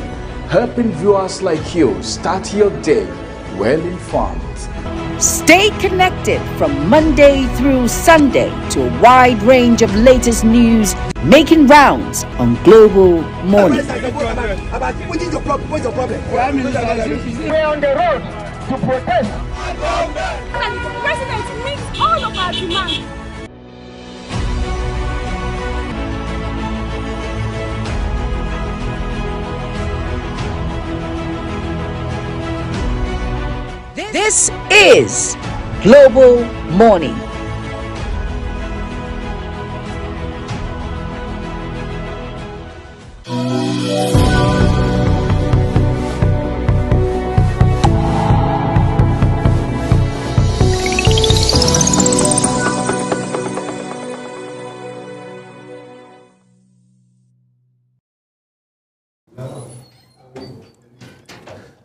helping viewers like you start your day well informed. Stay connected from Monday through Sunday to a wide range of latest news making rounds on Global Morning. We're on the road to protest. And the president meets all of our demands. This is Global Morning.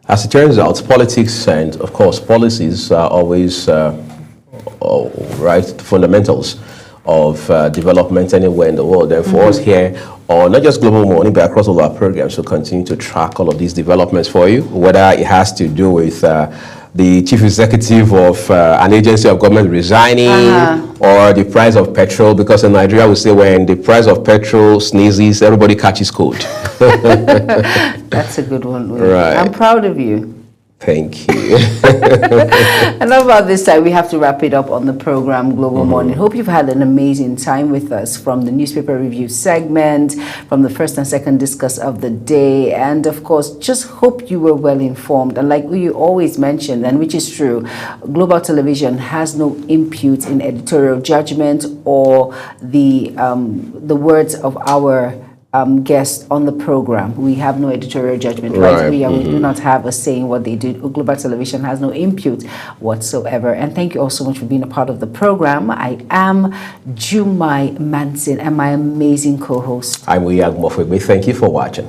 As it turns out, politics and, of course, policies are always fundamentals of development anywhere in the world. And for us here, or not just Global Morning, but across all our programs, we'll continue to track all of these developments for you, whether it has to do with the chief executive of an agency of government resigning, or the price of petrol, because in Nigeria we say when the price of petrol sneezes, everybody catches cold. That's a good one, Louis. Right. I'm proud of you. Thank you. And about this time, we have to wrap it up on the program Global Morning. Hope you've had an amazing time with us, from the newspaper review segment, from the first and second discuss of the day, and of course, just hope you were well informed. And like you always mentioned, and which is true, Global Television has no impute in editorial judgment or the words of our guests on the program. We have no editorial judgment, right? We do not have a say in what they do. Global Television has no impute whatsoever. And thank you all so much for being a part of the program. I am Jumai Manson and my amazing co-host. I'm Uyag Mofwegbe. Thank you for watching.